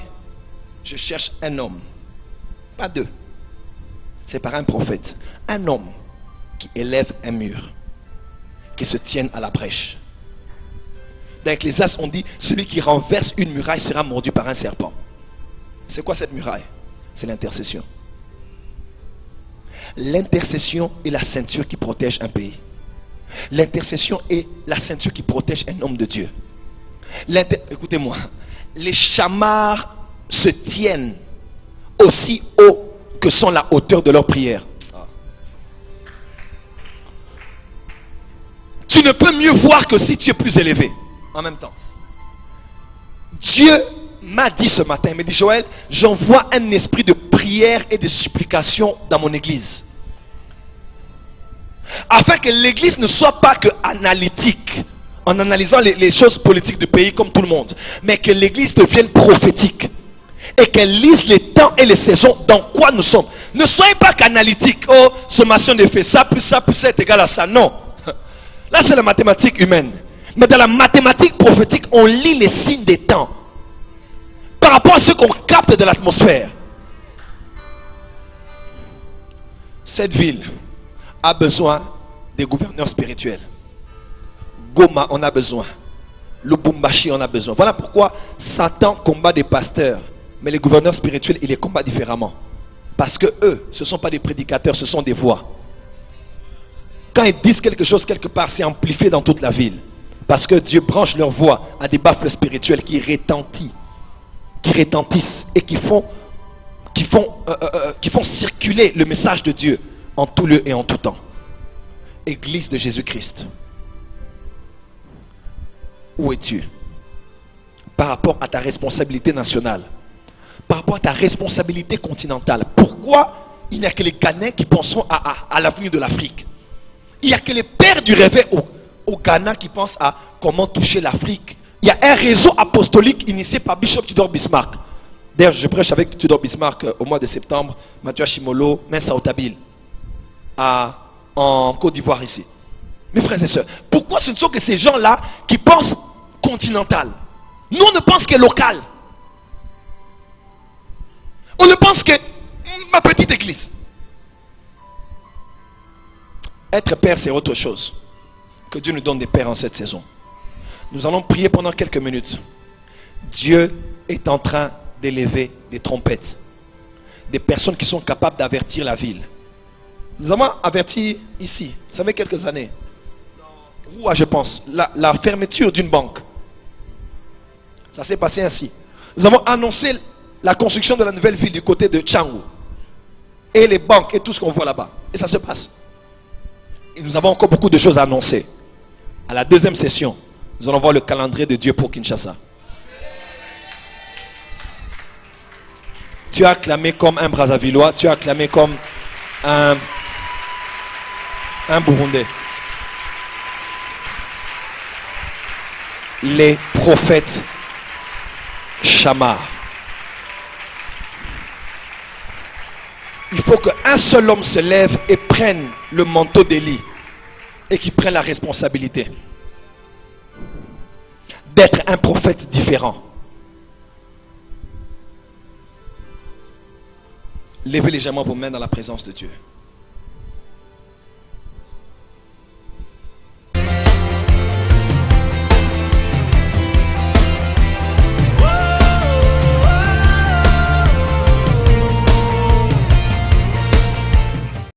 Je cherche un homme. Pas deux. C'est par un prophète. Un homme qui élève un mur. Qui se tienne à la brèche. Dans Ecclésiaste, on dit, celui qui renverse une muraille sera mordu par un serpent. C'est quoi cette muraille? C'est l'intercession. L'intercession est la ceinture qui protège un pays. L'intercession est la ceinture qui protège un homme de Dieu. Écoutez-moi, les chamars se tiennent aussi haut que sont la hauteur de leur prière. Tu ne peux mieux voir que si tu es plus élevé. En même temps, Dieu m'a dit ce matin, il m'a dit, Joël, j'envoie un esprit de prière et de supplication dans mon église. Afin que l'église ne soit pas que analytique, en analysant les choses politiques du pays comme tout le monde, mais que l'église devienne prophétique. Et qu'elle lise les temps et les saisons dans quoi nous sommes. Ne soyez pas qu'analytique. Oh, sommation de fait, ça plus ça est égal à ça. Non. Là, c'est la mathématique humaine. Mais dans la mathématique prophétique, on lit les signes des temps. Par rapport à ce qu'on capte de l'atmosphère. Cette ville a besoin des gouverneurs spirituels. Goma, on a besoin. Lubumbashi, on a besoin. Voilà pourquoi Satan combat des pasteurs. Mais les gouverneurs spirituels, ils les combattent différemment. Parce que eux, ce ne sont pas des prédicateurs, ce sont des voix. Quand ils disent quelque chose quelque part, c'est amplifié dans toute la ville. Parce que Dieu branche leur voix à des baffles spirituels qui retentissent et qui font circuler le message de Dieu en tout lieu et en tout temps. Église de Jésus-Christ. Où es-tu? Par rapport à ta responsabilité nationale, par rapport à ta responsabilité continentale. Pourquoi il n'y a que les Ghanéens qui penseront à l'avenir de l'Afrique? Il n'y a que les pères du réveil au Ghana qui pensent à comment toucher l'Afrique. Il y a un réseau apostolique initié par Bishop Tudor Bismarck. D'ailleurs, je prêche avec Tudor Bismarck au mois de septembre, Mathieu Chimolo, Mensa Otabil, en Côte d'Ivoire ici. Mes frères et sœurs, pourquoi ce ne sont que ces gens-là qui pensent continental? Nous, on ne pense que local. On ne pense que ma petite église. Être père, c'est autre chose. Que Dieu nous donne des pères en cette saison. Nous allons prier pendant quelques minutes. Dieu est en train d'élever des trompettes. Des personnes qui sont capables d'avertir la ville. Nous avons averti ici, vous savez, quelques années. Roua, je pense, la fermeture d'une banque. Ça s'est passé ainsi. Nous avons annoncé la construction de la nouvelle ville du côté de Tchangou. Et les banques et tout ce qu'on voit là-bas. Et ça se passe. Et nous avons encore beaucoup de choses à annoncer. À la deuxième session, nous allons voir le calendrier de Dieu pour Kinshasa. Tu as acclamé comme un Brazzavillois, tu as acclamé comme un Burundais. Les prophètes Shammah. Il faut qu'un seul homme se lève et prenne le manteau d'Élie et qu'il prenne la responsabilité d'être un prophète différent. Levez légèrement vos mains dans la présence de Dieu.